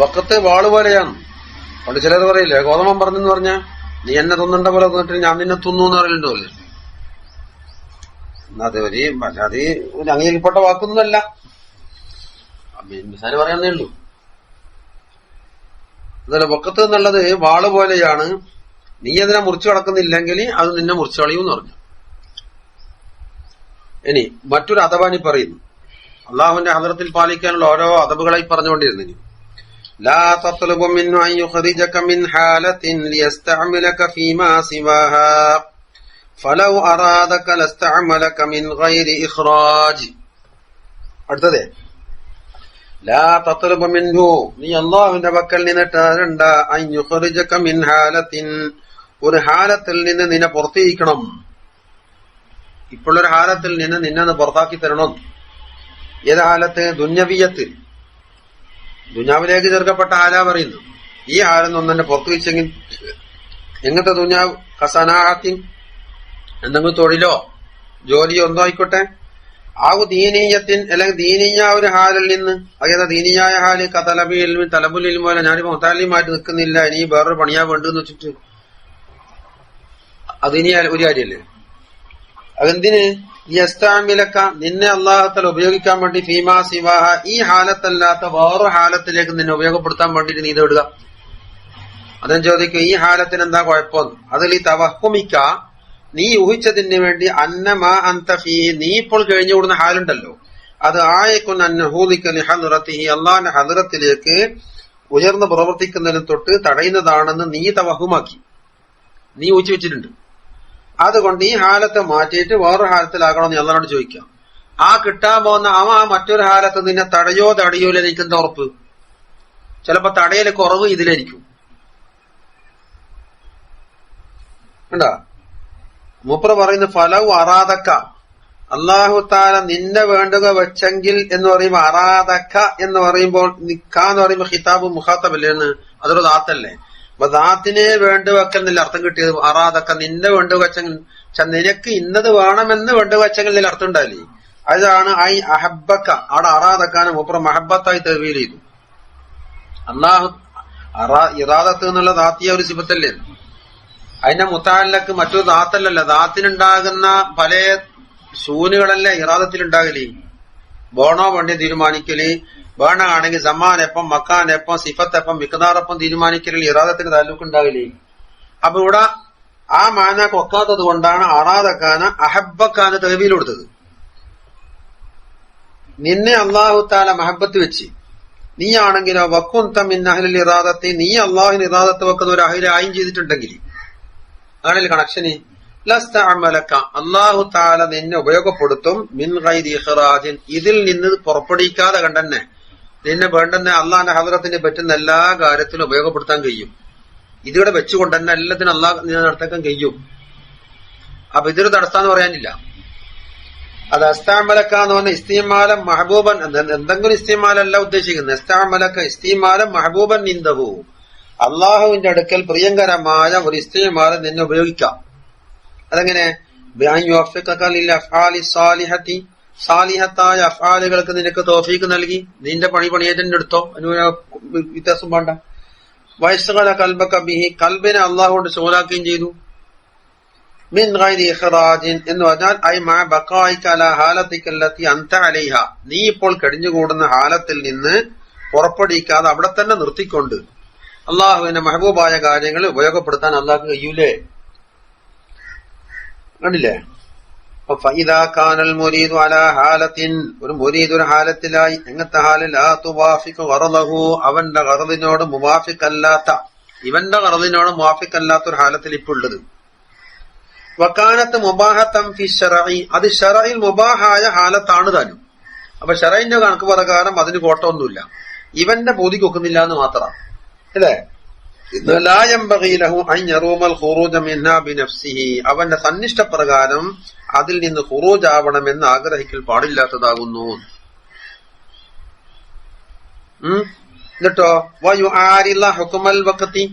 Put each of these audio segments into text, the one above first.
വക്കത്ത് വാള് പോലെയാണ്. പണ്ട് ചിലർ പറയില്ലേ, ഗോതമ്പം പറഞ്ഞെന്ന് പറഞ്ഞാ നീ എന്നെ തിന്നണ്ട പോലെ തിന്നിട്ട് ഞാൻ നിന്നെ തിന്നു എന്ന് പറയലുണ്ടല്ലേ. അത് ഒരു അംഗീകരിക്കപ്പെട്ട വാക്കൊന്നുമല്ല, മിസാല് പറയാന്നേ ഉള്ളൂ. അതല്ല, വക്കത്ത് എന്നുള്ളത് വാള് പോലെയാണ്, നീ അതിനെ മുറിച്ചു കടക്കുന്നില്ലെങ്കിൽ അത് നിന്നെ മുറിച്ചു കളയൂന്ന് പറഞ്ഞു. ഇനി മറ്റൊരു അഥവാനി പറയുന്നു, അള്ളാഹുവിന്റെ ഹദറത്തിൽ പാലിക്കാനുള്ള ഓരോ അദബുകളായി പറഞ്ഞുകൊണ്ടിരുന്നു. ലാ തത്ലബു മിൻഹു അൻ യുഖ്രിജക മിൻ ഹാലത്തിൻ ലിയസ്തഅമിലക ഫീമാ സിവാഹാ ഫലൗ അറാദക ലസ്തഅമലക മിൻ ഗൈരി ഇഖ്റാജ്. അടുത്തത്, ലാ തത്ലബു മിൻഹു, നീ അല്ലാഹുവിന്റെ പക്കൽ നിന്നിട്ട് അൻ യുഖ്രിജക മിൻ ഹാലത്തിൻ, ഒരു ഹാലത്തിൽ നിന്ന് നിന്നെ പുറത്തിരിക്കണം. ഇപ്പോഴൊരു ഹാലത്തിൽ നിന്ന് നിന്നെ പുറത്താക്കി തരണം. ഏത് ഹാലത്ത്? ദുന്യവിയത്തിൽ, ദുന്യാവിലേക്ക് ചേർക്കപ്പെട്ട ഹാലാ പറയുന്നു. ഈ ഹാലെന്ന് ഒന്നെ പുറത്തു വെച്ചെങ്കിൽ എങ്ങനത്തെ ദുന്യാവ്? കസനാഹത്തിൻ, എന്തെങ്കിലും തൊഴിലോ ജോലിയോ എന്തോ ആയിക്കോട്ടെ. ആവു ദീനീയത്തിൻ, അല്ലെങ്കിൽ ദീനീയ ഒരു ഹാലിൽ നിന്ന്. അതേതാ ദീനീയായ ഹാല്? കതലബിൽ തലബുലിൽ പോലെ ഞാനിപ്പോ മുത്താലിമായിട്ട് നിൽക്കുന്നില്ല, ഇനി വേറൊരു പണിയാ വേണ്ടെന്ന് വെച്ചിട്ട് അതിനി ഒരു കാര്യല്ലേ. അതെന്തിന്? യസ്തഅമിലക, നിന്നെ അല്ലാഹുതആല ഉപയോഗിക്കാൻ വേണ്ടി, ഫീമാ സിവാഹ, ഈ ഹാലത്തല്ലാത്ത വേറൊരു ഹാലത്തിലേക്ക് നിന്നെ ഉപയോഗപ്പെടുത്താൻ വേണ്ടിട്ട് നീ ഇത് ഇടുക. അതും ചോദിക്കും, ഈ ഹാലത്തിന് എന്താ കുഴപ്പമെന്ന്. അതിൽ ഈ തവഹുമിക്ക, നീ ഊഹിച്ചതിന് വേണ്ടി, അന്നമാ അൻത ഫീ, നീ ഇപ്പോൾ കഴിഞ്ഞുകൂടുന്ന ഹാലുണ്ടല്ലോ, അത് ആയക്കുൻ അന്നഹൂദിക ലിഹദ്റതിഹി, അല്ലാഹുവിന്റെ ഹദ്റത്തിലേക്ക് ഉയർന്ന് പ്രവർത്തിക്കുന്നതിന് തൊട്ട് തടയുന്നതാണെന്ന് നീ തവഹുമാക്കി, നീ ഊഹിച്ചു വെച്ചിട്ടുണ്ട്. അതുകൊണ്ട് ഈ ഹാലത്തെ മാറ്റിയിട്ട് വേറൊരു ഹാലത്തിലാക്കണമെന്ന് അള്ളാഹുവോട് ചോദിക്കാം. ആ കിട്ടാൻ പോകുന്ന ആ മറ്റൊരു ഹാലത്ത് നിന്നെ തടയോ തടയൂല, എനിക്കെന്താ ഉറപ്പ്? ചിലപ്പോ തടയല് കുറവ് ഇതിലായിരിക്കും. കണ്ടാ, മൂപ്പർ പറയുന്ന ഫലവ് അറാദക്ക, അല്ലാഹു തആല നിന്നെ വേണ്ടുക വെച്ചെങ്കിൽ എന്ന് പറയുമ്പോ, അറാദക്ക എന്ന് പറയുമ്പോൾ, നിക്കാന്ന് പറയുമ്പോ ഖിതാബ് മുഖാത്തബല്ലേ എന്ന്, അതൊരു ദാത്തല്ലേ. അപ്പൊ ദാത്തിനെ വേണ്ടുവെക്കെന്നില്ല അർത്ഥം കിട്ടിയത്. അറാദക്ക, നിന്നെ വേണ്ടുവെച്ചെങ്കിൽ, നിനക്ക് ഇന്നത് വേണമെന്ന് വേണ്ടുവെച്ചെങ്കിൽ ഇതിൽ അർത്ഥം ഉണ്ടായില്ലേ. അതാണ് ഐ അഹബക്ക. അവിടെ അറാദക്കാനെ മൂപ്പർ മഹബത്തായി തവീൽ ചെയ്തു. അല്ലാഹു ഇറാദത്ത് എന്നുള്ള ദാത്തിയ ഒരു സിഫത്തല്ലേ. അതിന്റെ മുത്താലക്ക് മറ്റൊരു ദാത്തല്ലല്ല, ദാത്തിനുണ്ടാകുന്ന പല സൂനുകളല്ലേ ഇറാദത്തിലുണ്ടാകല്. ബോണോ വേണ്ടി തീരുമാനിക്കല്, വേണമാണെങ്കിൽ സമാനെപ്പം മക്കാനെപ്പം സിഫത്തെപ്പം മിഖ്ദാറെപ്പം തീരുമാനിക്കലിൽ ഇറാദത്തിന് താലൂക്ക് ഉണ്ടാകില്ലേ. അപ്പൊ ഇവിടെ ആ മാനാക്ക് ഒക്കാത്തത് കൊണ്ടാണ് അറാദക്കാന അഹബക്കാന് തവീൽ കൊടുത്തത്. നിന്നെ അല്ലാഹു തആല മഹബത്ത് വെച്ച്, നീ ആണെങ്കിലോ വക്കുൻത മിൻ അഹ്ലിൽ ഇറാദത്തി, നീ അല്ലാഹുവിന് ഇറാദത്ത് വെക്കുന്ന ഒരു അഹ്ലായും ചെയ്തിട്ടുണ്ടെങ്കിൽ, ആണല്ലേ കണക്ഷന്. ലസ്തഅമലക, അല്ലാഹു തആല നിന്നെ ഉപയോഗപ്പെടുത്തും, മിൻ ഗൈരി ഇഖ്റാജിൻ, ഇതിൽ നിന്ന് പുറപ്പെടുവിക്കാതെ കണ്ടെന്നെ നിന്നെ വേണ്ടെന്നെ അള്ളാഹിന്റെ ഹദ്റത്തിന് പറ്റുന്ന എല്ലാ കാര്യത്തിലും ഉപയോഗപ്പെടുത്താൻ കഴിയും. ഇതിവിടെ വെച്ചുകൊണ്ട് തന്നെ എല്ലാത്തിനും അള്ളാഹ് നടത്താൻ കഴിയും. അപ്പൊ ഇതൊരു തടസ്സാന്ന് പറയാനില്ല. അത് അസ്താമലക്ക എന്ന് പറഞ്ഞ ഇസ്തിമാലം മഹബൂബൻ, എന്തെങ്കിലും ഇസ്തിമാലല്ല ഉദ്ദേശിക്കുന്നത്. അസ്താമലക്ക ഇസ്തിമാലം മഹബൂബൻ നിന്ദഹു, അള്ളാഹുവിന്റെ അടുക്കൽ പ്രിയങ്കരമായ ഒരു ഇസ്തിമാലം നിന്നെ ഉപയോഗിക്കാം. അതെങ്ങനെ? സാലിഹത്തായ അഫ്ആലുകൾക്ക് നിനക്ക് തൗഫീഖ് നൽകി, നിന്റെ പണിയേറ്റന്റെ എടുത്തോ, വ്യത്യാസം വേണ്ട. വയസ്സുകള കൽബക ബിഹി, കൽബിനെ അള്ളാഹു കൊണ്ട് ശൂലാക്കുകയും ചെയ്തു. മിൻ ഗൈരി ഇഖ്റാജിൻ എന്ന് പറഞ്ഞാൽ ഐ മാ ബഖായിക അലാ ഹാലതിക അല്ലതി അൻത അലൈഹ, നീ ഇപ്പോൾ കഴിഞ്ഞുകൂടുന്ന ഹാലത്തിൽ നിന്ന് പുറപ്പെടുവിക്കാതെ അവിടെ തന്നെ നിർത്തിക്കൊണ്ട് അള്ളാഹുവിന്റെ മെഹബൂബായ കാര്യങ്ങൾ ഉപയോഗപ്പെടുത്താൻ അള്ളാഹ്ക്ക് കഴിയൂലേ. കണ്ടില്ലേ? ഫഇദാ കാനൽ മുരീദു അലാ ഹാലത്തിൻ, ഒരു മുരീദ് ഒരു ഹാലത്തിലായി, എങ്ങനത്തെ ഹാലിൽ? ലാ തുവാഫിഖു ഗറദഹു, അവന്റെ ഗറദിനോട് മുവാഫിഖല്ലാത്ത, ഇവന്റെ ഗറദിനോട് മുവാഫിഖല്ലാത്ത ഒരു ഹാലത്തിൽ ഇപ്പോൾ ഉള്ളത്. വകാനത്ത് മുബാഹത്തൻ ഫി ശറഇ, അത് ശറഇൽ മുബാഹായ ഹാലത്താണ് താനും. അപ്പൊ ശറഇന്റെ കണക്ക് പ്രകാരം അതിന് കോട്ടമൊന്നുമില്ല, ഇവന്റെ ബോധിക്ക് ഒക്കുന്നില്ല എന്ന് മാത്രം, അല്ലേ? അവന്റെ സന്നിഷ്ടപ്രകാരം അതിൽ നിന്ന് ഖുറൂജ് ആവണമെന്ന് ആഗ്രഹിക്കൽ പാടില്ലാത്തതാകുന്നു. എന്നിട്ടോ ഹുക്കുമൽ വഖത്തി,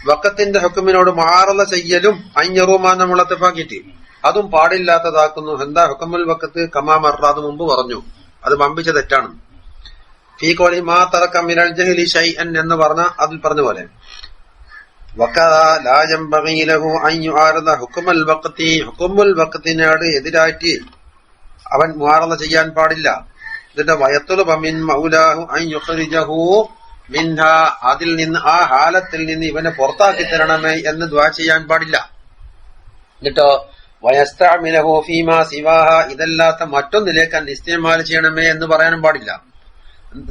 വഖത്തിന്റെ ഹുക്കുമിനോട് മുആറള ചെയ്യലും അഞ്ഞറൂമാ നമ്മൾ ഇത്ഫാഖിട്ട് അതും പാടില്ലാത്തതാക്കുന്നു. എന്താ ഹുക്കുമുൽ വഖത്ത്? കമാ മർറ, അത് മുമ്പ് പറഞ്ഞു, അത് വമ്പിച്ച തെറ്റാണ്. ഫീ ഖൗലി മാ തറക മിനൽ ജഹ്ലി ശൈഅൻ എന്ന് പറഞ്ഞ അതിൽ പറഞ്ഞ പോലെ വകദാ ലാ യംബഗി ലഹു അൻ യുആരിദ ഹുക്മൽ വഖതി ഹുക്മുൽ വഖതിനോട് എതിരായിട്ട് അവൻ മുആറള ചെയ്യാൻ പാടില്ല. ഇതിന്റെ വയത്തുലുബ മിൻ മൗലാഹു അൻ യുഖ്രിജഹു മിൻഹാ അതിൽ നിന്ന് ആ ഹാലത്തിൽ നിന്ന് ഇവനെ പുറത്താക്കി തരണമേ എന്ന് ദുആ ചെയ്യാൻ പാടില്ല. എന്നിട്ടോ വയസ്തഅമിലഹു ഫീമാ സിവാഹ ഇതല്ലാത്ത മറ്റൊന്നിലേക്ക് ഇസ്തിമാൽ ചെയ്യണമേ എന്ന് പറയാനും പാടില്ല.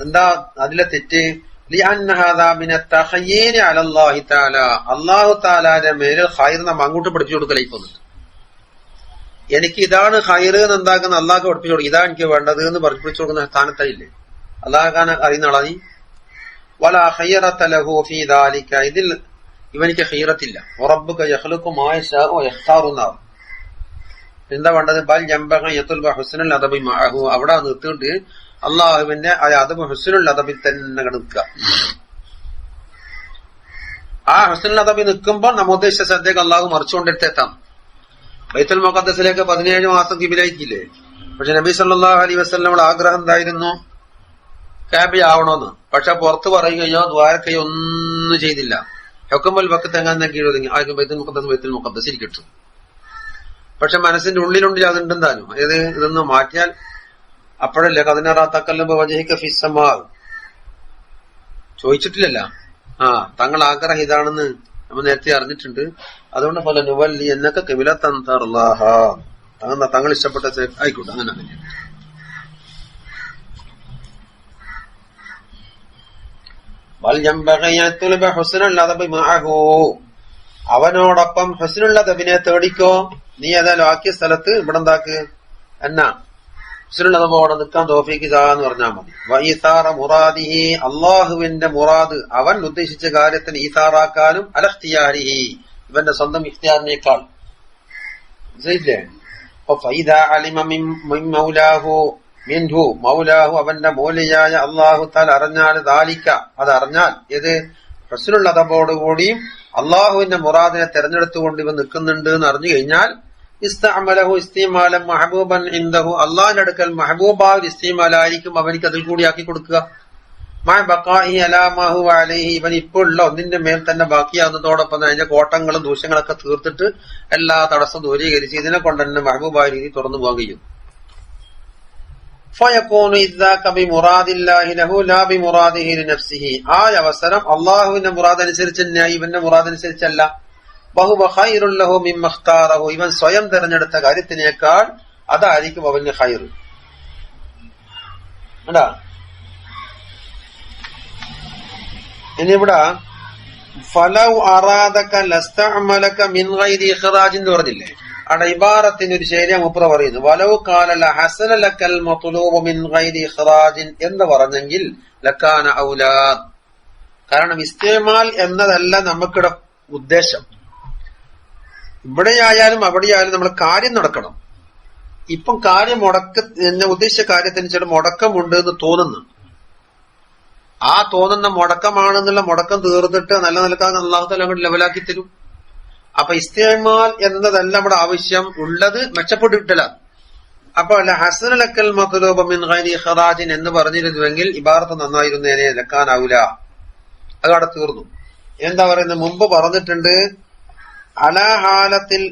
എന്താ അതിലെ തെറ്റ്? ലിഅന്ന ഹാദാ മിന തഖയ്യീരി അലല്ലാഹി തആല അല്ലാഹു തആലയുടെ മേലിൽ ഖൈർ നാം അങ്ങോട്ട് പഠിപ്പിച്ചു കൊടുക്കലായി പോകുന്നുണ്ട്. എനിക്ക് ഇതാണ് ഖൈർ എന്ന് എന്താക്കുന്ന അള്ളാഹ്ക്ക് പഠിപ്പിച്ചു കൊടുക്കും. ഇതാ എനിക്ക് വേണ്ടത് എന്ന് പഠിപ്പിച്ചു കൊടുക്കുന്ന സ്ഥാനത്തായില്ലേ? അള്ളാഹ് അറിയുന്ന ആളാ നീ? വലാ ഖൈറത ലഹു ഫീ ദാലിക ഇതിൽ ഇവനിക്ക് ഖൈറത്തില്ല. റബ്ബുക യഖ്ലുഖു മാ യശാഉ വയഖ്താറു എന്നാ. എന്താ വേണ്ടത്? ബൽ യംബഗി യതുൽബ ഹുസ്നുൽ അദബി മഅഹു അവിടെ നിർത്തിയിട്ട് അള്ളാഹുവിന്റെ അദബ് ഹുസ്നുൽ അദബിൽ തന്നെ നിൽക്കുക. ആ ഹുസ്നുൽ അദബി നിൽക്കുമ്പോൾ നമ്മ ഉദ്ദേശിച്ച ശ്രദ്ധയ്ക്ക് അള്ളാഹു മറിച്ചുകൊണ്ടെടുത്തെത്താം. ബൈത്തുൽ മുഖദ്ദസിലേക്ക് 17 മാസം കിബിലായിട്ടില്ലേ? പക്ഷെ നബി സല്ലല്ലാഹു അലൈഹി വസല്ലമയുടെ ആഗ്രഹം എന്തായിരുന്നു? കാബി ആവണമെന്ന്. പക്ഷെ പുറത്ത് പറയുകയോ ദ്വാരക്കയോ ഒന്നും ചെയ്തില്ല. ഹുക്മുൽ വഖത്ത് എങ്ങനെ കീഴൊതുങ്ങി ആർക്കും ബൈത്തുൽ മുഖദ്ദസ് ഇരിക്കട്ടു. പക്ഷെ മനസ്സിന്റെ ഉള്ളിലുള്ളിൽ അതുണ്ടെന്താനും ഇതൊന്ന് മാറ്റിയാൽ അപ്പോഴല്ലേ കദിനറാത്തക്കല്ലുമ്പോ വജഹിക ഫിസ്സമാ ചോദിച്ചിട്ടില്ലല്ല. തങ്ങൾ ആഗ്രഹം ഇതാണെന്ന് നമ്മൾ നേരത്തെ അറിഞ്ഞിട്ടുണ്ട്. അതുകൊണ്ട് പോലെ നുവല്ലി എന്നൊക്കെ കിബിലത്തൻ തർലാഹ തങ്ങൾ ഇഷ്ടപ്പെട്ട ആയിക്കോട്ടെ. അങ്ങനെ അവനോടൊപ്പം ഹുസ്നുൽ അദബിനെ തേടിക്കോ. നീ ഏതായാലും ആക്കിയ സ്ഥലത്ത് ഇവിടെ എന്താക്ക് എന്നാ ഹുസ്നുൽ അദബോടെ നിൽക്കാൻ തൗഫീഖ് എന്ന് പറഞ്ഞാൽ മതി. വഈസാറ മുറാദിഹി അള്ളാഹുവിന്റെ മുറാദ് അവൻ ഉദ്ദേശിച്ച കാര്യത്തിന് ഈസാറാക്കാനും അലഖ്തിയാരിഹി ഇവന്റെ സ്വന്തം ഇഖ്തിയാറിനേക്കാൾ മനസ്സിലായില്ലേ? ഫൈദാ അലിമ മിൻ മൗലാഹു മിൻഹു മൗലാഹു അവന്റെ മൗലിയായ അള്ളാഹു തആല അറിഞ്ഞാൽ ദാലിക അതറിഞ്ഞാൽ ഏത് ഹുസ്നുൽ അദബോടുകൂടിയും അള്ളാഹുവിന്റെ മുറാദിനെ തെരഞ്ഞെടുത്തുകൊണ്ട് ഇവൻ നിൽക്കുന്നുണ്ട് എന്ന് അറിഞ്ഞു കഴിഞ്ഞാൽ ഇസ്തഅമലഹു ഇസ്തിമാലൻ മഹബൂബൻ ഇൻദഹു അള്ളാഹിന്റെ അടുക്കൽ മഹബൂബായ ഇസ്തിമാലായിരിക്കും അവനിക്ക് അതിൽ കൂടി ആക്കി കൊടുക്കുക. മഅ ബഖാഇഹി അലാ മാ ഹുവ അലൈഹി ഇവൻ ഇപ്പോൾ ഉള്ള ഒന്നിന്റെ മേൽ തന്നെ ബാക്കിയാവുന്നതോടൊപ്പം അതിന്റെ കോട്ടങ്ങളും ദൂഷ്യങ്ങളൊക്കെ തീർത്തിട്ട് എല്ലാ തടസ്സം ദൂരീകരിച്ച് ഇതിനെ കൊണ്ട് തന്നെ മഹബൂബായ രീതി തുറന്നു പോകാൻ കഴിയും. ഫയകൂനു ഇദ്ദാക ബിമുറാദില്ലാഹി ലഹു ലാ ബിമുറാദിഹി ലിനഫ്സിഹി ആ അവസരം അള്ളാഹുവിന്റെ മുറാദ് അനുസരിച്ച് തന്നെയായി ഇവന്റെ മുറാദ് അനുസരിച്ചല്ല. വഹുവ ഖൈറുൻ ലഹു മിമ്മ ഇഖ്താറഹു ഇവൻ സ്വയം തെരഞ്ഞെടുത്ത കാര്യത്തിനേക്കാൾ അതായിരിക്കും അവന് ഖൈർ. കണ്ടാ ഇനി ഇവിടെ ഫലൗ അറാദക ലസ്തഅമലക മിൻ ഗൈരി ഇഖ്റാജ് എന്ന് പറഞ്ഞില്ലേ? അവിടെ ഇബാറത്തിന് ഒരു ശൈലിയ മുപ്ര പറയുന്നു. വലൗ ഖാല ലഹസന ലക്കൽ മത്ലൂബു മിൻ ഗൈരി ഇഖ്റാജ് എന്ന് പറഞ്ഞെങ്കിൽ ലക്കാന ഔലാദ്. കാരണം ഇസ്തിമാൽ എന്നതല്ല നമുക്കിടെ ഉദ്ദേശം. ഇവിടെയായാലും അവിടെയായാലും നമ്മൾ കാര്യം നടക്കണം. ഇപ്പം കാര്യം എന്നെ ഉദ്ദേശിച്ച കാര്യത്തിനനുസരിച്ച് മുടക്കമുണ്ട് എന്ന് തോന്നുന്നു. ആ തോന്നുന്ന മുടക്കമാണെന്നുള്ള മുടക്കം തീർന്നിട്ട് നല്ല നിലക്കാൻ അല്ലാഹു തആല അങ്ങോട്ട് ലെവലാക്കി തരും. അപ്പൊ ഇസ്തിമാൽ എന്നതല്ല നമ്മുടെ ആവശ്യം, ഉള്ളത് മെച്ചപ്പെട്ടു കിട്ടലാണ്. അപ്പൊ ഹസന ലക്കൽ മത്ലൂബ മിൻ ഗൈരി ഇഖ്റാജിൻ എന്ന് പറഞ്ഞിരുന്നുവെങ്കിൽ ഇബാറത്ത് നന്നായിരുന്നേനെ. ലക്കാനാവൂല, അതവിടെ തീർന്നു. എന്താ പറയുന്നത്? മുമ്പ് പറഞ്ഞിട്ടുണ്ട് അലാ ഹാലത്തിൽ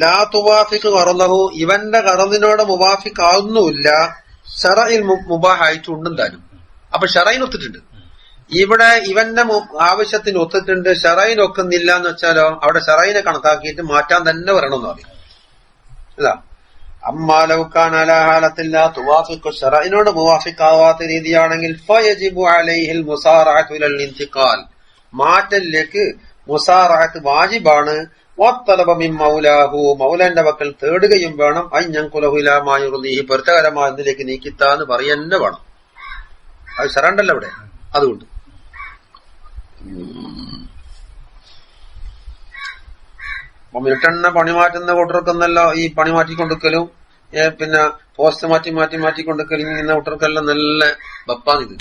ലാ തുവാഫിഖ് ഖറലഹു ഇവന്റെ ഖറലിനോട് മുവാഫിഖ് ആവുന്നുമില്ല. ശറഇൽ മുബാഹായിട്ടുണ്ടും താനും. അപ്പൊ ഷറൈൻ ഒത്തിട്ടുണ്ട്. ഇവിടെ ഇവന്റെ ആവശ്യത്തിന് ഒത്തിട്ടുണ്ട്, ഷറൈൻ ഒക്കുന്നില്ല എന്ന് വെച്ചാലോ അവിടെ ഷറൈനെ കണക്കാക്കിയിട്ട് മാറ്റാൻ തന്നെ വരണമെന്ന് പറയും. അല്ല അമ്മാലൗക്കാൻ അലാഹാലത്തില്ല തുവാഫിഖ് ഷറൈനോട് മുവാഫിഖാവാത്ത രീതിയാണെങ്കിൽ ഫയജിബു അലൈഹിൽ മുസാറഅതു ഇലൽ ഇന്തിഖാൽ മാറ്റലിലേക്ക് മുസാറഅത്ത് വാജിബാണ്. വത്തലബ മിൻ മൗലാഹു മൗലാന്റെ വക്കൽ തേടുകയും വേണം. അയ്യൻകുലഹു ഇലാ മാ യുർദിഹി പൊരുത്തകരമായ ഇതിലേക്ക് നീക്കിത്താന്ന് പറയന്നെ വേണം. അത് ഷറണ്ടല്ല ഇവിടെ. അതുകൊണ്ട് മിട്ടണ്ണ പണി മാറ്റുന്ന കൂട്ടർക്കെന്നല്ലോ ഈ പണി മാറ്റിക്കൊടുക്കലും പിന്നെ പോസ്റ്റ് മാറ്റിക്കൊടുക്കലും ഇങ്ങനെ കൂട്ടർക്കെല്ലാം നല്ല ബപ്പാന്നിത്.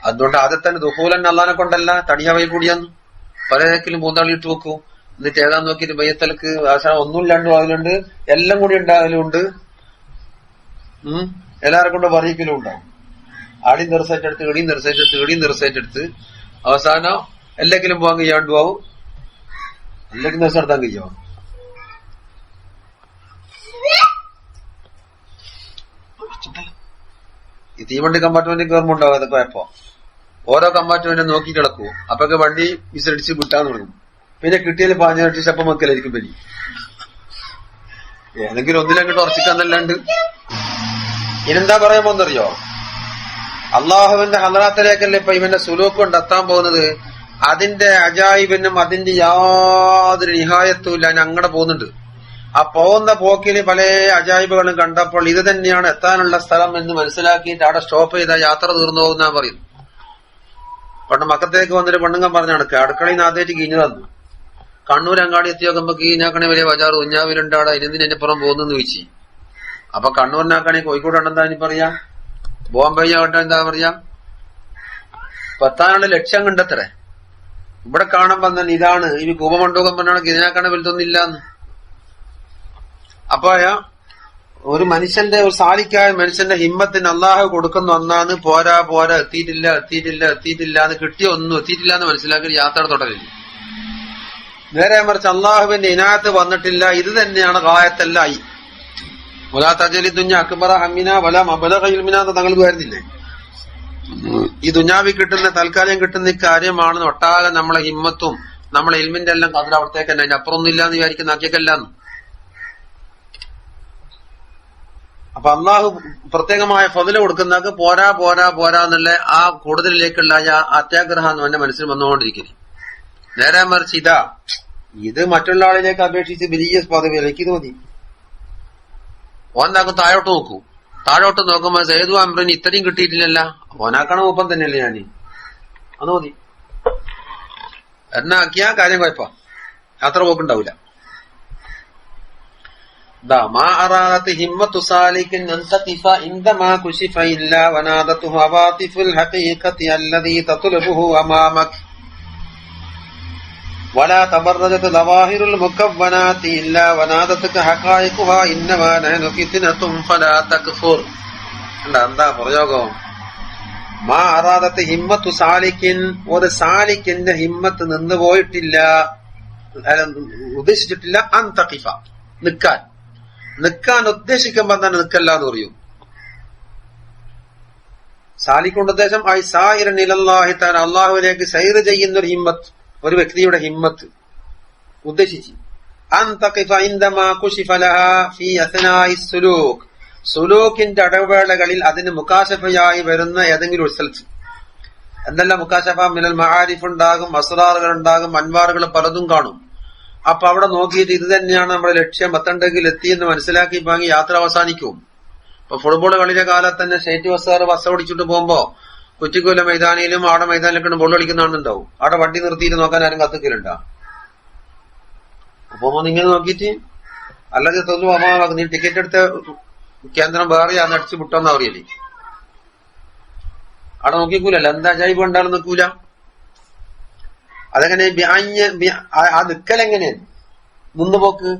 അതുകൊണ്ട് ആദ്യം തന്നെ ദുഹൂലൻ അള്ളാനെ കൊണ്ടല്ല തടിയവയെ കൂടിയാന്ന് പലതിലും പൂന്തള്ളി ഇട്ട് വെക്കൂ. എന്നിട്ട് ഏതാന്ന് നോക്കിയിട്ട് ബയ്യത്തലക്ക് ഒന്നുമില്ലാണ്ടും അതിലുണ്ട്, എല്ലാം കൂടി ഉണ്ടാകലുണ്ട്, എല്ലാരെ കൊണ്ട് പറയിക്കലും ഉണ്ടാവും. ആടിയും റിസൈറ്റ് എടുത്ത് ഇടിയും റിസൈറ്റ് എടുത്ത് ഇടിയും റിസൈറ്റ് എടുത്ത് അവസാനം എല്ലാക്കിലും പോകാൻ കഴിയാണ്ട് പോവും. എല്ലാക്കും ദിവസം നടത്താൻ കഴിയോ? ഈ തീവണ്ടി കമ്പാർട്ട്മെന്റ് കയറുമ്പോ ഉണ്ടാവും അതൊക്കെ പോയപ്പോ ഓരോ കമ്പാർട്ട്മെന്റ് നോക്കി കിടക്കൂ. അപ്പൊക്കെ വണ്ടി വിസടിച്ച് വിട്ടാൻ തുടങ്ങും. പിന്നെ കിട്ടിയാൽ 15 ശപ്പം വെക്കലായിരിക്കും പനി. ഏതെങ്കിലും ഒന്നിലങ്ങോട്ട് ഉറച്ചിക്കാന്നല്ലാണ്ട് ഇനെന്താ പറയാൻ പോകുന്നറിയോ? അള്ളാഹുവിന്റെ ഹദ്റാത്തിലേക്കല്ലേ ഇപ്പൊ ഇവന്റെ സുലൂക്ക് കൊണ്ട് എത്താൻ പോകുന്നത്. അതിന്റെ അജായിബിനും അതിന്റെ യാതൊരു നിഹായത്തും ഇല്ല. അങ്ങനെ പോകുന്നുണ്ട്. ആ പോകുന്ന പോക്കില് പല അജായിബുകളും കണ്ടപ്പോൾ ഇത് തന്നെയാണ് എത്താനുള്ള സ്ഥലം എന്ന് മനസ്സിലാക്കിയിട്ട് അവിടെ സ്റ്റോപ്പ് ചെയ്ത യാത്ര തീർന്നു പോകുന്ന പറയുന്നു. പണ്ട് മക്കത്തേക്ക് വന്നിട്ട് പെണ്ണുങ്ങൻ പറഞ്ഞു നടക്കുക. അടുക്കളയിൽ നിന്ന് ആദ്യമായിട്ട് കീഞ്ഞു തന്നു. കണ്ണൂർ അങ്ങാടി എത്തി നോക്കുമ്പോ കീഞ്ഞാക്കണി വലിയ ബജാർ ഉഞ്ഞാവിലുണ്ടാടാ ഇതിന് എന്നെപ്പുറം പോകുന്നെന്ന് ചോദിച്ചു. അപ്പൊ കണ്ണൂരിനാക്കണി കോഴിക്കോട് എന്താ ഇനി പറയാ, ബോംബെ ആവട്ടെ എന്താ പറയാ, പത്താനുള്ള ലക്ഷ്യം കണ്ടെത്തറേ. ഇവിടെ കാണുമ്പോ തന്നെ ഇതാണ് ഈ കൂപമണ്ടൂകം പറഞ്ഞാണ് ഇതിനാക്കണ വലുതൊന്നില്ലാന്ന്. അപ്പൊ ഒരു മനുഷ്യന്റെ ഒരു സാലിക്കായ മനുഷ്യന്റെ ഹിമ്മത്തിന് അള്ളാഹു കൊടുക്കുന്ന ഒന്നാന്ന് പോരാ പോരാ എത്തിയിട്ടില്ല എന്ന് കിട്ടിയ ഒന്നും എത്തിയിട്ടില്ല എന്ന് മനസ്സിലാക്കി യാത്ര തുടരില്ല. നേരെ മറിച്ച് അള്ളാഹുവിന്റെ ഇനാത്ത് വന്നിട്ടില്ല. ഇത് തന്നെയാണ് ഗായത്തല്ലായി. വലാ തജലി ദുഞ്ഞ അക്ബറ ഹമ്മിന വല മബലഗ ഇൽമിന എന്ന് തങ്ങൾക്ക് വരുന്നില്ലേ? ഈ ദുഞ്ഞാവി കിട്ടുന്ന തൽക്കാലം കിട്ടുന്ന കാര്യമാണ് ഒട്ടാകെ നമ്മളെ ഹിമ്മത്തും നമ്മളെ ഇൽമിന്റെ എല്ലാം കതിർ അവിടത്തേക്ക് തന്നെ. അതിന്റെ അപ്പുറമൊന്നും ഇല്ലാന്ന് വിചാരിക്കുന്ന ആക്കിയക്കല്ലാന്ന്. അപ്പൊ അള്ളാഹു പ്രത്യേകമായ ഫضل കൊടുക്കുന്നതൊക്കെ പോരാ പോരാ പോരാ എന്നുള്ള ആ കൂടുതലിലേക്കുള്ള അത്യാഗ്രഹം എന്റെ മനസ്സിൽ വന്നുകൊണ്ടിരിക്കുന്നു. നേരെ മറിച്ച് ഇത് മറ്റുള്ള ആളിലേക്ക് അപേക്ഷിച്ച് വലിയ പദവിയിലേക്ക് ഇത് മതി. ഓന്താക്കും താഴോട്ട് നോക്കൂ. താഴോട്ട് നോക്കുമ്പോ സേതു അമ്രന് ഇത്രയും കിട്ടിയിട്ടില്ലല്ല, ഓനാക്കണ ഒപ്പം തന്നെയല്ലേ ഞാൻ, അത് മതി എന്നാക്കിയാ കാര്യം കുഴപ്പ യാത്ര പോക്കുണ്ടാവില്ല. മാ അറാദത്ത് ഹിമ്മത്തു സാലികിൻ അൻതഖിഫ ഇൻദമാ കുശിഫ ഇല്ലാ വനാദത്തു ഹവാതിഫുൽ ഹഖീഖത്തി അല്ലദീ തത്ലബുഹു അമാമക വലാ തബറജത് ലവാഹിറുൽ മുകവ്വനാതി ഇല്ലാ വനാദത്തുക ഹഖായിഖുഹാ ഇന്നമാ നഹ്നു ഫിത്നതും ഫലാ തക്ഫുർ. എന്താ പ്രയോഗം? മാ അറാദത്ത് ഹിമ്മത്തു സാലികിൻ, ഒരു സാലിക്കിന്റെ ഹിമ്മത്ത് നിന്ന് പോയിട്ടില്ല, ഉദ്ദേശിച്ചിട്ടില്ല. അൻതഖിഫ, നിൽക്കാൻ ഉദ്ദേശിക്കുമ്പോ തന്നെ നിൽക്കല്ല എന്ന് പറയും. സാലിക്കൊണ്ട് ഉദ്ദേശം ഐ സായിറൻ ഇലല്ലാഹി തആല, അല്ലാഹുവിലേക്ക് സൈർ ചെയ്യുന്ന ഒരു ഹിമ്മത്ത്, ഒരു വ്യക്തിയുടെ ഹിമ്മത്ത് ഉദ്ദേശിച്ച്. അൻതഖിഫ ഇൻദമാ കുശിഫ ലഹാ ഫീ അസ്നാഇ സുലൂക്, സുലൂക്കിന്റെ ഇടവേളകളിൽ അതിന് മുകാശഫയായി വരുന്ന ഏതെങ്കിലും ഒരു സ്ഥലത്ത്. എന്നല്ല മുകാശഫ മിനൽ മആരിഫ് ഉണ്ടാകും, അസ്റാറുകൾ ഉണ്ടാകും, അൻവാറുകൾ പലതും കാണും. അപ്പൊ അവിടെ നോക്കിയിട്ട് ഇത് തന്നെയാണ് നമ്മുടെ ലക്ഷ്യം, എത്തേണ്ടെങ്കിൽ എത്തിയെന്ന് മനസ്സിലാക്കി വാങ്ങി യാത്ര അവസാനിക്കും. ഇപ്പൊ ഫുട്ബോൾ കളിയുടെ കാലത്ത് തന്നെ സ്റ്റേറ്റ് ബസ്സുകാർ ബസ് ഓടിച്ചിട്ട് പോകുമ്പോ കുറ്റിക്കോല മൈതാനിയിലും അവിടെ മൈതാനിലൊക്കെ ബോൾ കളിക്കുന്നതാണുണ്ടാവും. അവിടെ വണ്ടി നിർത്തിയിട്ട് നോക്കാൻ ആരും കത്തിക്കലുണ്ടാ? അപ്പൊ നിങ്ങൾ നോക്കിയിട്ട് അല്ലാതെ തോന്നുന്നു നീ ടിക്കറ്റ് എടുത്ത കേന്ദ്രം വേറെ അടിച്ചു വിട്ടോന്നാ പറയല്ലേ. അവിടെ നോക്കിക്കൂലല്ലോ, എന്താ ജൈവം ഉണ്ടാകും നിൽക്കൂല. അതെങ്ങനെ ആ നിക്കലെങ്ങനെ നിന്നുപോക്ക്?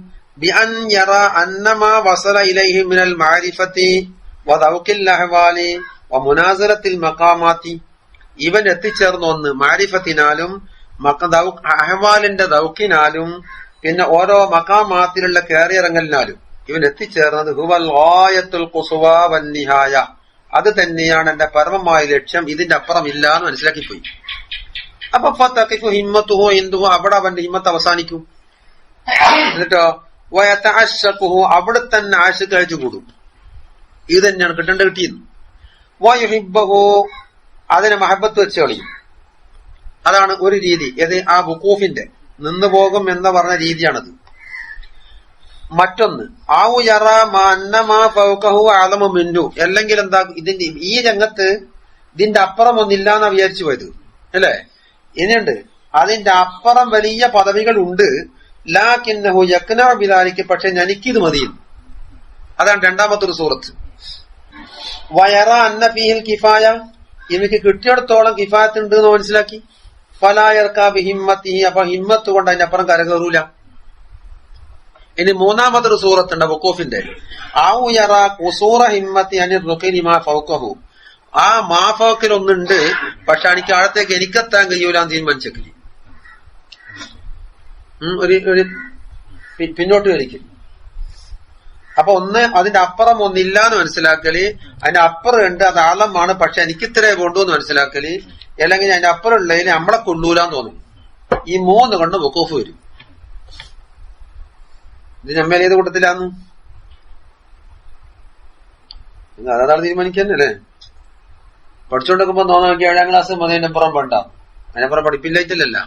ബിഅൻ യറ അന്നമാ വസല ഇലൈഹി മിനൽ മഅരിഫത്തി വദൗഖിൽ അഹ്വാലി വമുനാസലത്തിൽ മഖാമാത്തി, ഇവൻ എത്തിച്ചേർന്ന ഒന്ന് മാരിഫത്തിനാലും അഹ്വാലിന്റെ ദൗഖിനാലും പിന്നെ ഓരോ മഖാമാത്തിലുള്ള കയറിയിറങ്ങലിനാലും ഇവൻ എത്തിച്ചേർന്നത് ഹുവൽ ഗായത്തുൽ ഖുസ്വാ വൻ നിഹായ, അത് തന്നെയാണ് എന്റെ പരമമായ ലക്ഷ്യം, ഇതിന്റെ അപ്പുറം ഇല്ല എന്ന് മനസ്സിലാക്കിപ്പോയി. അപ്പൊ ഫതഖിഫു ഹിമ്മത്തുഹു ഇന്ദുഹു, അവിടെ അവന്റെ ഹിമ്മത്ത് അവസാനിക്കും. എന്നിട്ടോ വയതഅശ്ശഖുഹു, അവിടെ തന്നെ ആശിഖ് കഴിച്ചു കൂടും. ഇത് തന്നെയാണ് കിട്ടേണ്ട കിട്ടിയെന്ന്. വയുഹിബ്ബഹു, അതിനെ മഹബത്ത് വെച്ച് കളിയും. അതാണ് ഒരു രീതി. ഏത്? ആ വുഖൂഫിന്റെ നിന്നുപോകും എന്ന് പറഞ്ഞ രീതിയാണത്. മറ്റൊന്ന് ആവു യറ അന്നമാ ഫൗഖഹു അഅലമു മിൻഹു, അല്ലെങ്കിൽ എന്താ ഇതിന്റെ ഈ രംഗത്ത് ഇതിന്റെ അപ്പുറം ഒന്നില്ലാന്നാ വിചാരിച്ചു പോയത് അല്ലേ? ഇനിയുണ്ട്, അതിന്റെ അപ്പുറം വലിയ പദവികൾ ഉണ്ട്. ലാകിന്നഹു യഖ്നാ ബിദാലിക, പക്ഷെ എനിക്കിത് മതിയും. അതാണ് രണ്ടാമത്തെ ഒരു സൂറത്ത്. വയറ അന്ന ഫീഹിൽ കിഫായ, എനിക്ക് കിട്ടിയിടത്തോളം കിഫായത്ത് ഉണ്ട് എന്ന് മനസ്സിലാക്കി. ഫലാ യർകാ ബിഹിമ്മത്തിഹി, അപ്പൊ ഹിമ്മത്ത് കൊണ്ട് അതിന്റെ അപ്പുറം കരകയറൂല. ഇനി മൂന്നാമതൊരു സൂറത്തുണ്ട് വഖൂഫിന്റെ. ഔ യറ ഖുസൂറ ഹിമ്മത്തി അനിർ റുഖനി മാ ഫൗഖഹു, ആ മാഫോക്കിൽ ഒന്നുണ്ട്, പക്ഷെ എനിക്ക് ആഴത്തേക്ക് എനിക്കെത്താൻ കഴിയൂലാന്ന് തീരുമാനിച്ചേക്കില്ല. ഒരു പിന്നോട്ട് വലിക്കും. അപ്പൊ ഒന്ന് അതിന്റെ അപ്പുറം ഒന്നില്ല എന്ന് മനസ്സിലാക്കല്, അതിന്റെ അപ്പുറം ഉണ്ട്, അത് ആളമാണ്, പക്ഷെ എനിക്ക് ഇത്രേ കൊണ്ടു എന്ന് മനസ്സിലാക്കല്, അല്ലെങ്കിൽ അതിന്റെ അപ്പുറം ഉള്ളതിന് നമ്മളെ കൊള്ളൂലാന്ന് തോന്നും. ഈ മൂന്ന് കൊണ്ട് വഖൂഫ് വരും. ഇത് നമ്മൾ ഏത് കൂട്ടത്തിലാന്ന് അതാണ് തീരുമാനിക്കാനല്ലേ. പഠിച്ചുകൊണ്ടിരിക്കുമ്പോ തോന്നാൻ നോക്കി 7ാം ക്ലാസ് മതി, അതിനപ്പുറം വേണ്ട, അതിനപ്പുറം പഠിപ്പില്ലായിട്ടില്ലല്ല.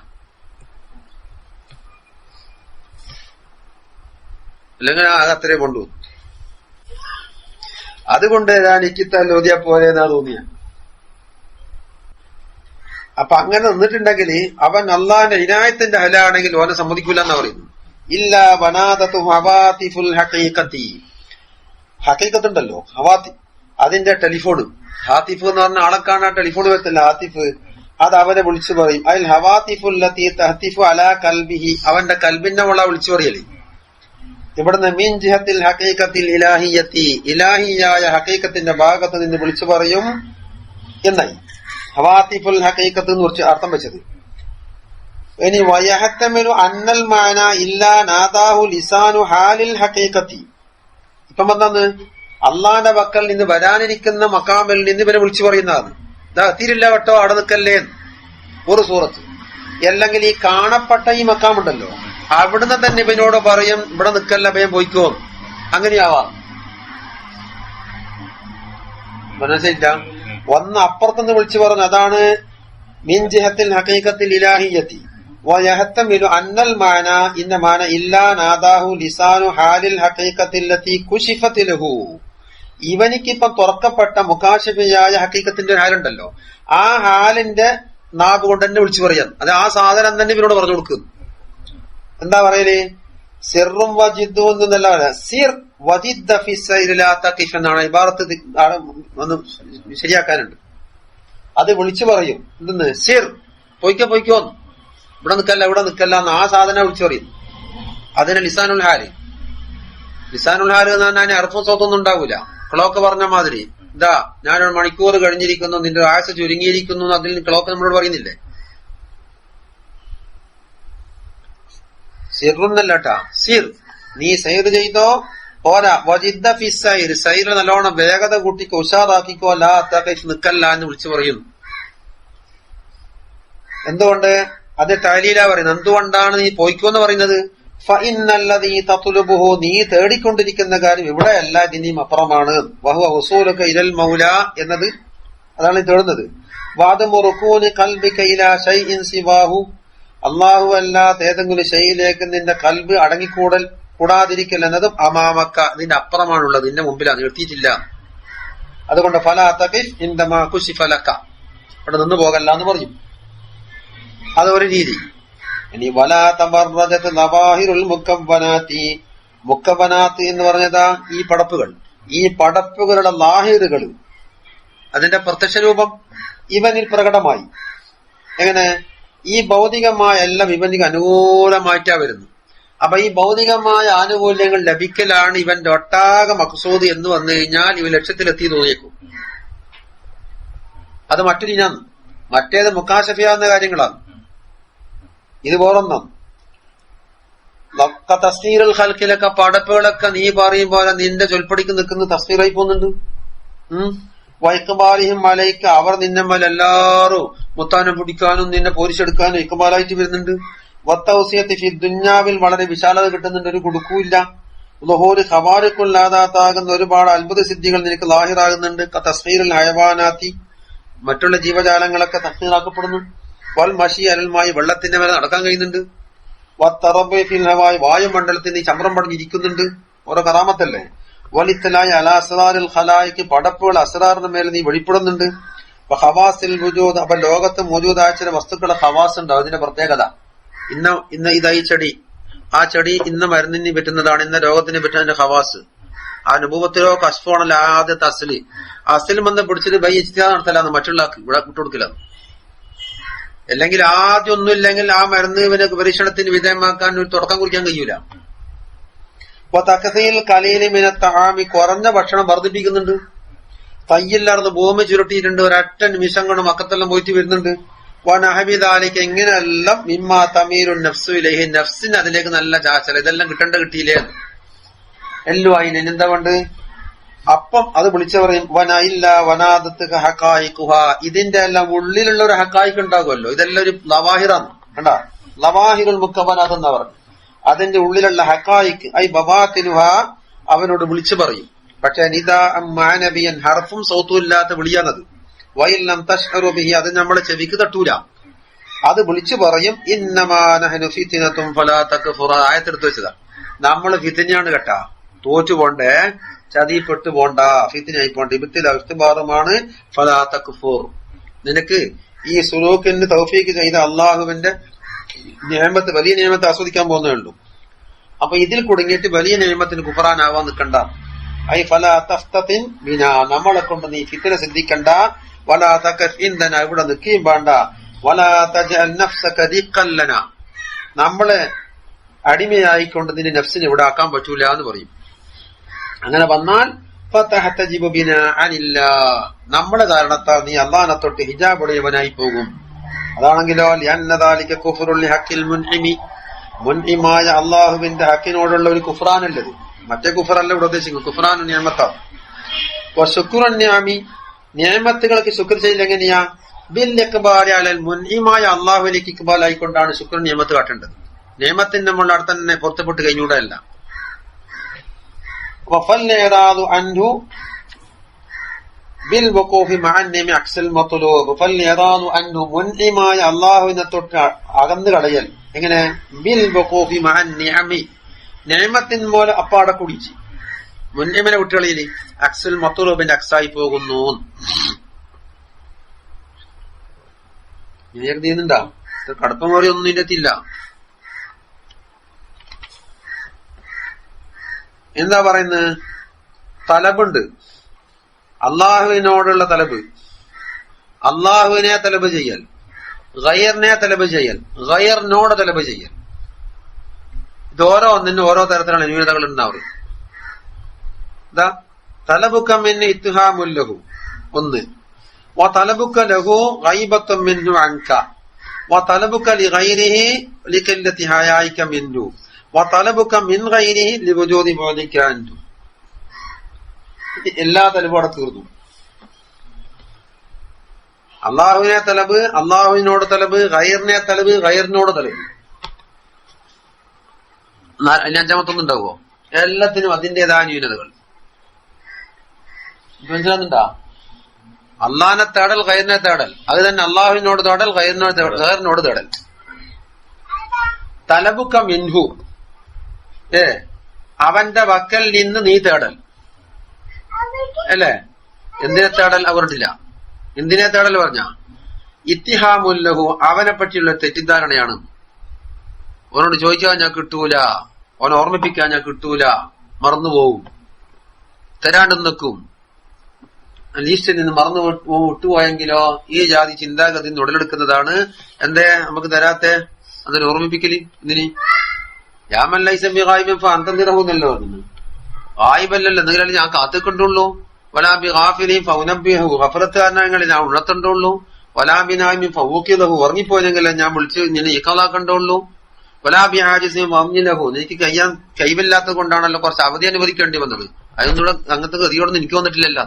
അല്ലെങ്കിൽ അത് അത്രേ കൊണ്ടു. അതുകൊണ്ട് ഞാൻ ഇക്കിത്തലോതിയ പോലെ എന്നാ തോന്നിയ. അപ്പൊ അങ്ങനെ നിന്നിട്ടുണ്ടെങ്കിൽ അവൻ അള്ളാന്റെ ഇനായത്തിന്റെ ഹലാണെങ്കിൽ ഓനെ സമ്മതിക്കൂല എന്നാ പറയുന്നു. ഇല്ല വനാദത്തു ഹവാത്തിഫുൽ ഹഖീഖത്തി, ഹഖീഖത്തുണ്ടല്ലോ ഹവാത്തി, അതിന്റെ ടെലിഫോണ്. ഹാത്തിഫ് എന്ന് പറഞ്ഞ ആളെ കാണാൻ ടെലിഫോൺ വരത്തില്ല, ഹാത്തിഫ്. അത് അവനെ വിളിച്ചു പറയും. അതിൽ ഹവാത്തിഫുല്ലത്തി തഹ്തിഫു അലാ കൽബിഹി, അവന്റെ കൽബിന്റെ മുള്ള വിളിച്ചു പറയല്. ഇവിടുന്ന് മീൻ ജിഹത്തിൽ ഹഖീഖത്തിൽ ഇലാഹിയത്തി, ഇലാഹിയായ ഹഖീഖത്തിന്റെ ഭാഗത്ത് നിന്ന് വിളിച്ചു പറയും എന്നായി. ഹവാത്തിഫുൽ ഹഖീഖത്ത് എന്ന് കുറിച്ച് അർത്ഥം വെച്ചത്. ഇനി വയഹത്തമിലു അന്നൽ മാന ഇല്ലാ നാദാഹു ലിസാനു ഹാലിൽ ഹഖീഖത്തി. ഇപ്പം എന്താന്ന് അള്ളാന്റെ വക്കൽ നിന്ന് വരാനിരിക്കുന്ന മക്കാമിൽ നിന്ന് ഇവരെ വിളിച്ചു പറയുന്നതാണ്. തീരില്ല കേട്ടോ അവിടെ നിൽക്കല്ലേ ഒരു സൂറത്ത്. അല്ലെങ്കിൽ ഈ കാണപ്പെട്ട ഈ മക്കാമുണ്ടല്ലോ, അവിടുന്ന് തന്നെ ഇവനോട് പറയും ഇവിടെ നിൽക്കല്ല, ഭയം പോയിക്കോ, അങ്ങനെയാവാം. മനസ്സില്ല. ഒന്ന് അപ്പുറത്തുനിന്ന് വിളിച്ചു പറഞ്ഞു, അതാണ് മിൻ ജിഹത്തിൽ ഹഖീഖത്തിൽ ഇലാഹിയത്തി. വയഹത്തമിലു അന്നൽ മാന, ഇന്ന മാന ഇല്ലാ നാദാഹു ലിസാനു ഹാലിൽ ഹഖീഖത്തില്ലത്തി കുശിഫത് ലഹു. ഇവനിക്കിപ്പം തുറക്കപ്പെട്ട മുകാശിഫയായ ഹഖീഖത്തിന്റെ ഹാലുണ്ടല്ലോ, ആ ഹാലിന്റെ നാവ് കൊണ്ട് തന്നെ വിളിച്ചു പറയാൻ. അത് ആ സാധനം തന്നെ ഇവരോട് പറഞ്ഞു കൊടുക്കും. എന്താ പറയല്? സിറും വജിദ്ദു എന്നല്ല, സിർ വജിദ്ദ ഫി സൈരിലാ തഖിഫ് എന്നാണ് ഇബാറത്ത്. ഒന്ന് ശരിയാക്കാനുണ്ട്. അത് വിളിച്ചു പറയും. എന്തെന്ന്? സിർ, പൊയ്ക്കോ പൊയ്ക്കോ, ഇവിടെ നിൽക്കല്ല ഇവിടെ നിൽക്കല്ല എന്ന് ആ സാധനം വിളിച്ചു പറയും. അതിന് ലിസാനുൽ ഹാല്. ലിസാനുൽ ഹാല് എന്ന് പറഞ്ഞാൽ അർഫും സ്വത്തൊന്നും ഉണ്ടാവൂല. ക്ലോക്ക് പറഞ്ഞ മാതിരി, ഇതാ ഞാനൊരു മണിക്കൂർ കഴിഞ്ഞിരിക്കുന്നു, നിന്റെ ആയുസ് ചുരുങ്ങിയിരിക്കുന്നു, അതിൽ ക്ലോക്ക് നമ്മളോട് പറയുന്നില്ലേ? സിറുന്നല്ലട്ടാ, സിർ, നീ സൈർ ചെയ്തോ പോരാ, വജിദ്ദ ഫി സൈർ, സൈർ നല്ലോണം വേഗത കൂട്ടിക്കോ, ഉഷാറാക്കിക്കോ, ലാ തഖിഫ്, നിക്കല്ല എന്ന് വിളിച്ചു പറയും. എന്തുകൊണ്ട്? അത് തഅലീലാ പറയുന്നത്. എന്തുകൊണ്ടാണ് നീ പോയിക്കോന്ന് പറയുന്നത്? ഫഇന്നല്ലദീ തത്ലുബുഹു, നീ തേടിക്കൊണ്ടിരിക്കുന്ന കാര്യം ഇവിടെയല്ല, ഇതിനും അപ്പുറമാണ്. വഹുവ വസൂലുക ഇലൽ മൗല എന്നത്, അതാണ് നീ തേടുന്നത്. വഅദമു റുകൂനി ഖൽബിക ഇലാ ശൈഇൻ സിവാഹു, അല്ലാഹു അല്ലാത്ത ഏതെങ്കിലും ശൈയിലേക്ക് നിന്റെ കൽബ് കൂടാതിരിക്കൽ എന്നതും അമാമക്ക, നിന്റെ അപ്പുറമാണുള്ളത്, നിന്റെ മുമ്പിലാണ്, നിർത്തിയിട്ടില്ല. അതുകൊണ്ട് ഫലാ തഖിഫ് ഇൻദമാ കുശിഫ ലക, അവിടെ നിന്ന് പോകല്ല എന്ന് പറയും. അതൊരു രീതി. ഇനി വലാ തബറജത് നവാഹിറുൽ മുക്കവ്വനാത്തി, മുക്കവ്വനാത്ത് എന്ന് പറഞ്ഞതാ ഈ പടപ്പുകൾ. ഈ പടപ്പുകളുടെ ലാഹിറുകൾ, അതിന്റെ പ്രത്യക്ഷ രൂപം ഇവനിൽ പ്രകടമായി. എങ്ങനെ? ഈ ഭൗതികമായ എല്ലാം ഇവനിക്ക് അനുകൂലമായിട്ടാ വരുന്നു. അപ്പൊ ഈ ഭൗതികമായ ആനുകൂല്യങ്ങൾ ലഭിക്കലാണ് ഇവന്റെ ഒട്ടാകെ മഖ്സൂദ് എന്ന് വന്നു കഴിഞ്ഞാൽ ഇവൻ ലക്ഷ്യത്തിലെത്തി തോന്നിയേക്കും. അത് മറ്റൊരു ഇനാണ്. മറ്റേത് മുക്കാശഫിയാവുന്ന കാര്യങ്ങളാണ്. ഇത് വേറൊന്നാണ്. തസ്നീറുൽ ഖൽഖിലൊക്കെ പടപ്പുകളൊക്കെ നീ പറയും പോലെ നിന്റെ ചൊൽപ്പടിക്ക് നിൽക്കുന്ന തസ്നീറായി പോകുന്നുണ്ട്. വൈക്കബാലിഹിം മലയ്ക്ക്, അവർ നിന്നെ മേലെ എല്ലാരും മുത്താനം പിടിക്കാനും നിന്നെ പോരിച്ചെടുക്കാനും ഇക്കബാലായിട്ട് വരുന്നുണ്ട്. വത്തൗസിയത്തി ഫി ദുന്യാവിൽ വളരെ വിശാലത കിട്ടുന്നുണ്ട്, ഒരു കുടുക്കൂല്ല. ളുഹൂരി ഖവാരിഖുല്ലാദാത്താകുന്ന ഒരുപാട് അത്ഭുത സിദ്ധികൾ നിനക്ക് ലാഹിറാകുന്നുണ്ട്. തസ്നീറുൽ ഹയവാനാത്തി, മറ്റുള്ള ജീവജാലങ്ങളൊക്കെ തസ്നീറാക്കപ്പെടുന്നു. വൽ മഷി അലൽമായി, വെള്ളത്തിന്റെ മേലെ നടക്കാൻ കഴിയുന്നുണ്ട്. വത്തറബി ഫിൽ ഹവായ്, വായുമണ്ഡലത്തിൽ നീ ചമ്രം പടിഞ്ഞിരിക്കുന്നുണ്ട്. ഓരോ കറാമത്തല്ലേ. വലിത്തലായ അലാ അസ്റാറിൽ ഖലായിക്ക്, പടപ്പുകൾ അസ്റാറിന് മേലെ നീ വെളിപ്പെടുന്നുണ്ട്. ഹവാസിൽ വുജൂദ്, അപ്പൊ ലോകത്ത് മൗജൂദായ ചില വസ്തുക്കളുടെ ഹവാസ് ഉണ്ട്, അതിന്റെ പ്രത്യേകത. ഇന്ന ഇതായി ചെടി, ആ ചെടി ഇന്ന മരുന്നിന് പറ്റുന്നതാണ്, ഇന്ന രോഗത്തിന് പറ്റുന്നതിന്റെ ഹവാസ്. ആ നുബുവത്തിലോ കശ്ഫോണല്ലോ ആദ്യത്തെ അസലി, അസൽ വന്ന് പിടിച്ചിട്ട് ബൈ ഇജ്തിഹാദ് നടത്തലാന്ന്, മറ്റുള്ള ഇവിടെ വിട്ടുകൊടുക്കില്ല. അല്ലെങ്കിൽ ആദ്യം ഒന്നുമില്ലെങ്കിൽ ആ മരുന്ന് ഇവന് പരീക്ഷണത്തിന് വിധേയമാക്കാൻ ഒരു തുടക്കം കുറിക്കാൻ കഴിയൂല. തഖസീൽ ഖലീലി മിനത്ത് തആമി, കുറഞ്ഞ ഭക്ഷണം വർദ്ധിപ്പിക്കുന്നുണ്ട്. തയ്യില്ലാർന്ന് ഭൂമി ചുരുട്ടിയിട്ടുണ്ട്, ഒരൊറ്റ നിമിഷം കൊണ്ട് മക്കത്തെല്ലാം പോയിട്ട് വരുന്നുണ്ട്. വനഹബിദാലിക്ക് എങ്ങനെയെല്ലാം മിമ്മാ തമീരു നഫ്സുയിലേഹി, നഫ്സിന് അതിലേക്ക് നല്ല ചാച്ചൽ, ഇതെല്ലാം കിട്ടേണ്ടില്ലേ എല്ലാം ആയിന്. എന്താ കൊണ്ട് അപ്പം അത് വിളിച്ചു പറയും വനയില്ല വനാദത്ത് ഹക്കായിക്കുഹ, ഇതിന്റെ എല്ലാം ഉള്ളിലുള്ള ഒരു ഹക്കായിക്ക് ഉണ്ടാകുമല്ലോ, ഇതെല്ലാം ഒരു ലവാഹിറാണ് കണ്ടാ, ലവാഹിറുൽ മുക്കബനാത്ത് എന്നാ പറഞ്ഞു. അതിന്റെ ഉള്ളിലുള്ള ഹക്കായിക്ക് ഐ ബബാത്തിനുഹ അവനോട് വിളിച്ചു പറയും. പക്ഷെ നിദാ മാനബിയൻ ഹർഫും സൗത്തും ഇല്ലാത്ത വിളിയാണത്. വൈലം തശ്അറു ബിഹി, അത് നമ്മളെ ചെവിക്ക് തട്ടൂല, അത് വിളിച്ചു പറയും. ഇന്നമാ നഹ്നു ഫിത്നതും ഫലാ തക്ഫുർ, ആയത്തെടുത്ത് വെച്ചതാ. നമ്മള് ഫിത്നയാണ് കേട്ടാ, തോറ്റു പോണ്ടേ, ചതിപ്പെട്ടു പോണ്ട, ഫിത്നയായി പോണ്ട, ഇബ്തിലാഉമാണ്. ഫലാ തക്ഫുർ, നിനക്ക് ഈ സുലൂക്കിന് തൗഫീക്ക് ചെയ്ത അള്ളാഹുവിന്റെ നിഅമത്ത്, വലിയ നിഅമത്ത് ആസ്വദിക്കാൻ പോകുന്നേ ഉള്ളൂ. അപ്പൊ ഇതിൽ കുടുങ്ങിയിട്ട് വലിയ നിഅമത്തിന് കുഫറാനാവാൻ നിൽക്കണ്ട. ഐ ഫലാ തഫ്തതിൻ ബിനാ, നമ്മളെ കൊണ്ട് നീ ഫിത്ന സിദ്ധിക്കണ്ട. വലാ തകഫ് ഇൻദനാ, ഇവിടെ നിൽക്കുകയും വേണ്ട. വലാ തജഅൽ നഫ്സക ദിഖൻ ലനാ, നമ്മളെ അടിമയായിക്കൊണ്ട് നിന്റെ നഫ്സിനെ ഇവിടെ ആക്കാൻ പറ്റൂല എന്ന് പറയും. അങ്ങനെ വന്നാൽ ഫതഹതജിബു ബിനാ അനില്ലാഹ്, നമ്മളെ കാരണത്താൽ നീ അല്ലാഹനെ തൊട്ട് ഹിജാബ് ഉടയവനായി പോകും. അതാണെങ്കിലോ ലിഅന്ന ദാലിക കുഫ്റുൽ ലിഹഖിൽ മുൻഇമി, മുൻഇമായ അല്ലാഹുവിന്റെ ഹക്കിനോടുള്ള ഒരു കുഫ്റാനല്ലത്, മറ്റേ കുഫറല്ല ഇവിടെ ഉദ്ദേശിക്കുന്നത്, കുഫ്റാനു നിഅമത്താണ്. വശുക്റുൻ നിഅമി, നിഅമത്തുകൾക്ക് ശുക്ർ ചെയ്യൽ എങ്ങനെയാ? ബിൽ ഇഖ്ബാലി അലൽ മുൻഇമായ അല്ലാഹുവിലേക്ക് ഇഖ്ബാൽ ആയിക്കൊണ്ടാണ് ശുക്ർ നിഅമത്ത് കാട്ടേണ്ടത്. നിഅമത്തിന് നമ്മൾ അവിടെ തന്നെ പുറത്തുപെട്ട് കഴിഞ്ഞൂടല്ല. വഫൽഇറാദു അൻഹു ബിൽ വഖൂഫി മഅൻ നിഅമി അക്സൽ മത്ലൂബ്, ഫൽഇറാദു അൻഹു മുൻഇമായ അല്ലാഹുവിനെ തൊട്ട് അകന്നു കളയൽ എങ്ങനെ? ബിൽ വഖൂഫി മഅൻ നിഅമി, നിഅമത്തിൻ മൂലം അപ്പാടെ കുടിച്ച് മുൻഇമനെ വിട്ടുകളിയില് അക്സൽ മത്ലൂബിന്റെ അക്സായി പോകുന്നു. ചെയ്യുന്നുണ്ടാ കടുപ്പം മാറി ഒന്നും ഇല്ലത്തില്ല. എന്താ പറയുന്നത്? തലബുണ്ട്, അള്ളാഹുവിനോടുള്ള തലബ്, അള്ളാഹുവിനെ തലബ് ചെയ്യൽ, ഗൈറിനെ തലബ് ചെയ്യൽ, ഗൈറിനോട് തലബ് ചെയ്യൽ. ഇതോരോ ഒന്നിനും ഓരോ തരത്തിലുള്ള ന്യൂനതകൾ ഉണ്ടാവും. ഇതാ തലബുക്ക മിൻ ഇത്ഹാമുൽ ലഹു ഒന്ന്, വ തലബുക്ക ലഹു ഗൈബത്തുൻ മിൻഹു അൻക, വ തലബുക്ക ലിഗൈരിഹി ലിഖല്ലത്തി ഹയായിക മിൻഹു, വ തലബുക്ക മിൻ ഗൈരിഹി ലിവുജൂദി ബുഅദിക അൻഹു. എല്ലാ തലബും അവിടെ തീർന്നു. അള്ളാഹുവിനെ തലബ്, അള്ളാഹുവിനോട് തലബ്, ഗൈറിനെ തലബ്, ഗൈറിനോട് തലബ്. അതിന് അഞ്ചാമത്തൊന്നുണ്ടാവോ? എല്ലാത്തിനും അതിന്റേതായ ന്യൂനതകൾ. മനസ്സിലാകുന്നുണ്ടാ? അള്ളാഹിനെ തേടൽ, ഗൈറിനെ തേടൽ, അത് തന്നെ അള്ളാഹുവിനോട് തേടൽ, ഗൈറിനോട് തേടൽ. തലബുക്ക മിൻഹു, അവന്റെ വക്കൽ നിന്ന് നീ തേടൽ അല്ലേ? എന്തിനെ തേടൽ അവരിട്ടില്ല. എന്തിനെ തേടൽ പറഞ്ഞ ഇത്തിഹാമുല്ലഹു, അവനെ പറ്റിയുള്ള തെറ്റിദ്ധാരണയാണ്. അവനോട് ചോദിച്ചാൽ ഞാൻ കിട്ടൂല, അവനെ ഓർമ്മിപ്പിക്കാൻ ഞാൻ കിട്ടൂല, മറന്നുപോകും, തരാണ്ട് നിൽക്കും. ലീസ്റ്റിൽ നിന്ന് മറന്നു വിട്ടുപോയെങ്കിലോ ഈ ജാതി ചിന്താഗതി ഉടലെടുക്കുന്നതാണ്. എന്തേ നമുക്ക് തരാത്തെ? അതിനെ ഓർമ്മിപ്പിക്കല് എന്തിന്? യാമല്ലൈസംബിഗായിബിൻ ഫഅന്തന്തിറഹുന്നല്ലോ പറഞ്ഞു. ഗായിബല്ലല്ലോ, എന്തെങ്കിലും ഞാൻ കാത്തുക്കൊണ്ടുള്ളൂ. വലാബി ഗാഫിലിൻ ഫൗനബ്ബിഹു, ഗഫലത്തുകാരനാണെങ്കിൽ ഞാൻ ഉണർത്തണ്ടുള്ളൂ. വലാബിനായിമിൻ ഫൗഖിദഹു, ഉറങ്ങിപ്പോയെങ്കിൽ ഞാൻ വിളിച്ച് നിന്നെ ഇഖലാക്കണ്ടുള്ളൂ. വലാബി ആജിസിൻ വംനിലഹു, എനിക്ക് കൈവില്ലാത്തത് കൊണ്ടാണല്ലോ കുറച്ച് അവധി അനുവദിക്കേണ്ടി വന്നത്. അതൊന്നും ഇവിടെ അങ്ങനത്തെ ഗതിയോടൊന്നും എനിക്ക് വന്നിട്ടില്ലല്ലോ.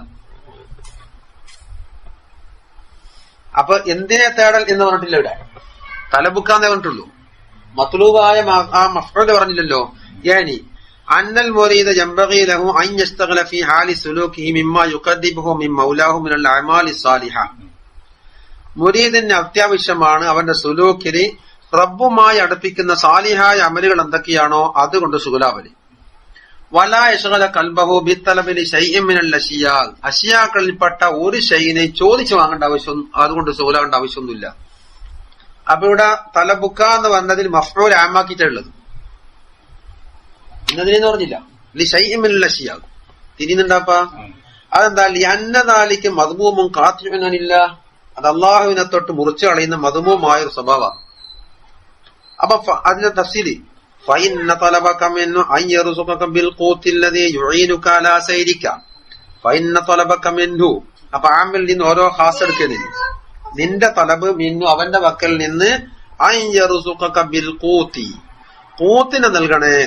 അപ്പൊ എന്തിനെ തേടൽ എന്ന് പറഞ്ഞിട്ടില്ല, ഇവിടെ തലബുക്കാന്നേ പറഞ്ഞിട്ടുള്ളൂ. മത്ലൂബായ ആ മഫ്ഊൽ പറഞ്ഞില്ലല്ലോ. യാനി അന്നൽ മുരീദ യംബഗി ലഹു അൻ യസ്തഗ്ല ഫീ ഹാലി സുലൂകിഹി മിമ്മാ യുഖദ്ദിബുഹു മിൻ മൗലാഹു മിനൽ അഅമാലി സ്വാലിഹ. മുരീദിന് അത്യാവശ്യമാണ് അവന്റെ സുലൂക്കിൽ റബ്ബുമായി അടുപ്പിക്കുന്ന സാലിഹായ അമലുകൾ എന്തൊക്കെയാണോ അതുകൊണ്ട് ശുഗലാവലി. വലാ യശ്ഗല ഖൽബഹു ബിത്തലബി ശൈഇൻ മിനൽ അശിയാ, അശിയാക്കളിൽപ്പെട്ട ഒരു ശൈഇനെ ചോദിച്ചു വാങ്ങേണ്ട ആവശ്യം, അതുകൊണ്ട് ശുഗലാവേണ്ട ആവശ്യമൊന്നുമില്ല. അപ്പൊ ഇവിടെ തലബുക്ക എന്ന് പറഞ്ഞതിൽ മഫ്ഊൽ ആമാക്കിയിട്ടുള്ളത്, ഇന്നതിനെന്ന് പറഞ്ഞില്ല. ശൈഇൻ മിനൽ അശിയാ തിരിയുന്നുണ്ടാപ്പാ. അതെന്താ? ലിഅന്നദാലിക മദ്മൂമുൻ ഖാതിഉൻ അനില്ലാഹ്, അത് അള്ളാഹുവിനെ തൊട്ട് മുറിച്ചു കളയുന്ന മദ്മൂമായ ഒരു സ്വഭാവമാണ്. അപ്പൊ അതിന്റെ തഫ്സീല് ഫഇന്ന തലബക മിൻഹു അൻ യർസുഖക ബിൽ ഖൂത്തി അല്ലദീ യുഈനുക അലാ സൈരിക ഫൈന്ന തൊലബക്ക മിൻഹു. അപ്പൊ ആമിൽ നിന്ന് ഓരോ ഖാസ് എടുക്കലിന് നിന്റെ തലബ് മിന്നു അവന്റെ വക്കൽ നിന്ന് ബിൽ ഖൂതി, ഖൂത്തിനെ നൽകണേ.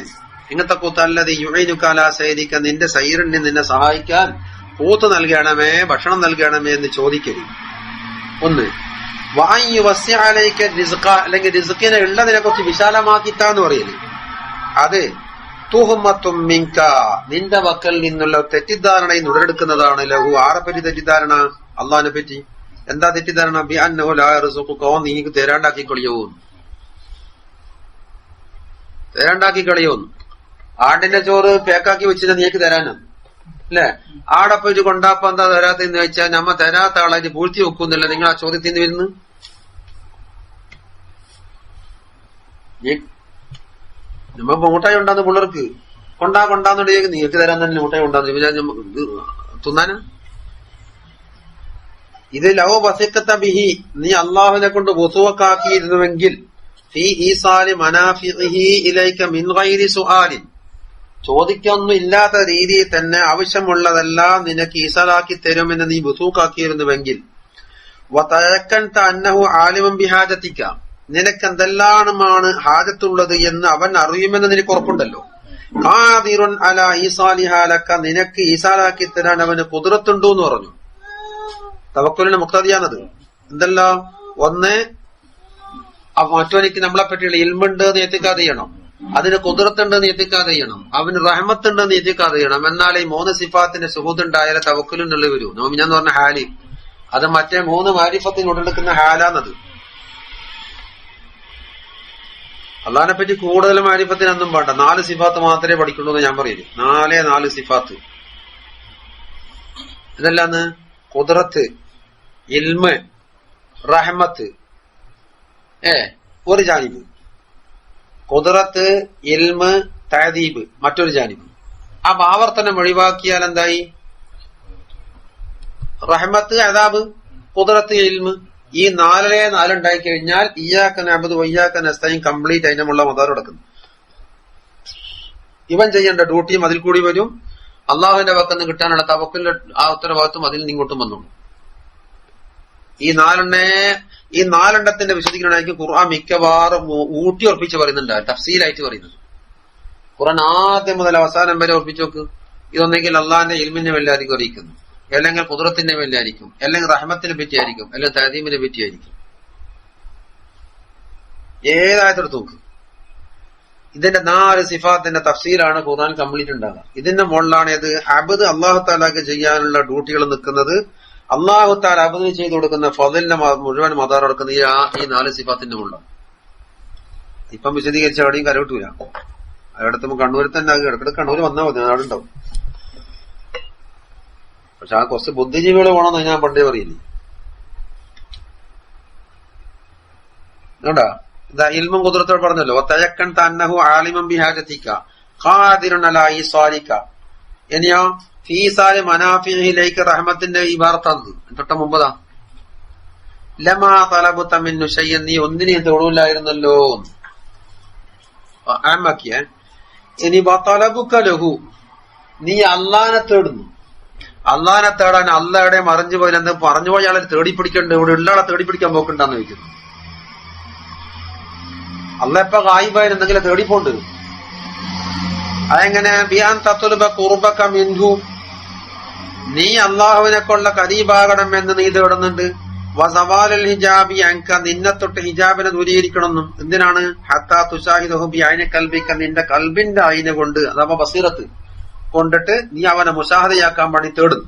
ഇങ്ങനത്തെ കൂത്ത് അല്ലത് യുഈനുക സൈരിക, നിന്റെ സൈറിന് നിന്നെ സഹായിക്കാൻ ഖൂത്ത് നൽകണമേ, ഭക്ഷണം നൽകണമേ എന്ന് ചോദിക്കരുത്. ഒന്ന് അല്ലെങ്കിൽ റിസ്ഖിനെ ഉള്ളതിനെ കുറിച്ച് വിശാലമാക്കിത്താന്ന് പറയല്. അത് തുഹ്മത്തും മിൻക, നിന്റെ വക്കൽ നിന്നുള്ള തെറ്റിദ്ധാരണയിൽ ഉടലെടുക്കുന്നതാണ്. ലഹു, ആരെപ്പറ്റി തെറ്റിദ്ധാരണ? അള്ളാഹിനെ പറ്റി. എന്താ തെറ്റിദ്ധാരണ? ബി അന്നഹു ലാ യർസുഖുക, നീക്ക് തേരാണ്ടാക്കി കളയോന്ന്. ആടിന്റെ ചോറ് പേക്കാക്കി വെച്ചിട്ട് നീക്ക് തരാനാണ് അല്ലെ? ആടപ്പൊരു കൊണ്ടാപ്പ എന്താ തരാത്തെന്ന് ചോദിച്ചാൽ നമ്മ തരാത്ത ആളായിട്ട് പൂഴ്ത്തി വെക്കുന്നില്ല. നിങ്ങൾ ആ ചോദ്യത്തിന് വരുന്നു. നമ്മ മുട്ടായി ഉണ്ടാന്ന് പിള്ളേർക്ക് കൊണ്ടാന്നുണ്ടെങ്കിൽ നിങ്ങൾക്ക് തരാൻ തന്നെ മുട്ടായി ഉണ്ടാന്ന് തിന്നാനാ? ഇത് ലൗ വസിഖത ബിഹി, നീ അള്ളാഹുവിനെ കൊണ്ട് വസുവക്കാക്കിയിരുന്നുവെങ്കിൽ ഫീ ഈസാലി മനാഫിഇഹി ഇലൈക മിൻ ഗൈരി സുആലിൻ, ചോദിക്കൊന്നും ഇല്ലാത്ത രീതിയിൽ തന്നെ ആവശ്യമുള്ളതെല്ലാം നിനക്ക് ഈസാലാക്കി തരുമെന്ന് നീ വസൂക്കാക്കിയിരുന്നുവെങ്കിൽ വതയക്കൻത അന്നഹു ആലിമൻ ബിഹാജതിക, നിനക്ക് എന്തെല്ലാമാണ് ഹാജത്തുള്ളത് എന്ന് അവൻ അറിയുമെന്ന് നിനക്ക് ഉറപ്പുണ്ടല്ലോ. ഖാദിറുൻ അലാ ഈസാലിഹാ ലക, നിനക്ക് ഈസാലാക്കി തരാൻ അവന് ഖുദ്റത്തുണ്ടോ എന്ന് പറഞ്ഞു. തവക്കുലിന്റെ മുക്തദിയാണത്. എന്തെല്ലാം? ഒന്ന്, മറ്റവനിക്ക് നമ്മളെ പറ്റിയുള്ള ഇൽമുണ്ട് എന്ന് എത്തിക്കാതെ ചെയ്യണം, അതിന് ഖുദ്റത്തുണ്ടെന്ന് എത്തിക്കാതെ ചെയ്യണം, അവന് റഹ്മത്തുണ്ടെന്ന് എത്തിക്കാതെ ചെയ്യണം. എന്നാലേ ഈ 3 സിഫാത്തിന്റെ സുഹൂദ് ഉണ്ടായാലേ തവക്കുലിനുള്ള വരൂ. നോമിനെന്ന് പറഞ്ഞ ഹാലി, അത് മറ്റേ 3 മാരിഫത്തിന് ഉടലെടുക്കുന്ന ഹാലാന്നത്. അള്ളാഹിനെ പറ്റി കൂടുതൽ മാരിഫത്തിനൊന്നും വേണ്ട, 4 സിഫാത്ത് മാത്രമേ പഠിക്കുള്ളൂ എന്ന് ഞാൻ പറയുന്നു. 4 സിഫാത്ത്. ഇതല്ലാന്ന് ഖുദ്റത്ത്, ഇൽമ്, റഹ്മത്ത്. ഒരു ജാനിബ് ഖുദ്റത്ത്, ഇൽമ്, തഅദീബ് മറ്റൊരു ജാനിബ്. ആ ആവർത്തനം ഒഴിവാക്കിയാൽ എന്തായി? റഹ്മത്ത്, അദാബ്, ഖുദ്റത്ത്, ഇൽമ്, ഈ 4 ഉണ്ടായി കഴിഞ്ഞാൽ ഇയ്യാക നഅ്ബുദു വഇയ്യാക നസ്തഈൻ കംപ്ലീറ്റ് അതിനുള്ള മദാർ നടക്കുന്നു. ഇവൻ ചെയ്യേണ്ട ഡ്യൂട്ടിയും അതിൽ കൂടി വരും. അള്ളാഹുവിന്റെ വക്കന്ന് കിട്ടാനുള്ള തവക്കുലിന്റെ ആ ഉത്തരവാദിത്വം അതിൽ നിങ്ങോട്ടും വന്നോളൂ. ഈ 4 വിശദീകരണമായിരിക്കും ഖുർആൻ മിക്കവാറും ഊട്ടി ഉറപ്പിച്ച് പറയുന്നുണ്ട്, തഫ്സീലായിട്ട് പറയുന്നത്. ഖുർആൻ ആദ്യം മുതൽ അവസാനം വരെ ഉറപ്പിച്ചു നോക്ക്. ഇതൊന്നെങ്കിൽ അള്ളാഹിന്റെ ഇൽമിനെ വല്ലാധികം അറിയിക്കുന്നു, അല്ലെങ്കിൽ ഖുദ്റത്തിനെ വല്ലായിരിക്കും, അല്ലെങ്കിൽ റഹ്മത്തിനെ പറ്റിയായിരിക്കും, അല്ലെങ്കിൽ തഅദീമിനെ പറ്റിയായിരിക്കും. ഏതായതെടുത്ത് നോക്ക്. ഇതിന്റെ 4 സിഫാത്തിന്റെ തഫ്സീലാണ് ഖുർആൻ കംപ്ലീറ്റ് ഉണ്ടാകുക. ഇതിന്റെ മുകളിലാണ് ഇത് അബ്ദ് അള്ളാഹു തആലക്ക് ചെയ്യാനുള്ള ഡ്യൂട്ടികൾ നിൽക്കുന്നത്. അള്ളാഹു തആല അബ്ദിന് ചെയ്തു കൊടുക്കുന്ന ഫളിലിനെ മുഴുവൻ മദാർ എടുക്കുന്ന ഈ 4 സിഫാത്തിന്റെ മുകളിലാണ്. ഇപ്പം വിശദീകരിച്ച എവിടെയും കരവിട്ടൂല. അവിടത്തുമ്പോ കണ്ണൂരിൽ തന്നെ ഇടക്കിടക്ക് കണ്ണൂര് വന്നാൽ മതി, നാടുണ്ടാവും. പക്ഷെ ആ കുറച്ച് ബുദ്ധിജീവികൾ പോകണമെന്ന് ഞാൻ പണ്ടേ പറയില്ലേ. കേട്ടാ, ഇതാ ഇൽമും ഖുദ്റത്തോട് പറഞ്ഞല്ലോ. വതയക്കൻത അന്നഹു ആലിമൻ ബിഹാജതിക ഖാദിറുൻ അലാ ഈസാലിക. ഇനിയോ ഫീസാലി മനാഫിഇലൈക, റഹ്മത്തിന്റെ ഈ വാർത്തന്ന് തൊട്ട മുമ്പതാ. ലമാ തലബത മിന്നു ശൈഅൻ, നീ ഒന്നിനെയും തൊടൂലായിരുന്നല്ലോ. ആമാക്കിയ ഇനി വതലബുക ലഹു, നീ അള്ളാഹിനെ തേടുന്നു. അള്ളാഹിനെ തേടാൻ അള്ളാഹയുടെ മറിഞ്ഞു പോയില്ലെന്ന് പറഞ്ഞു പോയി ആളെ തേടി പിടിക്കണ്ട്. ഇവിടെ ഉള്ളാളെ തേടി പിടിക്കാൻ പോക്കണ്ടെന്ന് ചോദിക്കുന്നു. അള്ളാഹ് ഇപ്പൊ ഗായിബായി എന്തെങ്കിലും തേടിപ്പോണ്ട്. അതെങ്ങനെ? ബിയാൻ തത്ലുബ ഖുർബക മിൻഹു, നീ അള്ളാഹുവിനെ കൊള്ള കരീബാകണം എന്ന് നീ തേടുന്നുണ്ട്. വസവാലുൽ ഹിജാബി അൻക, നിന്നെ തൊട്ട് ഹിജാബിനെ ദൂരീകരിക്കണമെന്നും. എന്തിനാണ്? ഹത്താ തുശാഹിദഹു ബി ഐനി ഖൽബിക, നിന്റെ കൽബിന്റെ ഐന കൊണ്ട്, അഥവാ ബസീറത്ത് കൊണ്ടിട്ട് നീ അവനെ മുശാഹദയാക്കാൻ വേണ്ടി തേടുന്നു.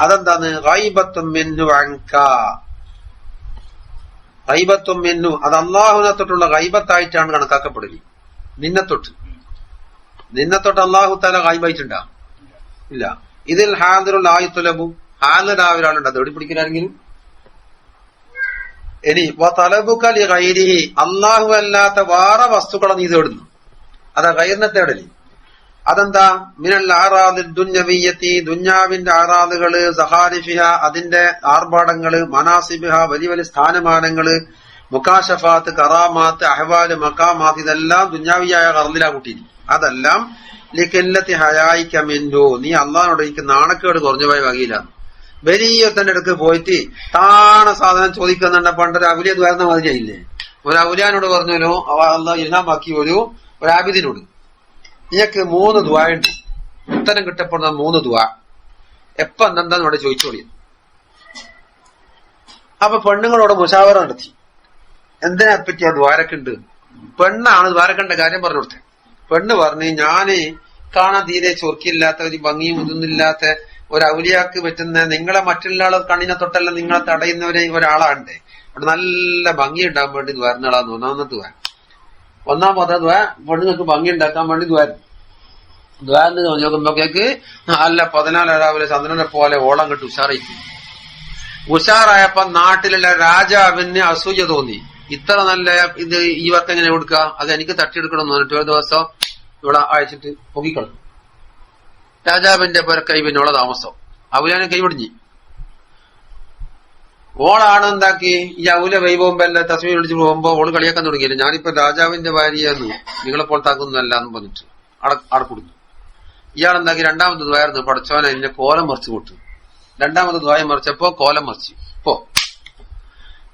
അതെന്താന്ന്? ഗൈബത്തും മിൻഹു അൻക, ഗൈബത്തും മിൻഹു, അത് അള്ളാഹുവിനെ തൊട്ടുള്ള ഗൈബത്തായിട്ടാണ് കണക്കാക്കപ്പെടുക. നിന്നെ തൊട്ട് അള്ളാഹു തആല ഗൈബായിട്ടുണ്ടാ? ഇല്ല. ഇതിൽ ഹാദിറുൽ ആയത്തുലബു, ഹാദിറായ ഒരാളുണ്ട് തേടി പിടിക്കാനെങ്കിലും. ഇനി വതലബുക ലിഗൈരിഹി, അള്ളാഹു അല്ലാത്ത വേറെ വസ്തുക്കളെ നീ തേടുന്നു. അതാ ഗൈറിനെ തേടല്. അതെന്താ? മിനൽ ആറാദിൽ ദുന്യവിയ്യത്തി, ദുന്യാവിന്റെ ആറാദുകള്, സഹാരിഫിഹ, അതിന്റെ ആർഭാടങ്ങള്, മനാസിബിഹ, വലിയ വലിയ സ്ഥാനമാനങ്ങള്, മുകാശഫാത്ത്, കറാമാത്ത്, അഹ്വാല്, മക്കാമാത്ത്, ഇതെല്ലാം ദുന്യാവിയായ കർദിലാ കൂട്ടിയിരിക്കും. അതെല്ലാം ലിഖില്ലത്തി ഹയായിക മിൻഹു, നീ അള്ളാഹിനോട് എനിക്ക് നാണക്കേട് കുറഞ്ഞു പോയ വകയില്ല. വലിയൊരുത്തന്റെ അടുക്ക് പോയിട്ട് താണ സാധനം ചോദിക്കുന്നുണ്ട. പണ്ടൊരു ഔലിയ ദ്വാരുന്ന മാതിരിയായില്ലേ? ഒരു ഔലിയാനോട് പറഞ്ഞല്ലോ, അള്ളാഹ് ഇൽഹാമാക്കി ഒരു ആബിദിനോട്, നിനക്ക് 3 ദുആ ഉണ്ട്, ഉത്തരം കിട്ടപ്പെടുന്ന 3 ദുആ എപ്പ എന്താന്ന് ഇവിടെ ചോദിച്ചോളി. അപ്പൊ പെണ്ണുങ്ങളോട് മുശാവറ നടത്തി. എന്തിനെ പറ്റിയ ദ്വാരക്ക ഉണ്ട്? പെണ്ണാണ് ദ്വാരക്കണ്ട കാര്യം പറഞ്ഞു കൊടുത്തത്. പെണ്ണ് പറഞ്ഞ്, ഞാന് കാണാൻ തീരെ ചൊറുക്കില്ലാത്ത, ഒരു ഭംഗിയും ഇതൊന്നുമില്ലാത്ത ഒരു ഔലിയാക്ക് പറ്റുന്ന, നിങ്ങളെ മറ്റുള്ള ആളെ കണ്ണിനെ തൊട്ടല്ല നിങ്ങളെ തടയുന്നവരെ ഒരാളാണ്ടേ, അവിടെ നല്ല ഭംഗി ഉണ്ടാകാൻ വേണ്ടി ദ്വാരുന്ന ആളാന്ന് ഒന്നാമത്തെ ദ്വാര. ഒന്നാമത്തെ ദ്വാ പെണ്ണുങ്ങൾക്ക് ഭംഗി ഉണ്ടാക്കാൻ വേണ്ടി ദ്വാരെന്ന് നോക്കുമ്പോഴേക്ക് നല്ല 14 രാവിലെ ചന്ദ്രനെ പോലെ ഓളം കെട്ട് ഉഷാറായപ്പോ നാട്ടിലുള്ള രാജാവിന് അസൂയ തോന്നി. ഇത്ര നല്ല ഇത് ഈ വർക്ക് എങ്ങനെ കൊടുക്കുക, അത് എനിക്ക് തട്ടിയെടുക്കണം എന്ന് പറഞ്ഞിട്ട് ഒരു ദിവസം ഇവിടെ അയച്ചിട്ട് പൊക്കിക്കളഞ്ഞു. രാജാവിന്റെ കൈ പിന്നോളെ താമസം. ഔലാനെ കൈപിടിഞ്ഞ് ഓളാണ് എന്താക്കി ഈ ഔല വൈഭവമ്പോ എല്ലാം തസ്മീ വിളിച്ച് പോകുമ്പോ ഓള് കളിയാക്കാൻ തുടങ്ങിയില്ല. ഞാനിപ്പോ രാജാവിന്റെ ഭാര്യയെന്ന് നിങ്ങളെപ്പോൾ താക്കുന്നല്ല എന്ന് പറഞ്ഞിട്ട് അവിടെ കൊടുത്തു. ഇയാളെന്താക്കി രണ്ടാമത്തെ ദ്വായിരുന്നു, പഠിച്ചവനെ എന്നെ കോലം മറിച്ചു കൊടുത്തു. രണ്ടാമത്തെ ദ്വായം മറിച്ചപ്പോ കോലം മറിച്ചു.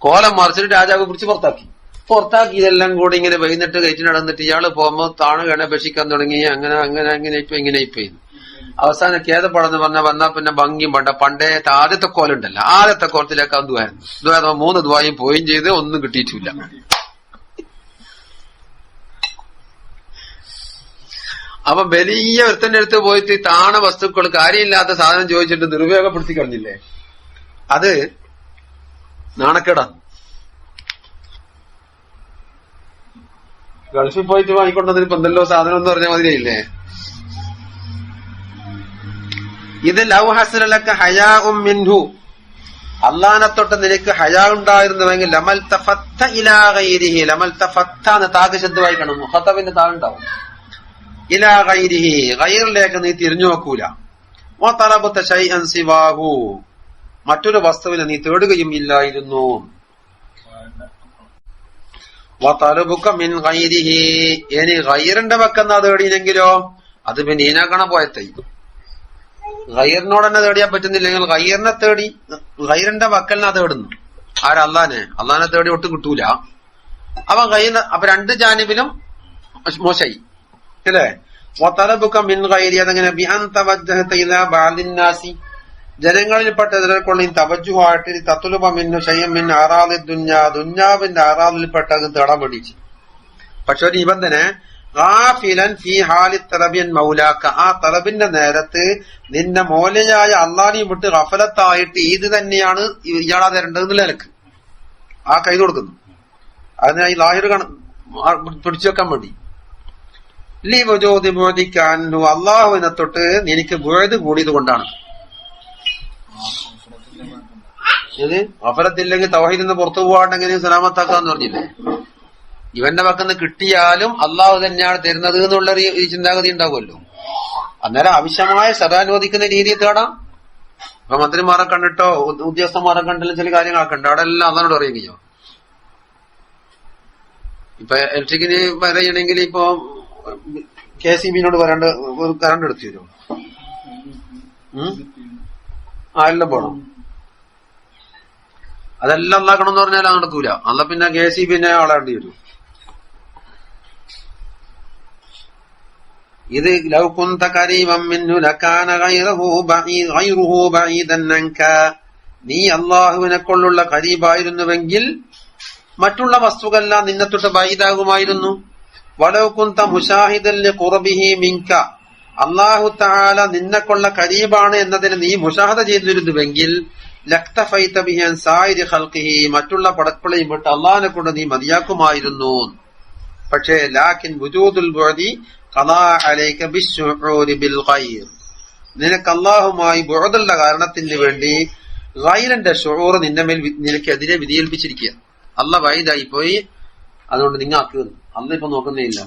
കോലം മറിച്ചിട്ട് രാജാവ് പിടിച്ച് പുറത്താക്കി. ഇതെല്ലാം കൂടി ഇങ്ങനെ വൈകുന്നിട്ട് കയറ്റി നടന്നിട്ട് ഇയാള് പോകുമ്പോ താണുകണ ഭക്ഷിക്കാൻ തുടങ്ങി. അങ്ങനെ ഇപ്പൊ അവസാനം ഖേദപ്പെടെന്ന് വന്നാ പിന്നെ ഭംഗിയും പണ്ടേ ആദ്യത്തെ കോലുണ്ടല്ലോ, ആദ്യത്തെ കോലത്തിലേക്ക് അത് ദ്വായിരുന്നു. 3 ദ്വായും പോയും ചെയ്ത് ഒന്നും കിട്ടിയിട്ടില്ല. അപ്പൊ വലിയ ഒരുത്തന്റെ അടുത്ത് പോയിട്ട് താണ വസ്തുക്കൾ കാര്യമില്ലാത്ത സാധനം ചോദിച്ചിട്ട് ദുരുപയോഗപ്പെടുത്തി കളഞ്ഞില്ലേ, അത് നാണക്കേടാണ്. ഗൾഫിൽ പോയിട്ട് വാങ്ങിക്കൊണ്ടതിന് ഇപ്പൊ എന്തെല്ലോ സാധനം എന്ന് പറഞ്ഞ മാതിരിയില്ലേ. ഇത് ലൗ ഹസലക ഹയാഉം മിൻഹു, അള്ളാനെ തൊട്ട് നിനക്ക് ഹയാ ഉണ്ടായിരുന്നുവെങ്കിൽ ലമൽ തഫത്ത ഇലാ ഗൈരിഹി, ലമൽ തഫത്ത എന്ന് താഗ് ശബ്ദം വായിക്കണം, മുഖത്തബിന്റെ താഴുണ്ടാവും. ഇലാ ഗൈരിഹി, ഗൈറിലേക്ക് നീ തിരിഞ്ഞു നോക്കൂല. വതലബത ശൈഅൻ സിവാഹു, മറ്റൊരു വസ്തുവിനെ നീ തേടുകയും ഇല്ലായിരുന്നു. വതലബുക മിൻ ഗൈരിഹി, ഇനി ഗൈറിന്റെ പക്കന്നാ തേടിയില്ലെങ്കിലോ അത് പിന്നെ ഈനാക്കണ പോയത്തായി. ഗൈറിനോട് തന്നെ തേടിയാൻ പറ്റുന്നില്ലെങ്കിൽ ഗൈറിനെ തേടി ഗൈറിന്റെ വക്കലിനാ തേടുന്നു. അള്ളാനെ തേടി ഒട്ടും കിട്ടൂല. അപ്പൊ അപ്പൊ 2 ജാനിബിലും മോശമായി അല്ലേ. വതലബുക മിൻ ഗൈരി, അതങ്ങനെ ബിഅൻ തവജ്ജഹത ഇലാ ബഅദിന്നാസി, ജനങ്ങളിൽപ്പെട്ട ഇതിനെക്കൊള്ള തവജ്ജുഹായിട്ട് തത്ലുബ മിന്നു ശൈഅൻ മിൻ അറാദി ദുനിയാ, ദുനിയാവിന്റെ അറാദിൽപ്പെട്ടത് തേടാൻ വേണ്ടിച്ച്. പക്ഷെ ഒരു നിബന്ധന, ഗാഫിലൻ ഫീ ഹാലി തലബിൻ മൗലാക്ക, ആ തലബിന്റെ നേരത്ത് നിന്നെ മൗലയായ അള്ളാനെയും വിട്ട് ഗഫലത്തായിട്ട് ഇത് തന്നെയാണ് ഇയാളാ തരേണ്ടതെന്നുള്ള നിലക്ക് ആ കൈ കൊടുക്കുന്നു. അതിനായി ലാഹിർ പിടിച്ചു വെക്കാൻ വേണ്ടി. ലി വജൂദി ബുഅദിക്കാൻഹു, അള്ളാഹുവിനെ തൊട്ട് എനിക്ക് ബുഅദ് കൂടിയത് കൊണ്ടാണ്. ഇത് ഗഫലത്തില്ലെങ്കിൽ തൗഹീദിൽ നിന്ന് പുറത്തു പോകാണ്ടെങ്കിൽ സലാമത്താക്കാന്ന് പറഞ്ഞില്ലേ. ഇവന്റെ പക്കന്ന് കിട്ടിയാലും അള്ളാഹു തന്നെയാണ് തരുന്നത് എന്നുള്ള ഈ ചിന്താഗതി ഉണ്ടാവുമല്ലോ. അന്നേരം ആവശ്യമായ സദാനുവദിക്കുന്ന രീതിയിൽ തേടാം. ഇപ്പൊ മന്ത്രിമാരെ കണ്ടിട്ടോ ഉദ്യോഗസ്ഥന്മാരെ കണ്ടില്ല ചില കാര്യങ്ങളൊക്കെ ഉണ്ട്, അവിടെ എല്ലാം അള്ളാനോട് പറയുകയോ. ഇപ്പൊ ഇലക്ട്രിക്കിന് പറയണമെങ്കിൽ ഇപ്പൊ KCB-നോട് വരാണ്ട് കറണ്ട് എടുത്തു തരുമോ? എല്ലാം പോണം. അതെല്ലാം ഉണ്ടാക്കണം എന്ന് പറഞ്ഞാൽ നടക്കൂല. അല്ല പിന്നെ KCB-നെ ആളേണ്ടി വരും. ഇത് ലൗ കുന്ത ഖരീബൻ മിൻഹു ലകാന ഗൈറുഹു ബഈദൻ അൻക, നീ അല്ലാഹുവിനെ കൊള്ളുള്ള ഖരീബായിരുന്നുവെങ്കിൽ മറ്റുള്ള വസ്തുക്കളെല്ലാം നിന്നെ തൊട്ട് ബഈദാകുമായിരുന്നു. വലൗ കുന്ത മുശാഹിദൻ ലിഖുർബിഹി മിൻക, അല്ലാഹു തആല നിന്നെ കൊള്ള ഖരീബാണ് എന്നതിന് നീ മുശാഹദ ചെയ്തിരുന്നുവെങ്കിൽ ലക്തഫൈത ബിഹി അൻ സായിരി ഖൽഖിഹി, മറ്റുള്ള പടപ്പുകളെയും വിട്ട് അല്ലാഹുവിനെ കൊണ്ട് നീ മതിയാക്കുമായിരുന്നു. പക്ഷേ ലാകിൻ വുജൂദുൽ ബുഅദി ഖലാ അലൈക ബിശ്ശുഊരി ബിൽ ഗൈർ, നിനക്ക് അല്ലാഹുമായി ബുഅദുള്ള കാരണത്തിന് വേണ്ടി ഗൈറിന്റെ ശുഊർ നിനക്കെതിരെ വിധിയേൽപ്പിച്ചിരിക്കുക. അല്ലാഹ് വൈദായി പോയി, അതുകൊണ്ട് നിങ്ങൾക്ക് അല്ല ഇപ്പൊ നോക്കുന്നേ ഇല്ല.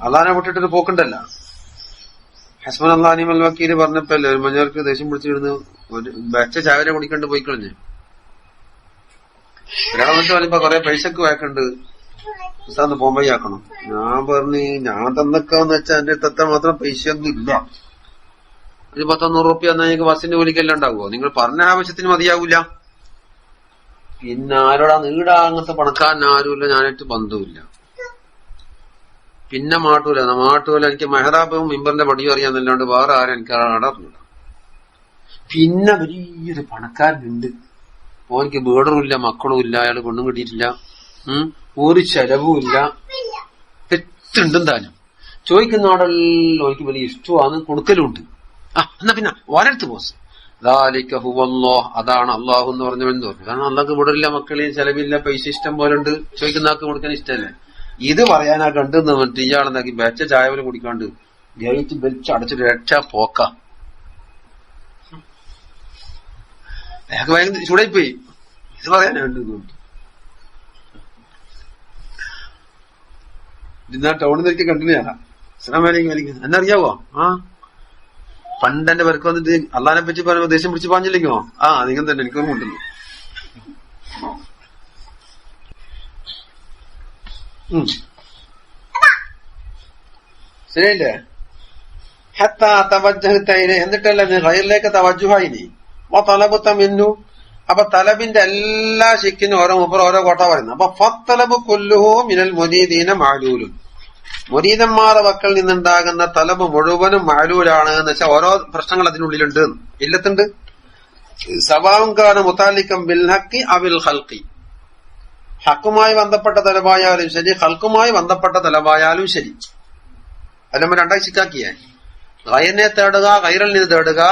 അള്ളാനെ വിട്ടിട്ടൊരു പോക്കുണ്ടല്ല. ഹസ്ബൻ അല്ലാഹു നിഅമൽ വക്കീൽ പറഞ്ഞപ്പോ അല്ലേ ഒരു മഞ്ഞർക്ക് ദേഷ്യം പിടിച്ചിരുന്നു, ഒരു വെച്ച ചാവരെ കുടിക്കണ്ട് പോയി കളഞ്ഞ്. ഒരാളെ വന്നിട്ട് പറയുമ്പോ കൊറേ പൈസക്ക് വേക്കുണ്ട്, ഉസ്താദ് ബോംബെ ആക്കണം. ഞാൻ പറഞ്ഞു ഞാൻ തന്നൊക്കെന്ന് വെച്ചാൽ എന്റെ അടുത്ത് മാത്രം പൈസയൊന്നും ഇല്ല. ഒരു 100 റുപ്യ എന്നാൽ നിങ്ങൾക്ക് ബസ്സിന്റെ കൂലിക്കെല്ലാം ഉണ്ടാവുമോ? നിങ്ങൾ പറഞ്ഞ ആവശ്യത്തിന് മതിയാവൂല. പിന്നെ ആരോടാ നീടാ അങ്ങനത്തെ പണക്കാരൻ ആരുമില്ല, ഞാനായിട്ട് ബന്ധവുമില്ല. പിന്നെ മാട്ടൂല എനിക്ക് മെഹ്റാബും മിമ്പറിന്റെ പടിയും അറിയാന്നല്ലാണ്ട് വേറെ ആരും എനിക്ക് അറിഞ്ഞില്ല. പിന്നെ വലിയൊരു പണക്കാരനുണ്ട്, ഓനിക്ക് വീടറുമില്ല മക്കളും ഇല്ല, അയാൾ പെണ്ണും കിട്ടിയിട്ടില്ല, ഒരു ചെലവും ഇല്ല, തെറ്റുണ്ടും താനും. ചോദിക്കുന്ന ആടെല്ലാം എനിക്ക് വലിയ ഇഷ്ടമാണ്, കൊടുക്കലുണ്ട്. എന്നാ പിന്നെ ഓരടുത്ത് പോസ് അതാണ് അള്ളാഹു എന്ന് പറഞ്ഞവൻ തോന്നുന്നു. കാരണം അള്ളാഹ്ക്ക് വീടില്ല മക്കളെയും ചെലവില്ല, പൈസ ഇഷ്ടം പോലെ ഉണ്ട്, ചോദിക്കുന്ന ആൾക്ക് കൊടുക്കാൻ ഇഷ്ടമല്ലേ. ഇത് പറയാനാ കണ്ടെന്ന് പറഞ്ഞിട്ട് ഇയാളെന്നാക്കി ബെച്ച ചായ പോലും കുടിക്കാണ്ട് ഗേറ്റ് ബെച്ച് അടച്ചിട്ട് രക്ഷ പോക്ക. ഭയങ്കര ചൂടായിപ്പോയി. ഇത് പറയാനാ കണ്ടെന്ന് പറഞ്ഞിട്ട് ഇന്നാ ടൗണിൽ നിൽക്കി കണ്ടിന്യൂയാണ്. അസ്സലാമു അലൈക്കും. എന്നറിയാവോ? പണ്ട് എന്റെ പേർക്ക് വന്നിട്ട് അള്ളാഹിനെ പറ്റി പറയുമ്പോ ദേഷ്യം പിടിച്ച് പറഞ്ഞില്ലെങ്കോ അധികം തന്നെ എനിക്കൊന്നും കൊണ്ടുവന്നു. ശരിയല്ലേ? എന്നിട്ടല്ലേ ഖൈറിലേക്ക് തവജ്ജുഹായിനി തലബുത്ത മിന്നു. അപ്പൊ തലബിന്റെ എല്ലാ ശിക്കിനും ഓരോ കോട്ട പറയുന്നു. അപ്പൊ ഫത്തലബ് കുല്ലുഹു മിനൽ മുരീദീന മഅലൂലും, മുരീദന്മാരുടെ മക്കൾ നിന്നുണ്ടാകുന്ന തലബ് മുഴുവനും മഅലൂലാണ് എന്ന് വെച്ചാൽ ഓരോ പ്രശ്നങ്ങൾ അതിനുള്ളിലുണ്ട്, ഇല്ലത്തുണ്ട്. സവാഉൻ കാന മുതഅല്ലിഖൻ ബിൽ ഹഖി അവിൽ ഖൽഖി, ഹക്കുമായി ബന്ധപ്പെട്ട തലബായാലും ശരി, ഖൽഖുമായി ബന്ധപ്പെട്ട തലബായാലും ശരി. അത് നമ്മൾ രണ്ടായി ശിക്കാക്കിയേ. ഖൈറിനെ തേടുക, ഖൈറിൽ നിന്ന് തേടുക,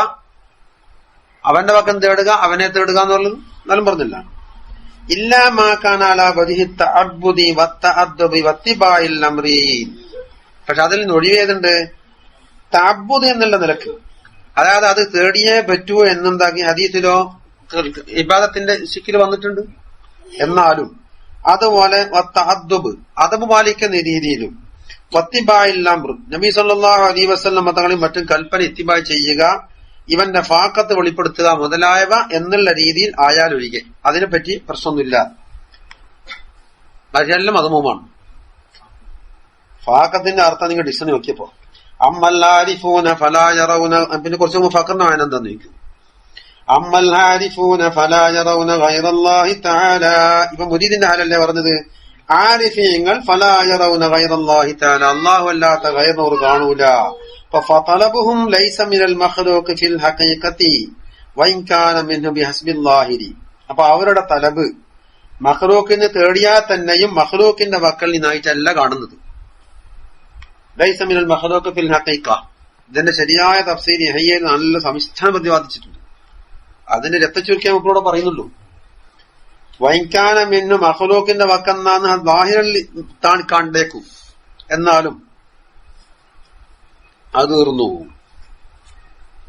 അവന്റെ പക്കം തേടുക, അവനെ തേടുക എന്നുള്ളത് എന്നാലും പറഞ്ഞില്ല. ഇല്ലാ മാ കാന അലാ വജ്ഹി തഅബ്ബുദി വത്തഅദ്ദുബി വത്തിബാഇൽ അംരീൻ. പക്ഷെ അതിൽ നിന്ന് ഒഴിവേതുണ്ട് തഅബ്ബുദ് എന്നുള്ള നിലക്ക്, അതായത് അത് തേടിയേ പറ്റൂ എന്നുണ്ടാക്കി ഹദീസിലോ ഇബാദത്തിന്റെ ശിക്കിൽ വന്നിട്ടുണ്ട്. എന്നാലും അതുപോലെ വത്തഅദ്ദുബ് അദബ് പാലിക്കുന്ന രീതിയിലും വത്തിബാഇൽ അംർ നബി സല്ലല്ലാഹു അലൈഹി വസല്ലം തങ്ങളെയും മറ്റും കൽപ്പന ഇത്തിബായ് ചെയ്യുക, ഇവന്റെ ഫാക്കത്ത് വെളിപ്പെടുത്തുക മുതലായവ എന്നുള്ള രീതിയിൽ ആയാലൊഴികെ അതിനെപ്പറ്റി പ്രശ്നമൊന്നുമില്ല. അതെല്ലാം മതമുമാണ്. ഫാക്കത്തിന്റെ അർത്ഥം നിങ്ങൾ ഡിക്ഷണറി നോക്കിയപ്പോ അമ്മല്ലാരിഫൂന ഫലാ യറൗന, പിന്നെ കുറച്ച് ഫഖറിന്റെ വായന എന്താന്ന് ചോദിക്കും. അമ്മല്ലാരിഫൂന ഫലാ യറൗന ഗൈറല്ലാഹി തആല. ഇപ്പൊ മുരീദിന്റെ ഹാലല്ലേ പറഞ്ഞത്? ആരിഫീങ്ങൾ ഫലാ യറൗന ഗൈറല്ലാഹി തആല, അല്ലാഹു അല്ലാത്ത ഗൈറിനോർ കാണൂല. فطلبهم ليس من المخلوق في الحقيقة وإن كان منه بحسب الظاهر. അപ്പൊ അവരുടെ തലബ് മഖ്ലൂക്കിന് തേടിയാൽ തന്നെയും മഖ്ലൂക്കിന്റെ മക്കൾ നിന്നായിട്ടല്ല കാണുന്നത്. ലൈസ മിനൽ മഖ്ലൂഖ് ഫിൽ ഹഖീഖ. ഇതിന്റെ ശരിയായ തഫ്സീർ യഹ്യയിൽ നല്ല സവിസ്തരം പ്രതിപാദിച്ചിട്ടുണ്ട്. അതിന്റെ രക്തചുരുക്കിയ മക്കളോട് പറയുന്നുള്ളൂ. വൈകാന മിന്നു മഖ്ലൂക്കിന്റെ വക്കെന്നാന്ന് ലാഹിറിൽ താൻ കണ്ടേക്കും, എന്നാലും അത് തീർന്നു.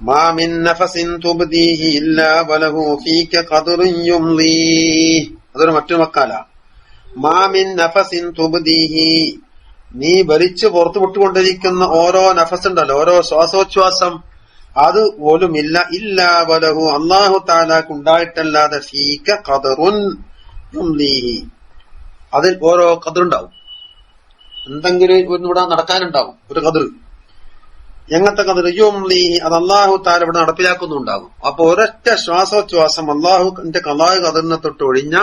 മാ മിൻ നഫസിൻ തുബ്ദീഹി ഇല്ലാ വലഹു ഫീക ഖദ്റുൻ യുംലീ. അതൊരു മറ്റൊരു മക്കാല. മാ മിൻ നഫസിൻ തുബ്ദീഹി, നീ വലിച്ചു പുറത്തു വിട്ടുകൊണ്ടിരിക്കുന്ന ഓരോ നഫസ് ഉണ്ടല്ലോ, ഓരോ ശ്വാസോച്ഛ്വാസം, അത് പോലുമില്ല ഇല്ലാ വലഹു അല്ലാഹു തആലാക്ക് ഉണ്ടായിട്ടല്ലാതെ ഫീക ഖദ്റുൻ യുംലീഹി, അതിൽ ഓരോ ഖദ്റുണ്ടാവും. എന്തെങ്കിലും ഇവിടെ നടക്കാനുണ്ടാവും ഒരു ഖദ്ർ. എങ്ങനത്തെ കഥ? യുംലീഹി, അത് അള്ളാഹു താല ഇവിടെ നടപ്പിലാക്കുന്നുണ്ടാകും. അപ്പൊ ഒരൊറ്റ ശ്വാസോച്ഛ്വാസം അള്ളാഹുന്റെ ഖളാ ഖദറിനെ തൊട്ട് ഒഴിഞ്ഞ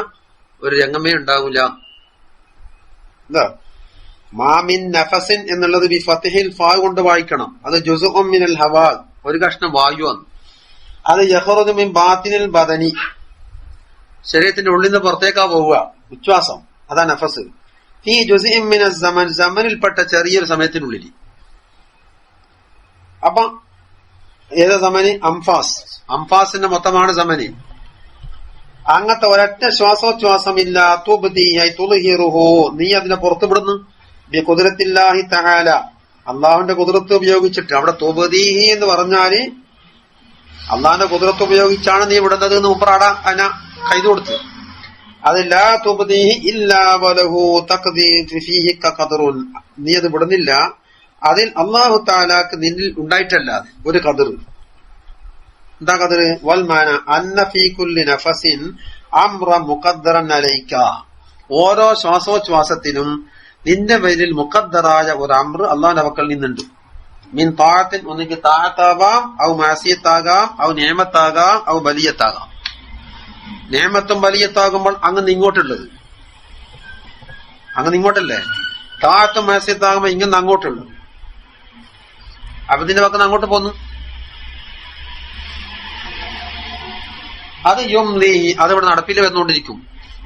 ഒരു രംഗമേ ഉണ്ടാവില്ല. എന്താ മാമിൻ നഫസിൻ എന്നുള്ളത് ബി ഫത്ഹിൽ ഫാ കൊണ്ട് വായിക്കണം. അത് ജുസുഉം മിനൽ ഹവാ, ഒരു കഷ്ണം വായുവാണ്. അത് യഖ്റുജു മിൻ ബാത്തിനിൽ ബദനി, ശരീരത്തിന്റെ ഉള്ളിൽ നിന്ന് പുറത്തേക്കാ പോവുക ഉച്ഛ്വാസം, അതാ നഫസ്. ഫീ ജുസ്ഇൻ മിനസ് സമൻ, സമനിൽപ്പെട്ട ചെറിയൊരു സമയത്തിനുള്ളിൽ. അപ്പൊ ഏതാ സമനി? അംഫാസിന്റെ മൊത്തമാണ് സമനി. അങ്ങനത്തെ ഒരൊറ്റ ശ്വാസോച്ഛ്വാസമില്ല. തുബ്ദിഹു, നീ അതിനെ പുറത്തുവിടുന്നു. ബി ഖുദ്റത്തില്ലാഹി തആല, അള്ളാഹുവിന്റെ ഖുദ്റത്ത് ഉപയോഗിച്ചിട്ട്. അവിടെ തുബ്ദീഹി എന്ന് പറഞ്ഞാല് അള്ളാഹിന്റെ ഖുദ്റത്ത് ഉപയോഗിച്ചാണ് നീ വിടുന്നത് എന്ന് മുമ്പറാടാ അന കൈത് കൊടുത്ത്. അത് ലാ തുബ്ദീഹി ഇല്ലാ വലഹു തഖ്ദീ ഫീഹി ഖദ്റുൻ, നീ അത് വിടുന്നില്ല, അതിൽ അല്ലാഹു തആലാക്ക് നിന്നിൽ ഉണ്ടായിട്ടല്ലാതെ ഒരു ഖദർ. എന്താ ഖദർ? വൽ മാന അന്ന ഫീ കുല്ലി നഫസിൻ അംറ മുഖദ്ദറൻ അലൈക, ഓരോ ശ്വാസോച്ഛ്വാസത്തിലും നിന്റെ പേരിൽ മുഖദ്ദറായ ഒരു അമ്ര അള്ളാഹുവിന്റെ പക്കൽ നിന്നുണ്ട്. മിൻ താഅത്തിൻ, ഒന്നിക്ക് താഅത്താകാം, ഔ മാസിയത്താകാം, ഔ നിഅമത്താകാം, ഔ ബലിയത്താകാം. നിഅമത്തും ബലിയത്താകുമ്പോൾ അങ്ങ് ഇങ്ങോട്ടുള്ളത്, അങ്ങ് ഇങ്ങോട്ടല്ലേ. താഅത്തും മാസിയത്താകുമ്പോ ഇങ്ങനെ അങ്ങോട്ടുള്ളത്. അപ്പൊ ഇതിന്റെ പக்கம் അങ്ങോട്ട് പോന്നു. അത് യുംലി, അതിവിടെ നടപ്പിൽ വന്നുകൊണ്ടിരിക്കും.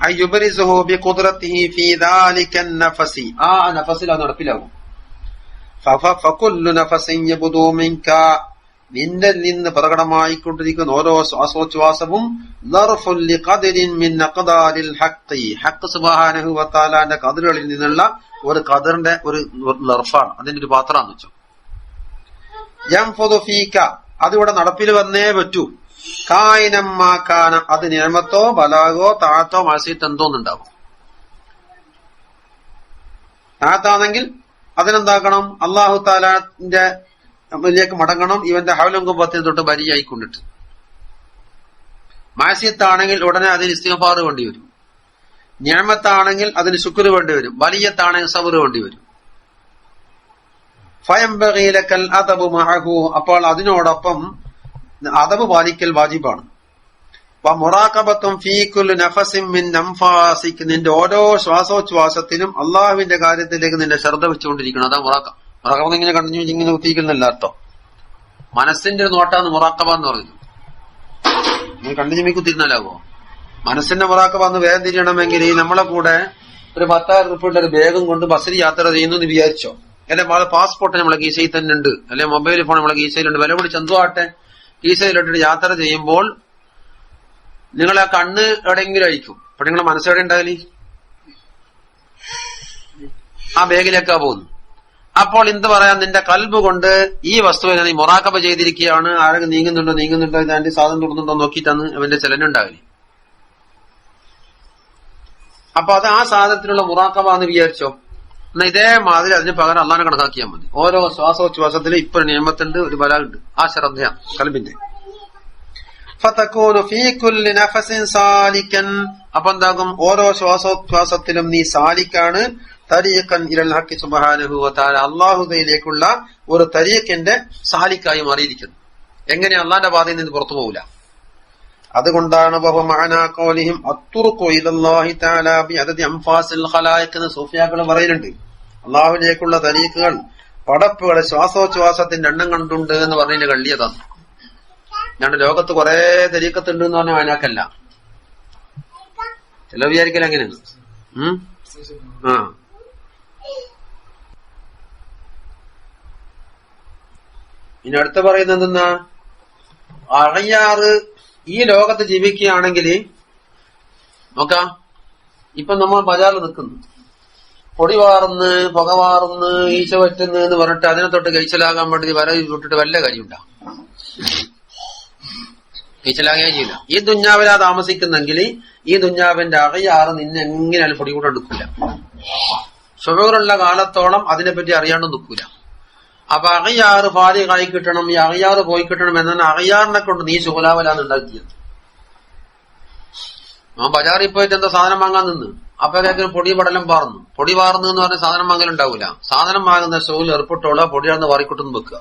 അയ്യുബ്രിസുഹു ബിഖുദ്റതിഹി ഫീ ദാലിക അൻ-നഫസി, ആ നഫസിൽ അത് നടപ്പിലാകും. ഫകുല്ലു നഫസിൻ യബ്ദു മിൻക, നിന്നിൽ നിന്ന് പ്രകടമായിക്കൊണ്ടിരിക്കുന്ന ഓരോ ശ്വാസോച്ഛ്വാസവും ദർഫുൻ ലിഖദരിൻ മിൻ അഖ്ദാരിൽ ഹഖ്, ഹഖ് സുബ്ഹാനഹു വ തആലാന്റെ ഖദറുകളിൽ നിന്നുള്ള ഒരു ഖദറിന്റെ ഒരു ദർഫാണ്, അതിന്റെ ഒരു പാത്രമാണെന്ന് വെച്ചു. യംഫുദു ഫീക, അതിവിടെ നടപ്പിൽ വന്നേ പറ്റൂ. കായിനമ്മാക്കാന, അത് നിഅമത്തോ ബലാഗോ താഴത്തോ മാസിയത്തോ എന്തോന്നുണ്ടാകും. താഴത്താണെങ്കിൽ അതിനെന്താക്കണം, അള്ളാഹു താലാന്റെ ിലേക്ക് മടങ്ങണം, ഇവന്റെ ഹൗലും കുബത്തിന് തൊട്ട് ബരിയായിക്കൊണ്ടിട്ട്. മാസിയത്താണെങ്കിൽ ഉടനെ അതിന് ഇസ്തിഗ്ഫാർ വേണ്ടി വരും. നിഅമത്താണെങ്കിൽ അതിന് ശുക്ർ വേണ്ടി വരും. ബലിയത്താണെങ്കിൽ സബ്ർ വേണ്ടി വരും. ഫയംബഗി ലകൽ അദബു മഅഹു, അപ്പോൾ അതിനോടൊപ്പം അദബ് പാലിക്കൽ വാജിബാണ്. വമുറാഖബത്തും ഫീ കുല്ലി നഫസിൻ മിൻ അൻഫാസിക്, നിന്റെ ഓരോ ശ്വാസോച്ഛ്വാസത്തിലും അള്ളാഹുവിന്റെ കാര്യത്തിലേക്ക് നിന്റെ ശ്രദ്ധ വെച്ചുകൊണ്ടിരിക്കണം. അതാ മുറാഖബ. മുറാഖബ ഇങ്ങനെ കണ്ടു ഇങ്ങനെ കുത്തിയിരിക്കുന്നല്ല അർത്ഥം. മനസ്സിന്റെ ഒരു നോട്ടാണ് മുറാഖബ എന്ന് പറയുന്നത്. നിങ്ങൾ കണ്ടു ചിമ്മി കുത്തിരുന്നാലാവോ? മനസ്സിന്റെ മുറാഖബ എന്ന് വേഗം തിരിയണമെങ്കിൽ നമ്മളെ കൂടെ ഒരു 10,000 രൂപയുടെ ഒരു ബാഗും കൊണ്ട് ബസ്സിൽ യാത്ര ചെയ്യുന്നു എന്ന് വിചാരിച്ചോ. അല്ലെ പാസ്പോർട്ട് നമ്മളെ കീശയിൽ തന്നെ ഉണ്ട്, അല്ലെ മൊബൈൽ ഫോൺ നമ്മളെ കീശയിലുണ്ട്, വില പിടിച്ച് എന്തോ ആട്ടെ കീശയിലിട്ടിട്ട് യാത്ര ചെയ്യുമ്പോൾ നിങ്ങളെ കണ്ണ് എവിടെയെങ്കിലും അഴിക്കും. അപ്പൊ നിങ്ങളെ മനസ്സെവിടെ ഉണ്ടാവില്ലേ? ആ ബാഗിലേക്കാ പോകുന്നു. അപ്പോൾ എന്ത് പറയാം, നിന്റെ കൽബ് കൊണ്ട് ഈ വസ്തുവിനെ നീ മുറാഖബ ചെയ്തിരിക്കുകയാണ്. ആരെങ്കിലും നീങ്ങുന്നുണ്ടോ ഇതാണ്ടി സാധനം തൊടുന്നുണ്ടോ നോക്കിയിട്ടാണ് അവന്റെ ചലനുണ്ടാവില്ല. അപ്പൊ അത് ആ സാധനത്തിനുള്ള മുറാഖബ എന്ന് വിചാരിച്ചോ. എന്നാ ഇതേമാതിരി അതിന് പകരം അള്ളാഹനെ കണക്കാക്കിയാൽ മതി. ഓരോ ശ്വാസോച്ഛ്വാസത്തിലും ഇപ്പൊ ഒരു നിയമത്തുണ്ട്, ഒരു ബലാഗുണ്ട്. ആ ശ്രദ്ധയാണ് കൽബിന്റെ. അപ്പൊ എന്താകും, ഓരോ ശ്വാസോച്ഛ്വാസത്തിലും നീ സാലിക്കാണ്. തരീഖൻ ഇലൽ ഹഖ് സുബ്ഹാനഹു വ തആല, അല്ലാഹുവിലേക്കുള്ള ഒരു തരീഖിന്റെ സാലിക്കായി മാറിയിരിക്കുന്നു. എങ്ങനെ അള്ളാന്റെ പാതയിൽ നിന്ന് പുറത്തു പോകില്ല. അതുകൊണ്ടാണ് സൂഫിയാക്കൾ പറയുന്നുണ്ട്, അള്ളാഹുവിലേക്കുള്ള തരീഖുകൾ പടപ്പുകൾ ശ്വാസോച്ഛ്വാസത്തിന്റെ എണ്ണം കണ്ടുണ്ട് എന്ന് പറഞ്ഞതിന്റെ കള്ളിയതാണ്. ഞാൻ ലോകത്ത് കുറെ തരീഖത്തുണ്ട് എന്ന് പറഞ്ഞാൽ അതിനാക്കല്ല. ചില വിചാരിക്കൽ എങ്ങനെയാണ്. ആ ഇനി അടുത്ത പറയുന്നത് എന്തെന്നാ, അഴയാറ് ഈ ലോകത്ത് ജീവിക്കുകയാണെങ്കിൽ നോക്കാം. ഇപ്പൊ നമ്മൾ ബജാറിൽ നിൽക്കുന്നു, പൊടി വാറുന്ന് പുക വാറുന്ന് ഈച്ച പറ്റുന്നു എന്ന് പറഞ്ഞിട്ട് അതിനെ തൊട്ട് കഴിച്ചലാകാൻ വേണ്ടി വര വിട്ടിട്ട് വല്ല കാര്യമുണ്ടാ? കഴിച്ചലാകേ ചെയ്യില്ല. ഈ ദുഞ്ഞാവിലാ താമസിക്കുന്നെങ്കിൽ ഈ ദുഞ്ഞാവിന്റെ അകയാറ് നിന്നെ എങ്ങനെയാലും പൊടി കൂടെ എടുക്കില്ല. ഷുഗറുള്ള കാലത്തോളം അതിനെപ്പറ്റി അറിയാണ്ട് നിൽക്കൂല. അപ്പൊ അകയാറ് ഫാരിഖായി കിട്ടണം, ഈ അകയാറ് പോയി കിട്ടണം എന്നാണ് അകയാറിനെ കൊണ്ട് നീ ശുഗലാവലാന്ന് ഉണ്ടാക്കിയത്. ആ ബജാറിൽ പോയിട്ട് എന്താ സാധനം വാങ്ങാൻ നിന്ന്, അപ്പോഴേക്കും പൊടി പടലം പാർന്നു. പൊടി പാർന്നു എന്ന് പറഞ്ഞ സാധനം വാങ്ങലുണ്ടാവൂല. സാധനം വാങ്ങുന്ന ഷോയിൽ ഏർപ്പെട്ടോളാ, പൊടിയാണെന്ന് വാറിക്കൊട്ടൊന്നും വെക്കുക.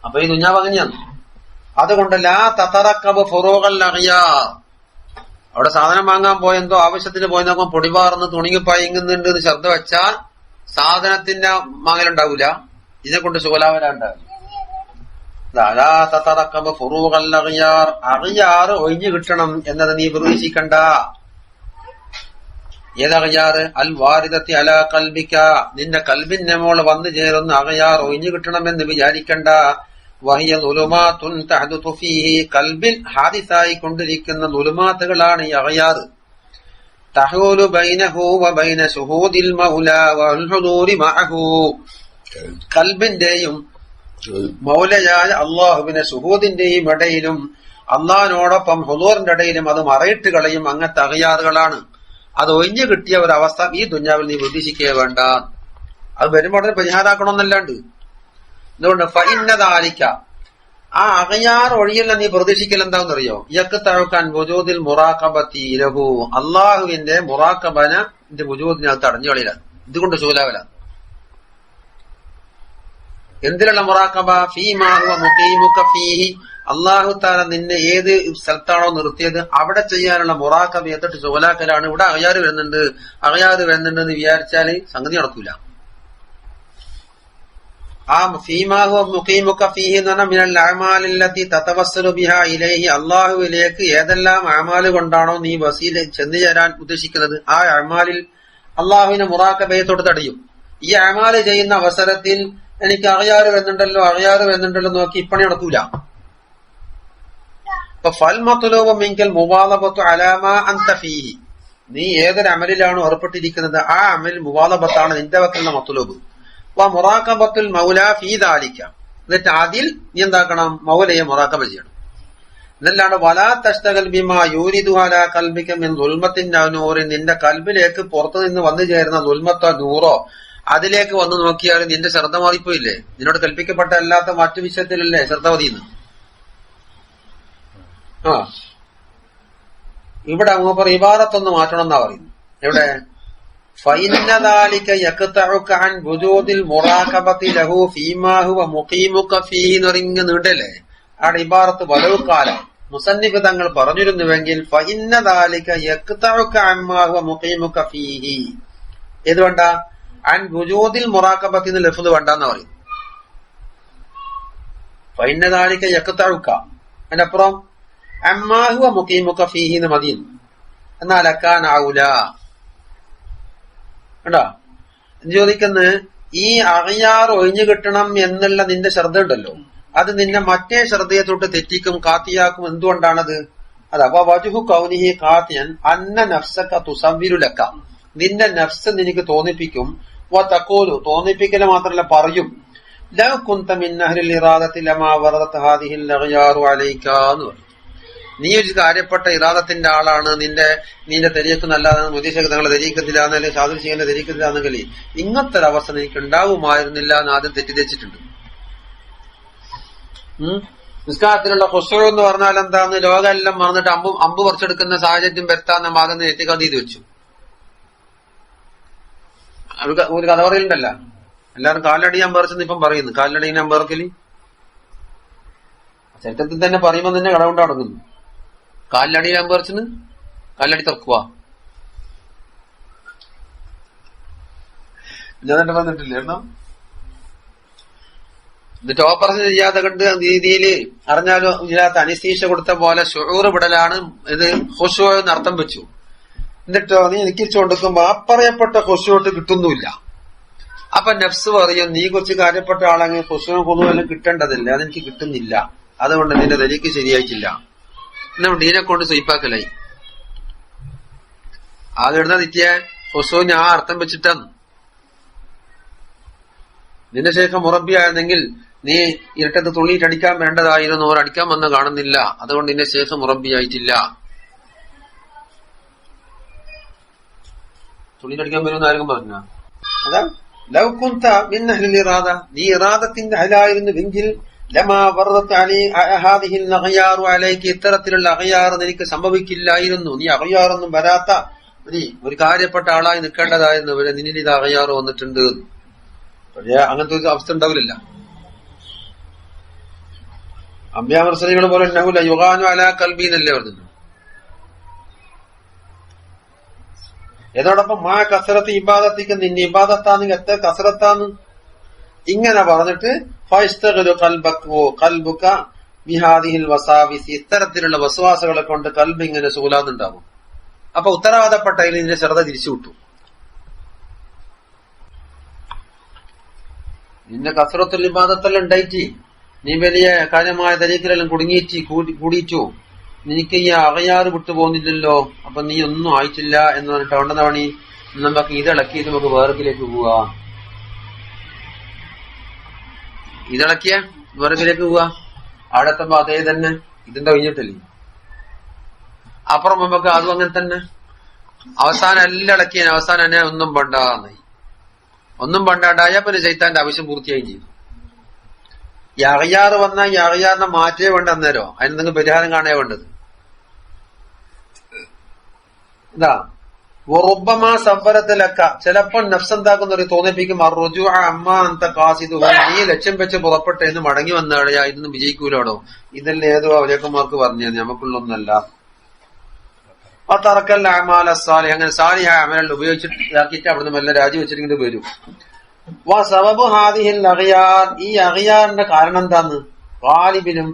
അപ്പൊ ഈ ദുഞ്ഞാവ് അങ്ങനെയാണ്. അതുകൊണ്ട് ലാ തതറക്കബ് ഫുറൂഖൽ അഖ്യാർ, അവിടെ സാധനം വാങ്ങാൻ പോയെന്തോ ആവശ്യത്തിന് പോയി നോക്കുമ്പോൾ പൊടി പാർന്ന് തുണിങ്ങി പയങ്ങുന്നുണ്ട് എന്ന് ശബ്ദം വെച്ചാൽ സാധനത്തിന്റെ വാങ്ങലുണ്ടാവൂല, ഇതിനെ കൊണ്ട് ശുഗലാവലുണ്ടാവില്ല. അഖ്യാർ ഒഴിഞ്ഞു കിട്ടണം എന്നത് നീ പ്രതീക്ഷിക്കണ്ട. ഏതഖ്യാറ്? അൽ വാരിദത്തി അലാ ഖൽബിക, നിന്റെ കൽബിന്റെ മോള് വന്നു ചേരുന്ന അഖ്യാർ ഒഴിഞ്ഞു കിട്ടണമെന്ന് വിചാരിക്കണ്ട. വഹിയ ളുലുമാതുൻ തഹദുതു ഫീഹി, കൽബിൽ ഹാദിസായി കൊണ്ടിരിക്കുന്ന ളുലുമാത്തുകളാണ് ഈ അഖ്യാർ. തഹൂലു ബൈനഹു വബൈന ശുഹൂദിൽ മൗലാ വൽ ഹുദൂരി മഅഹു, കൽബിന്റെയും മൗലയായ അള്ളാഹുവിന്റെ ശുഹൂദിന്റെയും ഇടയിലും അള്ളാഹിനോടൊപ്പം ഹുദൂറിന്റെ ഇടയിലും അത് മറയിട്ട് കളയും. അങ്ങനത്തെ അഖ്യാറുകളാണ്. അത് ഒഴിഞ്ഞു കിട്ടിയ ഒരവസ്ഥ ഈ ദുഞ്ഞാവിൽ നീ പ്രതീക്ഷിക്കുക വേണ്ട. അത് വരുമ്പോൾ പരിഹാരാക്കണമെന്നല്ലാണ്ട്. എന്തുകൊണ്ട്? ഫഇന്നദാലിക, ആ അകയാർ ഒഴിയല്ല നീ പ്രതീക്ഷിക്കൽ എന്താണെന്നറിയോ? യക്ക് തഴക്കാൻ വുജൂദിൽ മുറാഖബത്തി ലഹു, അള്ളാഹുവിന്റെ മുറാഖബന്റെ വുജൂദിനകത്ത് അടഞ്ഞു കളിയിലാണ്. ഇതുകൊണ്ട് ശൂലാവലാണ്. എന്തിലുള്ള മുറാഖബ? ഫീമാ ഹുവ മുഖീമുക ഫീഹി, അള്ളാഹു താല നിന്നെ ഏത് സ്ഥലത്താണോ നിർത്തിയത് അവിടെ ചെയ്യാനുള്ള മുറാഖബ എത്തിട്ട് ശൂലാക്കലാണ്. ഇവിടെ അകയാറ് വരുന്നുണ്ട് എന്ന് വിചാരിച്ചാല് സംഗതി നടക്കൂല. ആ ഫീമാ ഹുവ മുഖീമുക ഫീഹി എന്ന് പറഞ്ഞാൽ മിനൽ അഅമാലില്ലത്തി തതവസ്സലു ബിഹാ ഇലൈഹി, അള്ളാഹുവിലേക്ക് ഏതെല്ലാം അഅമാല് കൊണ്ടാണോ നീ വസീല ചെന്നു ചേരാൻ ഉദ്ദേശിക്കുന്നത് ആ അഅമാലിൽ അള്ളാഹുവിനെ മുറാഖബയെ തടയും. ഈ അഅമാല് ചെയ്യുന്ന അവസരത്തിൽ എനിക്ക് അകയാറ് വരുന്നുണ്ടല്ലോ നോക്കി ഇപ്പണി നടക്കൂല. അപ്പൊ ഫൽ മത്ലൂബു മിൻകൽ മുവാലബത്തു അലാ മാ അൻത ഫീഹി, നീ ഏതൊരു അമലിലാണോ ഏർപ്പെട്ടിരിക്കുന്നത് ആ അമൽ മുവാലബത്താണ് നിന്റെ വക്കലുള്ള മത്ലൂബ്. വ മുറാഖബത്തുൽ മൗല ഫീ ദാലിക, എന്നിട്ട് അതിൽ നീ എന്താക്കണം? മൗലയെ മുറാഖബ ചെയ്യണം. എന്നല്ലാണ്ട് വലാ തഷ്തഗൽ ബിമാ യൂരിദു അലാ ഖൽബിക മിൻ ദുൽമത്തിൻ നൂറി, നിന്റെ കൽബിലേക്ക് പുറത്തു നിന്ന് വന്നു ചേരുന്ന ദുൽമത്തോ നൂറോ അതിലേക്ക് വന്നു നോക്കിയാൽ നിന്റെ ശ്രദ്ധ മാറിപ്പോയില്ലേ? നിന്നോട് കൽപ്പിക്കപ്പെട്ട അല്ലാത്ത മറ്റു വിഷയത്തിലല്ലേ ശ്രദ്ധ മതിയെന്ന്. ആ ഇവിടെ മൂപ്പർ ഇബാദത്തൊന്ന് മാറ്റണം എന്നാ പറയുന്നു. എവിടെ? ഫൈനദാലിക യഖ്തഉക അൻ വുജൂദിൽ മുറാഖബത്തി ലഹു ഫീമാ ഹുവ മുഖീമുക ഫീഹി എന്ന് പറഞ്ഞ നീണ്ടല്ലേ? അവിടെ ഇബാറത്ത് വലവുകാല മുസന്നിഫ് തങ്ങൾ പറഞ്ഞിരുന്നുവെങ്കിൽ ഫൈനദാലിക യഖ്തഉക അമ്മാ ഹുവ മുഖീമുക ഫീഹി, ഏത് വേണ്ട? അൻ വുജൂദിൽ മുറാഖബത്തി എന്ന് ലഫ്ദ് വേണ്ടെന്ന് പറയും. ഫൈനദാലിക യഖ്തഉക, അതിനപ്പുറം അമ്മാ ഹുവ മുഖീമുക ഫീഹി എന്ന് മതി. എന്നാൽ അക്കാൻ ഔല കണ്ടാ ചോദിക്കുന്നത്, ഈ അകയാർ ഒഴിഞ്ഞു കിട്ടണം എന്നുള്ള നിന്റെ ശ്രദ്ധ ഉണ്ടല്ലോ, അത് നിന്നെ മറ്റേ ശ്രദ്ധയെ തൊട്ട് തെറ്റിക്കും, കാത്തിയാക്കും. എന്തുകൊണ്ടാണത്? അപ്പൊ വജുഹു കൗനിഹി കാത്തിയൻ അന്ന നഫ്സക തുസവ്വിരു ലക, നിന്റെ നഫ്സ് നിനക്ക് തോന്നിപ്പിക്കും. വ തഖൂലു, തോന്നിപ്പിക്കല് മാത്രമല്ല പറയും, ലൗ കുന്ത മിൻ അഹ്ലിൽ ഇറാദത്തി ലമാ വറദത് ഹാദിഹിൽ അഗ്യാറു അലൈക എന്ന് പറയും. നീ ഒരു കാര്യപ്പെട്ട ഇറാദത്തിന്റെ ആളാണ്, നിന്റെ തെരീഖ് നല്ലതാണ്, മുദീശക്ക് തങ്ങളെ തെരീക്കത്തിലാന്ന്, അല്ലെങ്കിൽ ഷാദുൽ ശീഖിന്റെ തെരീക്കത്തിലാണെങ്കിൽ ഇങ്ങനത്തെ ഒരു അവസ്ഥ എനിക്ക് ഉണ്ടാവുമായിരുന്നില്ല എന്ന് ആദ്യം തെറ്റിദ്ധരിച്ചിട്ടുണ്ട്. നിസ്കാരത്തിലുള്ള ഖുശൂ എന്ന് പറഞ്ഞാൽ എന്താന്ന് ലോകമെല്ലാം മറന്നിട്ട് അമ്പ് പറിച്ചെടുക്കുന്ന സാഹചര്യം വരുത്താന്ന് മാകുന്ന എത്തിക്കാതെ ചെയ്ത് വെച്ചു. ഒരു കഥ പറയലുണ്ടല്ല, എല്ലാരും കാലടിയാൻ പറിച്ചെന്ന് ഇപ്പം പറയുന്നു. കാലടി ഞാൻ പേർക്കല് ചരിത്രത്തിൽ തന്നെ പറയുമ്പോൾ തന്നെ കടകൊണ്ട് അടങ്ങുന്നു. കാലിലടി ഞാൻ പറിച്ചെന്ന് കാലടി തുറക്കുക. ഞാൻ തന്നെ വന്നിട്ടില്ലായിരുന്നോ? എന്നിട്ട് ഓപ്പറേഷൻ ചെയ്യാതെ കണ്ട് രീതിയിൽ അറിഞ്ഞാലോ ഇല്ലാത്ത അനിസ്തീഷ കൊടുത്ത പോലെ ഷുഊർ വിടലാണ് ഇത്. ഖുശൂ എന്ന് അർത്ഥം വെച്ചു. എന്നിട്ടോ നീ നിക്കിച്ചു കൊടുക്കുമ്പോ ആ പറയപ്പെട്ട ഖുശൂട്ട് കിട്ടുന്നുമില്ല. അപ്പൊ നഫ്സ് പറയും, നീ കുറച്ച് കാര്യപ്പെട്ട ആളെങ്കിൽ ഖുശൂവും ഖുദൂഅെല്ലാം കിട്ടേണ്ടതില്ല, അതെനിക്ക് കിട്ടുന്നില്ല, അതുകൊണ്ട് നിന്റെ ദലീക്ക് ശരിയായിട്ടില്ല. എന്നുകൊണ്ട് ഇതിനെ കൊണ്ട് സ്വീപ്പാക്കലായി. ആദ്യം നിത്യ ഖുശൂവിന് ആ അർത്ഥം വെച്ചിട്ടാണ്. നിന്റെ ശേഷം മുറബിയായിരുന്നെങ്കിൽ നീ ഇരട്ടത്ത് തുള്ളിയിട്ടടിക്കാൻ വേണ്ടതായിരുന്നു, അവർ അടിക്കാൻ വന്ന് കാണുന്നില്ല, അതുകൊണ്ട് നിന്റെ ശേഷം മുറബിയായിട്ടില്ല. തുള്ളിയിട്ടടിക്കാൻ വരുമെന്ന് ആരും പറഞ്ഞ അതാ ലൗകുന്ത മിൻ അഹ്ലിൽ ഇറാദ, നീ ഇറാദത്തിന്റെ അഹ്ലായിരുന്നുവെങ്കിൽ ലമാ വറദത് ഹാദിഹിൽ അഗ്യാറു അലൈക, ഇത്തരത്തിലുള്ള അഗ്യാർ നിനക്ക് സംഭവിക്കില്ലായിരുന്നു. നീ അഗ്യാറൊന്നും വരാത്ത ഒരു കാര്യപ്പെട്ട ആളായി നിൽക്കേണ്ടതായിരുന്നു. ഇവിടെ നിന്നിൽ ഇത് അഗ്യാർ വന്നിട്ടുണ്ട്. പക്ഷേ അങ്ങനത്തെ ഒരു അവസ്ഥ ഉണ്ടാവില്ല. അമ്പ്യാമർസലികൾ പോലെ ഉണ്ടാവില്ല. യുഗാനു അലാ കൽബി എന്നല്ലേ പറഞ്ഞു. ഏതോടൊപ്പം മാ കസറത്ത് ഇബാദത്തിക്ക്, നിന്റെ ഇബാദത്താന്ന് എത്ര കസറത്താന്ന് ഇങ്ങനെ പറഞ്ഞിട്ട് ഇത്തരത്തിലുള്ള വസ്വാസകളെ കൊണ്ട് കൽബ് ഇങ്ങനെ സൂലാന്നുണ്ടാവും. അപ്പൊ ഉത്തരവാദപ്പെട്ടതിൽ നിന്റെ ശ്രദ്ധ തിരിച്ചു വിട്ടു. നിന്റെ കസറത്തുൽ ഇബാദത്തെല്ലാം ഉണ്ടായിട്ട് നീ വലിയ കാര്യമായ തരീക്കിലെല്ലാം കൂടിയിച്ചു, നിനക്ക് ഈ അകയാറ് വിട്ടു പോകുന്നില്ലല്ലോ, അപ്പൊ നീ ഒന്നും ആയിട്ടില്ല എന്ന് പറഞ്ഞിട്ട് ഉണ്ടെന്ന പണി നമുക്ക് ഇതിളക്കിയിട്ട് നമുക്ക് വേർക്കിലേക്ക് പോവാ. ഇതിളക്കിയ വേർക്കിലേക്ക് പോവാ. അവിടെ എത്തുമ്പോ അതേ തന്നെ ഇതിന്റെ കഴിഞ്ഞിട്ടില്ലേ. അപ്പുറം നമുക്ക് അതും അങ്ങനെ തന്നെ. അവസാനം എല്ലാം ഇളക്കിയ അവസാനം തന്നെ ഒന്നും പണ്ടാന്നായി. ഒന്നും പണ്ടാണ്ടായ പിന്നെ ചൈത്താന്റെ ആവശ്യം പൂർത്തിയായി ചെയ്തു. ഈ അകയാറ് വന്നാൽ ഈ അകയാറിനെ മാറ്റേ വേണ്ട അന്നേരോ അതിനെന്തെങ്കിലും പരിഹാരം കാണേ വേണ്ടത്. ഇതാ റുബ്ബമാ സബ്ബറത്തിലക്ക ചിലപ്പോൾ നഫ്സെന്താക്കുന്ന ഒരു തോന്നിപ്പിക്കും അർജുഅ അമ്മ അന്ത ഖാസിദു നീ ലക്ഷ്യം വെച്ച് പുറപ്പെട്ട എന്ന് മടങ്ങി വന്നാളെയാ ഇതൊന്നും വിജയിക്കൂലോടോ. ഇതല്ലേ ഏതോ അവലേക്കന്മാർക്ക് പറഞ്ഞു നമുക്കുള്ളൊന്നല്ല. ആ തറക്കല്ല അമാല സാലിഹ് അങ്ങനെ സാലിഹായ അമലുകൾ ഉപയോഗിച്ചിട്ടാക്കിയിട്ട് അവിടുന്ന് മെല്ലെ രാജി വെച്ചിട്ട് വരും. വാ സബബു ഹാദിഹിൽ അഗിയാർ ഈ അഗിയാറിന്റെ കാരണം എന്താന്ന് ഗാലിബിനും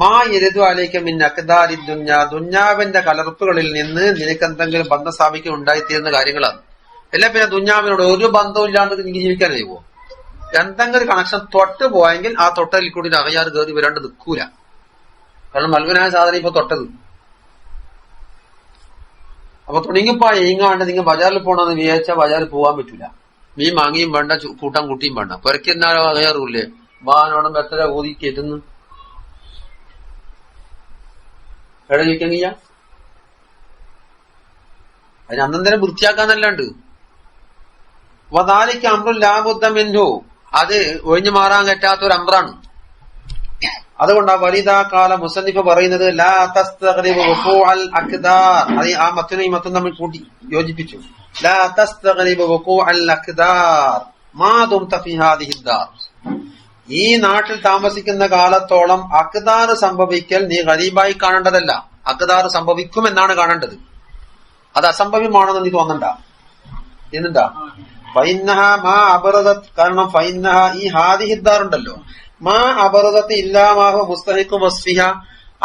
മാ യരിദു അലൈക മിൻ അഖ്ദാരി ദുനിയ ദുന്യാവിന്റെ കലർപ്പുകളിൽ നിന്ന് നിനക്ക് എന്തെങ്കിലും ബന്ധം സ്ഥാപിക്കാൻ ഉണ്ടായിത്തീരുന്ന കാര്യങ്ങളാണ്. അല്ല പിന്നെ ദുന്യാവിനോട് ഒരു ബന്ധവും ഇല്ലാണ്ട് എനിക്ക് ജീവിക്കാൻ കഴിയുമോ? എന്തെങ്കിലും കണക്ഷൻ തൊട്ട് പോയെങ്കിൽ ആ തൊട്ടലിൽ കൂടി അകയാർ കയറി വരാണ്ട് നിൽക്കൂല. കാരണം മൽവനായ സാധനം ഇപ്പൊ തൊട്ടത്. അപ്പൊ തുണിങ്ങിപ്പോ എങ്ങാണ്ട് നിങ്ങൾ ബജാറിൽ പോകണമെന്ന് വിചാരിച്ചാൽ ബജാറിൽ പോകാൻ പറ്റൂല. മീൻ വാങ്ങിയും വേണ്ട കൂട്ടാൻ കൂട്ടിയും വേണ്ട. പുരക്കെന്നാലോ അകയാറില്ലേ വാഹനോടും എത്ര ഊതി കയറ്റുന്നു എവിടെ ചോദിക്കാൻ കഴിയാ? അതിന് അന്നേരം വൃത്തിയാക്കാന്നല്ലാണ്ട് വദാലിക അംറുൻ ലാ ബുദ്ദ മിൻഹു അത് ഒഴിഞ്ഞു മാറാൻ പറ്റാത്തൊരു അമ്രാണ്. അതുകൊണ്ട് ആ വലിതാ കാല മുസന്നിഫ് പറയുന്നത് ലാ തസ്തഗ്രിബു വുഖൂഅൽ അഖ്ദാർ അത് ആ മത്തനും ഈ മത്തനും തമ്മിൽ കൂട്ടി യോജിപ്പിച്ചു. ലാ തസ്തഗ്രിബു വുഖൂഅൽ അഖ്ദാർ മാ ദുംത ഫീ ഹാദിഹി ദാർ ഈ നാട്ടിൽ താമസിക്കുന്ന കാലത്തോളം അഖ്ദാർ സംഭവിക്കൽ നീ ഗരീബായി കാണേണ്ടതല്ല. അഖ്ദാർ സംഭവിക്കുമെന്നാണ് കാണേണ്ടത്. അത് അസംഭവ്യമാണെന്ന് നീ തോന്നണ്ട. എന്താ ഫൈന്നഹ മാ അബറദത് കാരണം ഫൈന്നഹ ഈ ഹാദിഹിദ്ദാർ ഉണ്ടല്ലോ മാ അബറദത്ത് ഇല്ലാമാഹു മുസ്തഹിഖു വസ്ഫിഹ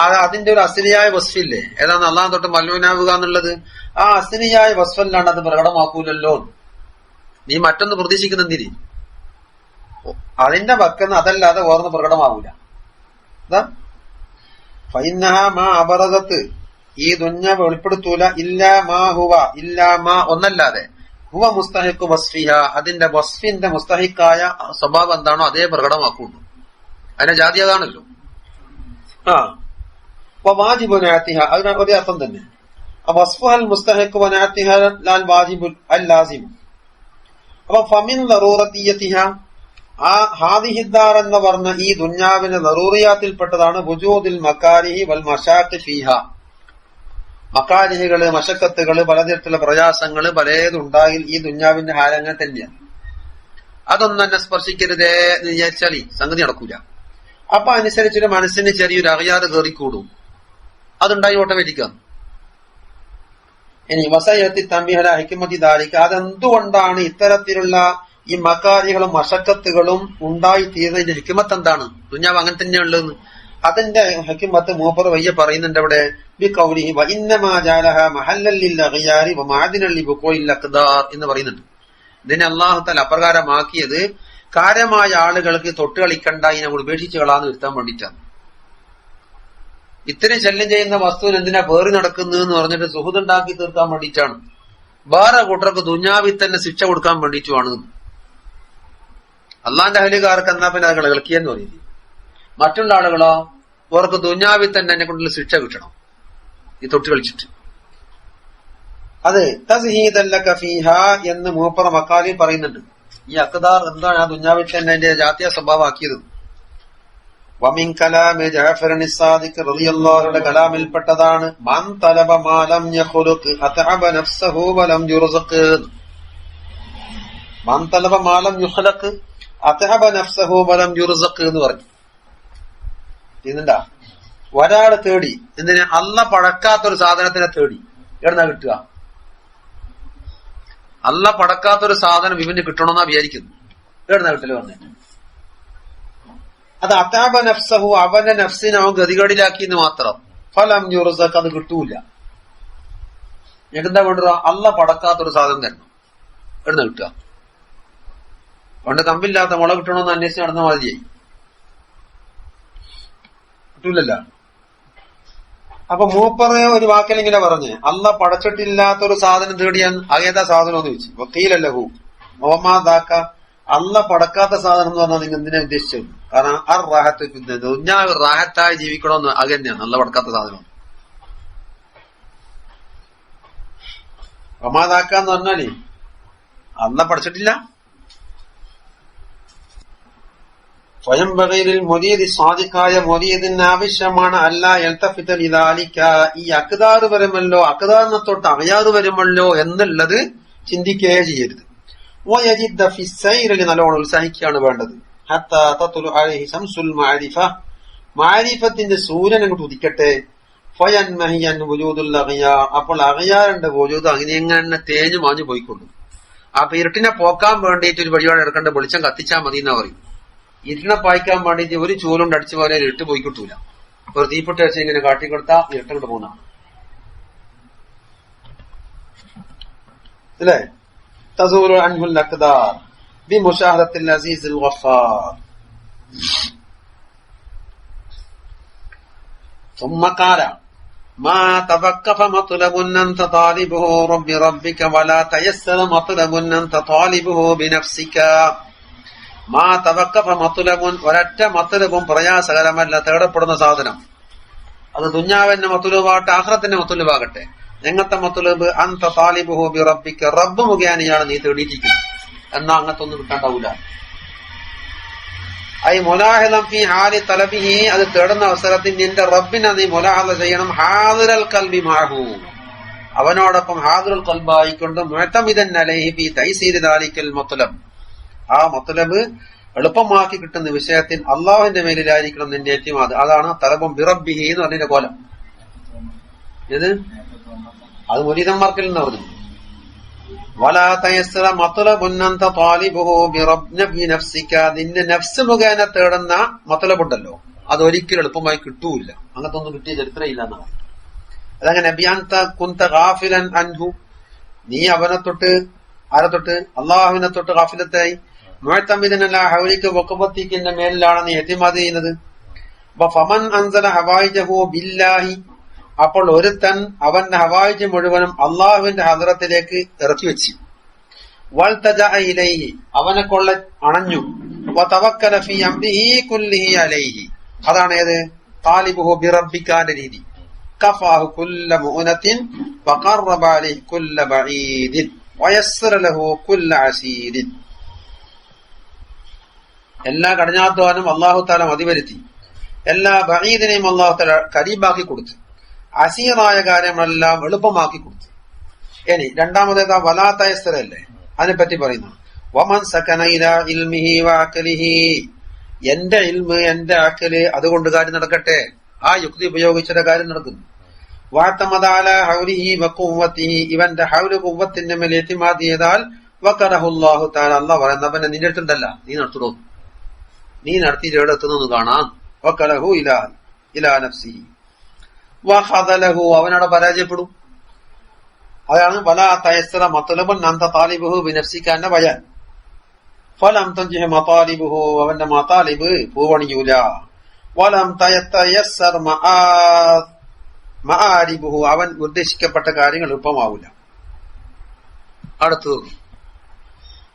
അത് അതിന്റെ ഒരു അസ്ലിയായ വസ്ഫില്ലേ ഏതാണ് അള്ളാഹു തൊട്ട് മൽവനാവുക എന്നുള്ളത് ആ അസ്ലിയായ വസ്ഫല്ലാണ്ട് അത് പ്രകടമാക്കൂലല്ലോ. നീ മറ്റൊന്ന് പ്രതീക്ഷിക്കുന്നെന്തിരി അതിന്റെ വക്കെന്ന് അതല്ലാതെ ഓർന്ന് പ്രകടമാവൂല. ഫൈന്നഹ മാ അബറദത്ത് ഈ ദുന്യ വെളിപ്പെടുത്തൂല ഇല്ലാ മാ ഹുവ ഇല്ലാ മാ ഒന്നല്ലാതെ ഹുവ മുസ്തഹിഖു വസ്ഫിഹ അതിന്റെ വസ്ഫിന്റെ മുസ്തഹിക്കായ സ്വഭാവം എന്താണോ അതേ പ്രകടമാക്കുള്ളൂ. അതിന്റെ ജാതി അതാണല്ലോ. വാജിബുനാത്തിഹ അതിന് ഒരേ അർത്ഥം തന്നെ. വസ്ഫുഹൽ മുസ്തഹിഖു വനാത്തിഹ ലാൽ വാജിബുൽ അൽ ലാസിം. അപ്പൊ ഫമിൻ ദറൂറത്തിയതിഹ ആ ഹാദിഹിദ്ദാർ എന്ന് പറഞ്ഞ ഈ ദുന്യാവിന്റെ ദറൂറിയാത്തിൽപ്പെട്ടതാണ് വുജൂദിൽ മക്കാരിഹി വൽ മശാഖി ഫീഹ മക്കാരിഹികള് മശക്കത്തുകള് പലതരത്തിലുള്ള പ്രയാസങ്ങള് പലതുണ്ടായി ഈ ദുന്യാവിന്റെ ഹാരങ്ങൾ തന്നെയാണ്. അതൊന്നും എന്നെ സ്പർശിക്കരുതേ എന്ന് വിചാരിച്ചാൽ സംഗതി നടക്കൂല. അപ്പൊ അനുസരിച്ചൊരു മനസ്സിന് ചെറിയൊരു അകയാറ് കയറിക്കൂടും. അതുണ്ടായി ഓട്ടോമാറ്റിക്കാണ്. ഇനി വസയത്തി തമ്മിഹല ഹിക്മത്തി ദാലിക അതെന്തുകൊണ്ടാണ് ഇത്തരത്തിലുള്ള ഈ മക്കാരികളും മശക്കത്തുകളും ഉണ്ടായി തീർന്നതിന്റെ ഹിക്മത്ത് എന്താണ്? ദുന്യാവ് അങ്ങനെ തന്നെയുള്ളതെന്ന് അതിന്റെ ഹിക്മത്ത് മൂപ്പർ വയ്യ പറയുന്നുണ്ട് അവിടെ ബി ഖൗലിഹി വഇന്നമാ ജഅലഹ മഹല്ലൽ ലിൽ അഗ്യാരി വമഅദിനൽ ലിബുഖൂഇൽ അഖ്ദാർ എന്ന് പറയുന്നുണ്ട്. ഇതിനെ അല്ലാഹു തആല അപ്രകാരമാക്കിയത് കാര്യമായ ആളുകൾക്ക് തൊട്ട് കളിക്കണ്ട നമ്മൾ ഉപേക്ഷിച്ച് കളാന്ന് വരുത്താൻ വേണ്ടിയിട്ടാണ്. ഇത്രയും ശല്യം ചെയ്യുന്ന വസ്തുവിന് എന്തിനാ പേറി നടക്കുന്നു എന്ന് പറഞ്ഞിട്ട് സുഹൃത്തുണ്ടാക്കി തീർക്കാൻ വേണ്ടിയിട്ടാണ്. വേറെ കൂട്ടർക്ക് ദുന്യാവിൽ തന്നെ ശിക്ഷ കൊടുക്കാൻ വേണ്ടിയിട്ടുമാണ്. അള്ളാന്റെ അഹലുകാർക്ക് എന്നാ പിന്നെ അത് കളിക്കിയെന്ന് പറയുന്നത്. മറ്റുള്ള ആളുകളോ അവർക്ക് ദുന്യാവിൽ തന്നെ എന്നെ കൊണ്ടുള്ള ശിക്ഷ കിട്ടണം ഈ തൊട്ട് കളിച്ചിട്ട്. അത് തസ്ഹീദല്ലക ഫീഹ എന്ന് മൂപ്പറ മക്കാലിൽ പറയുന്നുണ്ട്. ഈ അഖ്ദാർ എന്താണ് ആ ദുന്യാവിൽ തന്നെ അതിന്റെ ജാതീയ സ്വഭാവമാക്കിയത്. വമിൻ കലാമി ജഅഫർ അസ്-സാദിഖ് റളിയല്ലാഹു അൻഹു കലാമിൽപ്പെട്ടതാണ് മൻ തലബ മാ ലം യഖ്ലുഖ് അതഅബ നഫ്സഹു വലം യുർസഖ്. മൻ തലബ മാ ലം യുഖ്ലഖ് അതഅബ നഫ്സഹു വലം യുർസഖ് എന്ന് പറഞ്ഞു. ഇതെന്താ ഒരാള് തേടി എന്തിനാ അല്ല പടക്കാത്തൊരു സാധനത്തിനെ തേടി എവിടുന്നാ കിട്ടുക? അല്ല പടക്കാത്തൊരു സാധനം ഇവന് കിട്ടണമെന്നാ വിചാരിക്കുന്നു. എവിടുന്നാ കിട്ടല് വന്നിട്ട് അത് അതാബ നഫ്സഹു അവന്റെ നഫ്സിനെ അവൻ ഗതികേടിലാക്കിന്ന് മാത്രം. ഫലം യുർസഖ് അത് കിട്ടൂല. എന്താ വേണ്ട? അല്ല പടക്കാത്തൊരു സാധനം തരണം. എവിടുന്ന കിട്ടുക? പണ്ട് കമ്പില്ലാത്ത മുള കിട്ടണമെന്ന് അന്വേഷിച്ച് നടന്ന മാതിരിയായി. കിട്ടൂലല്ല. അപ്പൊ മൂപ്പറ് ഒരു വാക്കിൽ ഇങ്ങനെ പറഞ്ഞ് അല്ല പടച്ചിട്ടില്ലാത്തൊരു സാധനം തേടിയാൻ ഏതാ സാധനം എന്ന് ചോദിച്ചു. വക്കീലല്ലഹു മോമാതാക്ക അല്ല പടക്കാത്ത സാധനം എന്ന് പറഞ്ഞാൽ നിങ്ങൾ എന്തിനാ ഉദ്ദേശിച്ചത്? കാരണം ആ റാഹത്ത് ഞാൻ റാഹത്തായി ജീവിക്കണമെന്ന് അത് തന്നെയാണ് നല്ല പടക്കാത്ത സാധനം. ഒമാതാക്കാന്ന് പറഞ്ഞാല് അല്ല പഠിച്ചിട്ടില്ല. സ്വയം ബഗൈരിൽ മൊരീദ് സ്വാദിഖായ മൊരീദിന് ആവശ്യമാണ് അല്ല എൽത്തഫിത ലിദാലിക ഈ അക്താറ് വരുമല്ലോ അക്താറിനെ തൊട്ട് അകയാറ് വരുമല്ലോ എന്നുള്ളത് ചിന്തിക്കുകയേ ചെയ്യരുത്. വയജിദ്ദ ഫി സൈറിൽ നല്ലോണം ഉത്സാഹിക്കുകയാണ് വേണ്ടത്. ഹത്താ തത്ലു അലൈഹി ശംസുൽ മഅരിഫ മഅരിഫത്തിന്റെ സൂര്യൻ അങ്ങോട്ട് ഉദിക്കട്ടെ. ഫയൻമഹിയൻ വുജൂദുൽ അഗ്യാർ അപ്പോൾ അഗ്യാറിന്റെ വജൂദ് അങ്ങനെ തേഞ്ഞു മാഞ്ഞു പോയിക്കൊള്ളു. അപ്പൊ ഇരുട്ടിനെ പോക്കാൻ വേണ്ടിയിട്ട് ഒരു പരിപാടി എടുക്കേണ്ട വെളിച്ചം കത്തിച്ചാൽ മതി എന്നാ പറയും. ഇരുട്ടിനെ പായിക്കാൻ വേണ്ടിയിട്ട് ഒരു ചൂലുണ്ട് അടിച്ചു പോലെ ഇരുട്ട് പോയി കിട്ടൂല. ഒരു തീപ്പെട്ടി അടിച്ച് ഇങ്ങനെ കാട്ടിക്കൊടുത്താ ഇരുട്ടങ്ങോട്ട് പോകുന്ന അല്ലേ. തസൂലു അൻഹുൽ അഖ്ദാർ ബിമുശാഹദത്തിൽ അസീസിൽ ഗഫാർ. ثم قال ما توقف مطلب أنت طالبه رب ربك ولا تيسر مطلب أنت طالبه بنفسك. മാ തവക്കഫ മത്തുലബുൻ ഒരൊറ്റ മത്തുലബും പ്രയാസകരമല്ല തേടപ്പെടുന്ന സാധനം. അത് ദുഞ്ഞാവിന്റെ മത്തുലബാകട്ടെ ആഖിറത്തിന്റെ മത്തുലബാകട്ടെ. എങ്ങനത്തെ മത്തുലബ് അൻത താലിബുഹു ബി റബ്ബിക റബ്ബ് മുഖേനയാണ് നീ തേടിയിരിക്കുന്നത്. എന്നാ അങ്ങനത്തൊന്നും കിട്ടാണ്ടാവൂല. ഐ മുലാഹിദം ഫി ഹാലി തലബിഹി അത് തേടുന്ന അവസരത്തിൽ നിന്റെ റബ്ബിനെ നീ മുലാഹദ ചെയ്യണം. ഹാദിറൽ ഖൽബി മഅഹു അവനോടൊപ്പം ഹാദിറുൽ ഖൽബായിക്കൊണ്ട് മുഅ്തമിദൻ അലൈഹി ഫി തൈസീരി ദാലിക്കൽ മത്ലബ് ആ മത്ലബ് എളുപ്പമാക്കി കിട്ടുന്ന വിഷയത്തിൽ അള്ളാഹുവിന്റെ മേലിലായിരിക്കണം നിന്റെ എത്തിമാത്. അതാണ് തലബും ബിറബ്ബിഹി എന്ന് പറഞ്ഞതിന്റെ കോലം. ഇത് അത് മുരീദന്മാർക്കിൽ നിന്ന് പറഞ്ഞു. വലാ തയസ്സറ മത്ലബുൻ അൻത താലിബുഹു ബിറബ്ബി നഫ്സിക നിന്റെ നഫ്സ് മുഖേന തേടുന്ന മത്ലബുണ്ടല്ലോ അതൊരിക്കലും എളുപ്പമായി കിട്ടൂല. അങ്ങനത്തെ ഒന്നും കിട്ടിയ ചരിത്രമില്ല എന്നാണ്. അതങ്ങനെ ബിഅൻത കുന്ത ഗാഫിലൻ അൻഹു നീ അവനെ തൊട്ട് ആരെ തൊട്ട് അള്ളാഹുവിനെ തൊട്ട് ഗാഫിലത്തായി. മുഅ്തമിദൻ ഹൗലിക വഖബത്തിക്കിന്റെ മേലിലാണ് നീ എത്തിമാദ് ചെയ്യുന്നത്. ഫമൻ അൻസല ഹവായിജഹു ബില്ലാഹി അപ്പോൾ ഒരുത്തൻ അവന്റെ ഹവായിജ് മുഴുവനും അള്ളാഹുവിന്റെ ഹദ്റത്തിലേക്ക് ഇറക്കി വെച്ചു. വൽതജഅ ഇലൈഹി അവനെ കൊള്ള അണഞ്ഞു. വതവക്കല ഫീ അംരിഹി കുല്ലിഹി അലൈഹി അതാണ് ഏത് താലിബുഹു ബിറബ്ബിക്കാന്റെ രീതി. കഫാഹു കുല്ല മുഅനത്തിൻ വഖറബ അലൈഹി കുല്ല ബഈദിൻ വയസ്സറ ലഹു കുല്ല അസീദിൻ എല്ലാ കഠിനാധ്വാനം അല്ലാഹു തആല മതിവരുത്തി. എല്ലാ ബഈദിനെയും അല്ലാഹു തആല കരീബാക്കി കൊടുത്തു. അസീറായ കാര്യങ്ങളെല്ലാം എളുപ്പമാക്കി കൊടുത്തു. ഇനി രണ്ടാമതേതാ വലാ തയസ്സറല്ലേ അതിനെപ്പറ്റി പറയുന്നു. വമൻ സകന ഇലാ ഇൽമിഹി വഅഖലിഹി എന്റെ ഇൽമ് എന്റെ അഖല് അതുകൊണ്ട് കാര്യം നടക്കട്ടെ. ആ യുക്തി ഉപയോഗിച്ചിട്ട് കാര്യം നടക്കുന്നു. വഅതമദ അലാ ഹൗലിഹി വഖുവ്വതിഹി ഇവന്റെ ഹൗല് ഖുവ്വത്തിന്റെ മേൽ ഇത്തിമാദ് ചെയ്താൽ വഖറഹു അല്ലാഹു തആല അല്ലാഹു പറയുന്നവനെ നിന്റെ അടുത്തുണ്ടല്ല നീ നടത്തുടോ നീ നടത്തിയിട്ട് എവിടെ എത്തുന്നു കാണാം. വഖലഹു ഇലാ നഫ്സിഹി വഖദലഹു അവനവിടെ പരാജയപ്പെടും. അതാണ് വലാ തയസ്സറ മത്ലബുൻ അൻത താലിബുഹു ബിനഫ്സിക എന്ന ബയാൻ. ഫലം തൻജിഹ മതാലിബുഹു അവന്റെ മതാലിബ് പൂവണിയൂല. വലം തയസ്സർ മആരിബുഹു അവൻ ഉദ്ദേശിക്കപ്പെട്ട കാര്യങ്ങൾ എളുപ്പമാവൂല. അടുത്തത്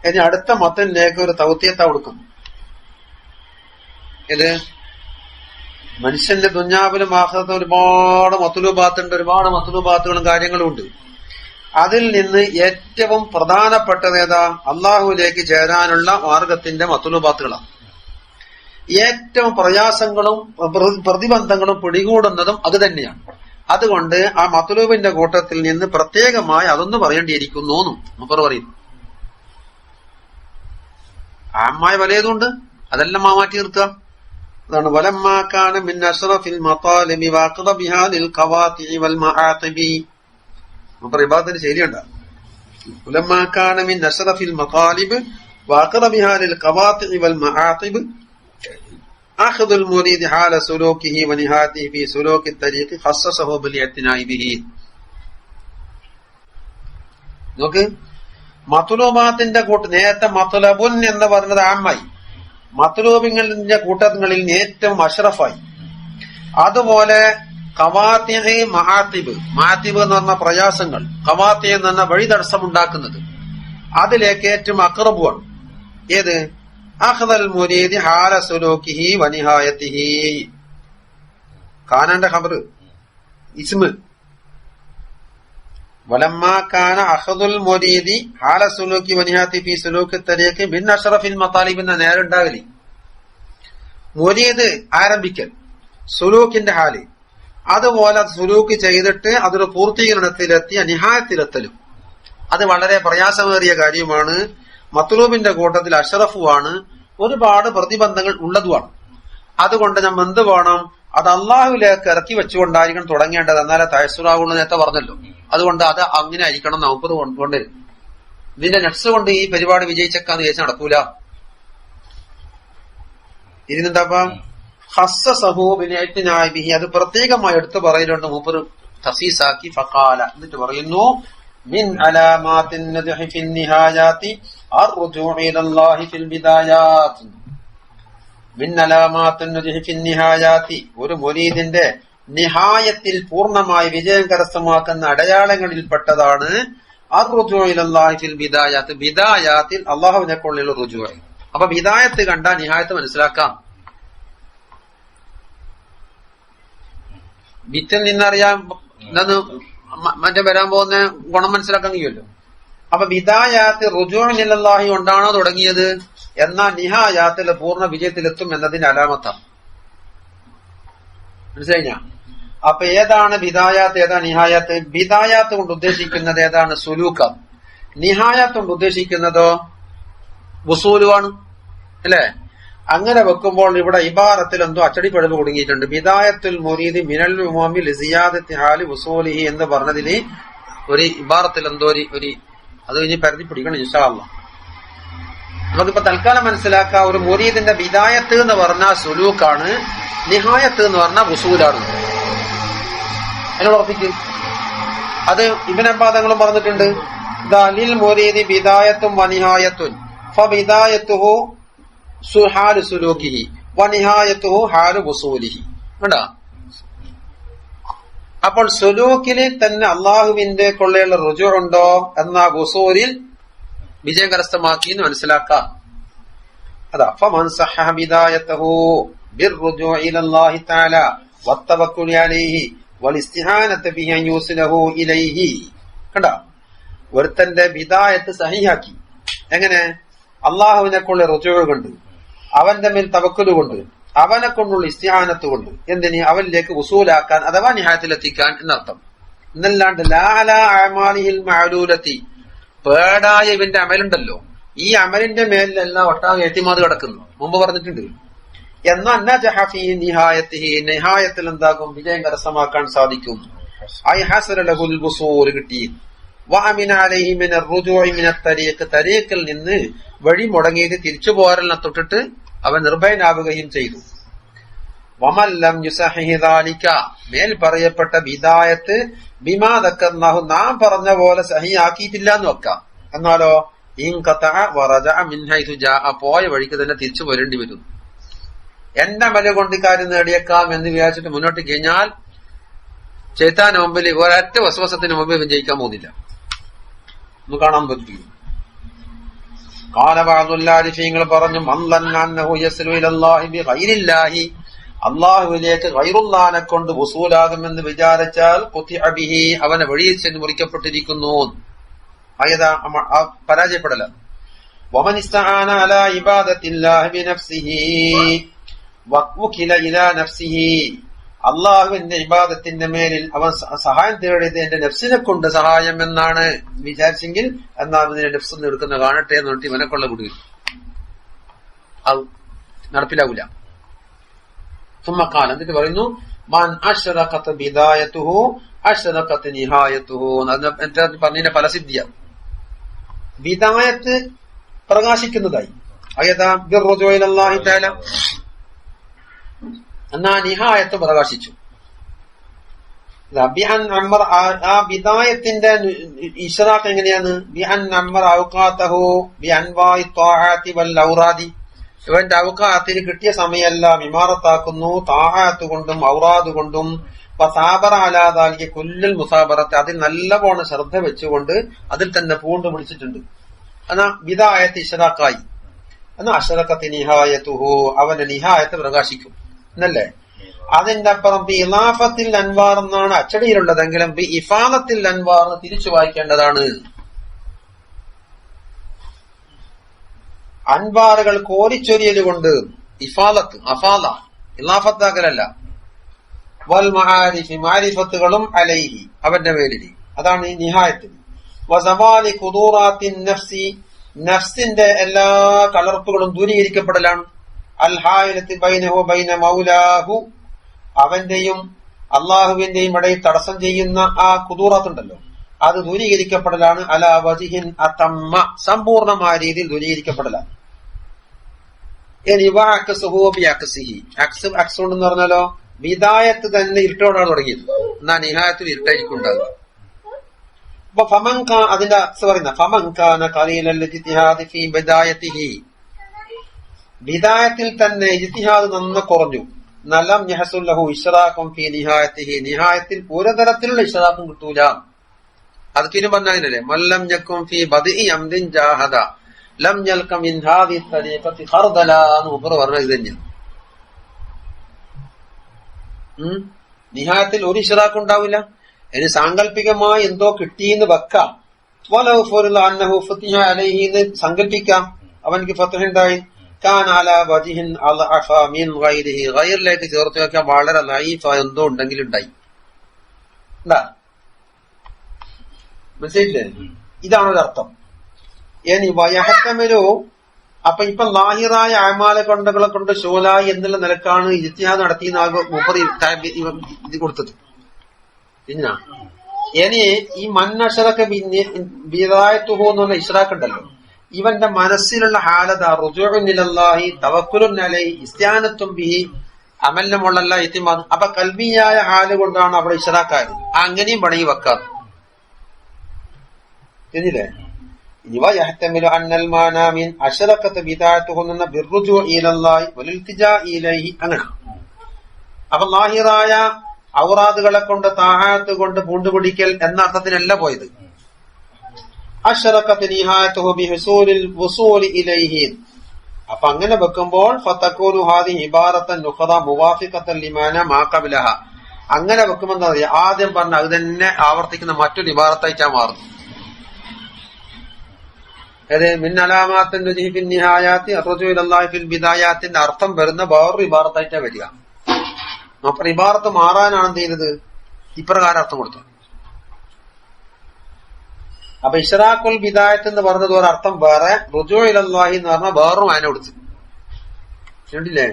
ഇനി അടുത്ത മത്തനിലേക്ക് ഒരു തൗത്തിയത്ത കൊടുക്കും. ഇത് മനുഷ്യന്റെ ദുഞ്ഞാവിലും ആഖിറത്തും ഒരുപാട് മത്ലൂബാത്തുണ്ട്. ഒരുപാട് മത്ലൂബാത്തുകളും കാര്യങ്ങളും ഉണ്ട്. അതിൽ നിന്ന് ഏറ്റവും പ്രധാനപ്പെട്ടത് ഏതാ അള്ളാഹുവിലേക്ക് ചേരാനുള്ള മാർഗത്തിന്റെ മത്ലൂബാത്തുകളാണ്. ഏറ്റവും പ്രയാസങ്ങളും പ്രതിബന്ധങ്ങളും പിടികൂടുന്നതും അത് തന്നെയാണ്. അതുകൊണ്ട് ആ മത്ലൂബിന്റെ കൂട്ടത്തിൽ നിന്ന് പ്രത്യേകമായി അതൊന്ന് പറയേണ്ടിയിരിക്കുന്നു മുപ്പർ പറയുന്നു. ആമായ വലയതുണ്ട് അതെല്ലാം മാറ്റി നിർത്തുക. അതാണ് വലമ്മാക്കാണ് മിൻ അശ്റഫിൽ മതാലിബി വഖദബിഹാ ലിൽ ഖവാതിഇ വൽ മആതിബി മുപ്പർ ഇബാദത്തിന് ശരിയുണ്ട്. വലമ്മാക്കാണ് മിൻ അശ്റഫിൽ മതാലിബ് വഖദബിഹാ ലിൽ ഖവാതിഇ വൽ മആതിബ് أخذ المريد حال سلوكه ونهايته في سلوك الطريق خصصه بالاعتناء به. നോക്ക് മത്ലൂബാത്തിന്റെ കൂട്ട് നേരത്തെ മത്ലബുൻ എന്ന് പറഞ്ഞത് ആമായി മത്ലൂബിന്റെ കൂട്ടങ്ങളിൽ ഏറ്റവും അഷ്റഫായി. അതുപോലെ ഖവാതിഇ മആതിബ് മആതിബ് എന്ന് പറഞ്ഞ പ്രയാസങ്ങൾ ഖവാതി എന്ന് പറഞ്ഞ വഴി തടസ്സം ഉണ്ടാക്കുന്നത് അതിലേക്ക് ഏറ്റവും അഖറബുമാണ്. ഏത് അഖ്ദൽ മുരീദി ഹാല സുലൂകിഹി വനിഹായതിഹി കാനന്റെ ഖബർ ഇസ്മ് വലമ്മാ കാന അഖ്ദുൽ മുരീദി ഹാല സുലൂകി വനിഹായതി ഫി സുലൂകി തരീഖി ബിൻ അഷ്റഫിൽ മതാലിബ് എന്ന നേരുണ്ടാകലി മുരീദ് ആരംഭിക്കൽ, സുലൂക്കിന്റെ ഹാല്, അതുപോലെ സുലൂക്ക് ചെയ്തിട്ട് അതൊരു പൂർത്തീകരണത്തിലെത്തിയ നിഹായത്തിലെത്തലും അത് വളരെ പ്രയാസമേറിയ കാര്യമാണ്. മത്ലൂബിന്റെ കൂട്ടത്തിൽ അഷ്റഫുമാണ്, ഒരുപാട് പ്രതിബന്ധങ്ങൾ ഉള്ളതുമാണ്. അതുകൊണ്ട് നമ്മൾ എന്ത് വേണം, അത് അള്ളാഹുവിലേക്ക് ഇറക്കി വെച്ചുകൊണ്ടായിരിക്കണം തുടങ്ങേണ്ടത്, എന്നാലേ തയസ്സുറാവുള്ളൂ നേരത്തെ പറഞ്ഞല്ലോ. അതുകൊണ്ട് അത് അങ്ങനെ ആയിരിക്കണം നമുക്ക് കൊണ്ടുവരും. ഇതിന്റെ നെറ്റ്സ് കൊണ്ട് ഈ പരിപാടി വിജയിച്ചേക്കാന്ന് ചോദിച്ചാൽ നടക്കൂല. ഇതിനെന്താപ്പം ഹസ്സഹൂബിനായി അത് പ്രത്യേകമായി എടുത്തു പറയുന്നുണ്ട്. മൂപ്പര് തസീസാക്കി ഫഖാല എന്നിട്ട് പറയുന്നു, മിൻ അലാമാത്തിൻ നദ്ഹി ഫിൻ നിഹായാതി അർജുഉ ഇലല്ലാഹി ഫിൽ ബിദായാത്ത്. മിൻ അലാമാത്തിൻ നദ്ഹി ഫിൻ നിഹായാതി, ഒരു മുരീദിന്റെ നിഹായത്തിൽ പൂർണ്ണമായി വിജയം കരസ്ഥമാക്കുന്ന അടയാളങ്ങളിൽപ്പെട്ടതാണ് അർജുഉ ഇലല്ലാഹി ഫിൽ ബിദായാത്ത്. ബിദായാത്തിൽ അല്ലാഹുവിനെക്കുള്ള റുജൂഅ്. അപ്പൊ ബിദായത്ത് കണ്ടാൽ നിഹായത്ത് മനസ്സിലാക്കാം. ബിത്തിൽ നിന്നറിയാൻ മറ്റേ വരാൻ പോകുന്ന ഗുണം മനസ്സിലാക്കാൻ കഴിയുമല്ലോ. അപ്പൊ ബിദായാത്ത് റുജൂഉൻ ഇലല്ലാഹി കൊണ്ടാണോ തുടങ്ങിയത്, എന്നാൽ നിഹായാത്തിലെ പൂർണ്ണ വിജയത്തിലെത്തും എന്നതിന്റെ അലാമത്താണ്. മനസ്സിലായില്ല? അപ്പൊ ഏതാണ് ബിദായാത്ത്, ഏതാണ് നിഹായാത്ത്? ബിദായാത്ത് കൊണ്ട് ഉദ്ദേശിക്കുന്നത് ഏതാണ്? സുലൂക്കാണ്. നിഹായാത്ത് കൊണ്ട് ഉദ്ദേശിക്കുന്നതോ വുസൂലുമാണ്, അല്ലെ? അങ്ങനെ വെക്കുമ്പോൾ ഇവിടെ ഇബാറത്തിൽ എന്തോ അച്ചടിപ്പിഴവ് കുടുങ്ങിയിട്ടുണ്ട്. ബിദായത്തുൽ മുരീദ് മിനൽ ഉമാമി ലിസിയാദത്തി ഹാലി വുസൂലിഹി എന്ന് പറഞ്ഞതിൽ ഒരു ഇബാറത്തിൽ എന്തോ ഒരു അത് ഇനി പരിധി പിടിക്കണം ഇൻഷാ അല്ലാഹ്. നമുക്കിപ്പോ തൽക്കാലം മനസ്സിലാക്കാം, ഒരു മുരീദിന്റെ ബിദായത്ത് എന്ന് പറഞ്ഞാൽ സുലൂക്കാണ്, നിഹായത്ത് എന്ന് പറഞ്ഞാൽ വുസൂലാണ്. അതിനോട് ഉറപ്പിക്ക്. അത് ഇബ്നു അബ്ബാദങ്ങളും പറഞ്ഞിട്ടുണ്ട്, ദലിൽ മുരീദി ബിദായത്തും വനിഹായത്തുൻ ഫബിദായത്തുഹു ഹാലു സുലൂക്കിഹി വനിഹായത്തുഹു ഹാലു വുസൂലിഹി. കണ്ടാ? അപ്പോൾ സുലൂക്കിൽ തന്നെ അള്ളാഹുവിന്റെ കൊള്ളയുള്ള റുജൂ ഉണ്ടോ എന്നാ വുസൂലിൽ വിജയം കരസ്ഥമാക്കി എന്ന് മനസ്സിലാക്കാം. അതാ ഫമൻ സഹഹ ബിദായത്തുഹു ബിർറുജൂഇ ഇലല്ലാഹി തആല വത്തവക്കുൽ അലൈഹി വലിസ്തിഹാനത ബിഹി അൻ യൂസിലഹു ഇലൈഹി. കണ്ടാ? ഒരുത്തന്റെ ബിദായത്ത് സഹിഹാക്കി. എങ്ങനെ? അള്ളാഹുവിനെ കൊള്ള റുജൂ കൊണ്ട്, അവന്റെ മേൽ തവക്കുൽ കൊണ്ട്, അവനെ കൊണ്ടുള്ള ഇസ്തിഹാനത്ത് കൊണ്ട്, എന്തിന്? അവനിലേക്ക് ഉസൂലാക്കാൻ അഥവാ നിഹായത്തിലെത്തിക്കാൻ എന്നർത്ഥം. എന്നല്ലാണ്ട് ലാലാ അഅമാലിഹിൽ മഅലൂലത്തി, പേടായ ഇവന്റെ അമലുണ്ടല്ലോ, ഈ അമലിന്റെ മേലിലെല്ലാം ഒട്ടാകെ എത്തിമാത് കിടക്കുന്നു, മുമ്പ് പറഞ്ഞിട്ടുണ്ട്. എന്നാൽ നജഹ ഫീ നിഹായത്തിഹി, നിഹായത്തിൽ എന്താകും? വിജയം കരസ്ഥമാക്കാൻ സാധിക്കും. ഐ ഹസല ലഹുൽ വുസൂൽ കിട്ടി. വഅമിന അലൈഹി മിന റുജൂഇ മിന തരീഖ്, തരീഖിൽ നിന്ന് വഴി മുടങ്ങിയത് തിരിച്ചു പോരലിനെ തൊട്ടിട്ട് അവൻ നിർഭയനാവുകയും ചെയ്തു. വമല്ലം യുസഹിഹി ദാലിക, മേൽ പറയപ്പെട്ട ബിദായത്ത് ബിമാ ദക്കർനാഹു, നാം പറഞ്ഞ പോലെ സഹിയാക്കിയിട്ടില്ല എന്ന് വെക്കാം. എന്നാലോ ഇൻഖതഅ വറജഅ മിൻ ഹൈതു ജാഅ, പോയ വഴിക്ക് തന്നെ തിരിച്ചു പോരേണ്ടി വരും. എന്റെ മല കൊണ്ട് കാര്യം നേടിയേക്കാം എന്ന് വിചാരിച്ചിട്ട് മുന്നോട്ട് കഴിഞ്ഞാൽ ശൈത്താന്റെ മുമ്പിൽ ഒരൊറ്റ വസ്വസത്തിന് മുമ്പിൽ ഇവൻ ജയിക്കാൻ പോകുന്നില്ല. ഒന്ന് കാണാൻ പറ്റും. കാലവാദുല്ലാരിഫീങ്ങൾ പറഞ്ഞു, അള്ളാഹുവിലേക്ക് ഗൈറുല്ലാനെ കൊണ്ട് വസൂലാകുമെന്ന് വിചാരിച്ചാൽ ഖുതിഅ അവനെ വഴിയിൽ ചെന്ന് മുറിക്കപ്പെട്ടിരിക്കുന്നു. അയതാ പരാജയപ്പെടല. വമൻ ഇസ്തആന അലാ ഇബാദത്തില്ലാഹി ബിനഫ്സിഹി വഖുകില ഇലാ നഫ്സിഹി, അള്ളാഹുവിന്റെ ഇബാദത്തിന്റെ മേലിൽ അവൻ സഹായം തേടിയത് എന്റെ നഫ്സിനെ കൊണ്ട് സഹായം എന്നാണ് വിചാരിച്ചെങ്കിൽ, എന്നാൽ ഇതിന്റെ നഫ്സ് എടുക്കുന്ന കാണട്ടെ എന്ന് പറഞ്ഞിട്ട് ഇവനെ കൊള്ള വിടുക, അത് നടപ്പിലാവൂല. സുമ്മക്കാലം എന്നിട്ട് പറയുന്നു, മാൻ അശ്റഖത ബിദായതുഹു അശ്റഖത നിഹായതുഹു. പറഞ്ഞതിന്റെ ഫലസിദ്ധിയ ബിദായത്ത് പ്രകാശിക്കുന്നതായി, അയതാ ബിർറുജൂഇ ഇലല്ലാഹി തആല, എന്നാ നിഹായത്ത് പ്രകാശിച്ചു. ആ ബിദായത്തിന്റെ ഇശ്റാഖ് എങ്ങനെയാണ്? ബിഅൻ അമ്മർ ഔഖാതഹു ബിഅൻവാഇ ത്വാഅതി വൽ ഔറാദി, ഇവന്റെ ഔഖാത്തിന് കിട്ടിയ സമയമെല്ലാം ഇമാറത്താക്കുന്നു, താഅത്ത് കൊണ്ടും ഔറാദ് കൊണ്ടും. വസാബറ അലാ ദാലിക കുല്ലൽ മുസാബറത്ത്, അതിൽ നല്ലപോലെ ശ്രദ്ധ വെച്ചുകൊണ്ട് അതിൽ തന്നെ പൂണ്ടു പിടിച്ചിട്ടുണ്ട്. എന്നാ ബിദായത്ത് ഇശ്റാഖായി. എന്നാ അശ്റഖത്ത് നിഹായതുഹു, അവന്റെ നിഹായത്ത് പ്രകാശിക്കും എന്നല്ലേ? അതിന്റെ അപ്പുറം ബി ഇലാഫത്തിൽ അൻവാർ എന്നാണ് അച്ചടിയിലുള്ളതെങ്കിലും ബി ഇഫാദത്തിൽ അൻവാർ തിരിച്ചു വായിക്കേണ്ടതാണ്. അൻവാറുകൾ കോരിച്ചൊരിയൽ കൊണ്ട് ഇഫാലത്ത് അഫാല ഇലാഫത്താക്കലല്ല. വൽ മആരിഫി മാരിഫത്തുകളും അലൈഹി അവന്റെ പേരിൽ. അതാണ് നിഹായത്ത്. വസവാലി ഖുദൂറാത്തിൻ നഫ്സി നഫ്സിന്റെ എല്ലാ കളർപ്പുകളും ദൂരീകരിക്കപ്പെടലാണ്. അൽ ഹായിലത്തി ബൈനഹു ബൈന മൗലാഹു അവന്റെയും അള്ളാഹുവിന്റെയും ഇടയിൽ തടസ്സം ചെയ്യുന്ന ആ ഖുദൂറാത്തുണ്ടല്ലോ അത് ദൂരീകരിക്കപ്പെടലാണ്. അലാ വജിഹിൻ അതമ്മ സമ്പൂർണമായ രീതിയിൽ ദൂരീകരിക്കപ്പെടലാണ്. ഇനി അക്സ് കൊണ്ടെന്ന് പറഞ്ഞാലോ വിദായത്ത് തന്നെ ഇരുട്ടോടാണ് തുടങ്ങിയത്. എന്നാ നിഹായത്തിൽ ഇരുട്ടായിരിക്കും ഉണ്ടാകുക. അപ്പൊ ഫമൻക അതിന്റെ അക്സ് പറയുന്ന ഫമൻകാന ഖലീലൽ ഇജ്തിഹാദി ഫീ ബിദായതിഹി വിദായത്തിൽ തന്നെ ഇജ്തിഹാദ് നന്ന കുറഞ്ഞു. നലം യഹസുൽ ലഹു ഇശ്റാഖും ഫീ നിഹായതിഹി നിഹായത്തിൽ ഒരു തരത്തിലുള്ള ഇശ്റാഖും കിട്ടൂല. അത് കിരും പറഞ്ഞാലേ മല്ലം യകും ഫീ ബദിഇ അംദിൻ ജാഹദ ലം യൽക മിൻ ഹാദി തരീഖത്തി ഖർദല എന്ന് മുബറ പറഞ്ഞ ഇത് തന്നെയാണ്. നിഹായത്തിൽ ഒരു ഇശ്റാഖ് ഉണ്ടാവില്ല. ഇനി സാങ്കല്പികമായി എന്തോ കിട്ടിയെന്ന് വെക്കാം. വലൗ ഫുറില അന്നഹു ഫതിഹ അലൈഹി എന്ന് സങ്കല്പിക്കാം. അവൻക്ക് ഫത്ഹ് ഉണ്ടായി. കാന അലാ വജിഹിൻ അൽഅഫ മിൻ ഗൈരിഹി ഗൈറിലേക്ക് ചേർത്ത് വെക്കാൻ വളരെ ലൈഫായ എന്തോ ഉണ്ടെങ്കിൽ ഉണ്ടായി. എന്താ മനസ്സിലായില്ലേ? ഇതാണ് ഒരു അർത്ഥം. ഇനി വയഹത്തമിലോ അപ്പൊ ഇപ്പൊ ലാഹിറായ അമാല കൊണ്ടകളെ കൊണ്ട് ഷോലായി എന്നുള്ള നിലക്കാണ് ഇജ്തിഹാദ് നടത്തിയെന്ന് മുപ്പത് ഇത് കൊടുത്തത്. പിന്നെ ഇനി ഈ മന്നഷറൊക്കെ ബിദായത്തുഹു എന്ന് പറഞ്ഞ ഇഷ്റാഖ് ഉണ്ടല്ലോ ഇവന്റെ മനസ്സിലുള്ള ഹാലത റുജൂഉൻ ഇലല്ലാഹി തവക്കുലുൻ അലൈഹി ഇസ്തിആനത്തും ബിഹി അമലിനുമുള്ള ഇത്തിമാദ്. അപ്പൊ കൽബിയായ ഹാല് കൊണ്ടാണ് അവിടെ ഇഷ്റാഖായത്. അങ്ങനെയും പണി വെക്കാം. ശരിയല്ലേ? ഇവ യഹ്തമിലു അന്നൽ മാനാ മിൻ അശ്റഖത ബിദായത്തുഹു എന്ന ബിർറുജൂ ഇലല്ലാഹി വൽഇൽതിജാ ഇലൈഹി അങ്ങനെ. അപ്പൊ ലാഹിറായ ഔറാദുകളെ കൊണ്ട് താഹാത്ത് കൊണ്ട് പൂണ്ടുപിടിക്കൽ എന്ന അർത്ഥത്തിനല്ല പോയത്. അശ്റഖത നിഹായത്തുഹു ബിഹുസൂലിൽ വുസൂലി ഇലൈഹി. അപ്പൊ അങ്ങനെ വെക്കുമ്പോൾ ഫതകൂനു ഹാദിഹി ഇബാറത്തൻ നുഖറ മുവാഫിഖത്തൻ ലിമാന മാ ഖബലഹ. അങ്ങനെ വെക്കുമ്പോൾ എന്താ പറയാ ആദ്യം പറഞ്ഞ അത് തന്നെ ആവർത്തിക്കുന്ന മറ്റൊരു ഇബാറത്തായിട്ടാ മാറുന്നു. അതെ മിൻ അലാമാത്തിൻ റുജൂഇ ഫിൻ നിഹായാത്തി അർജു ഇലല്ലാഹി ഫിൽ ബിദായാത്തിന്റെ അർത്ഥം വരുന്ന വേറൊരു ഇബാറത്തായിട്ടാ വരിക. അപ്പൊ ഇബാറത്ത് മാറാനാണ് എന്ത് ചെയ്യുന്നത്? ഇപ്രകാരം അർത്ഥം കൊടുത്തു. അപ്പൊ ഇഷ്റാഖുൽ ബിദായത്ത് എന്ന് പറഞ്ഞത് ഒരർത്ഥം വേറെ, റുജൂ ഇലല്ലാഹി എന്ന് പറഞ്ഞാൽ വേറും അതിനെ കൊടുത്തു. കണ്ടില്ലേ?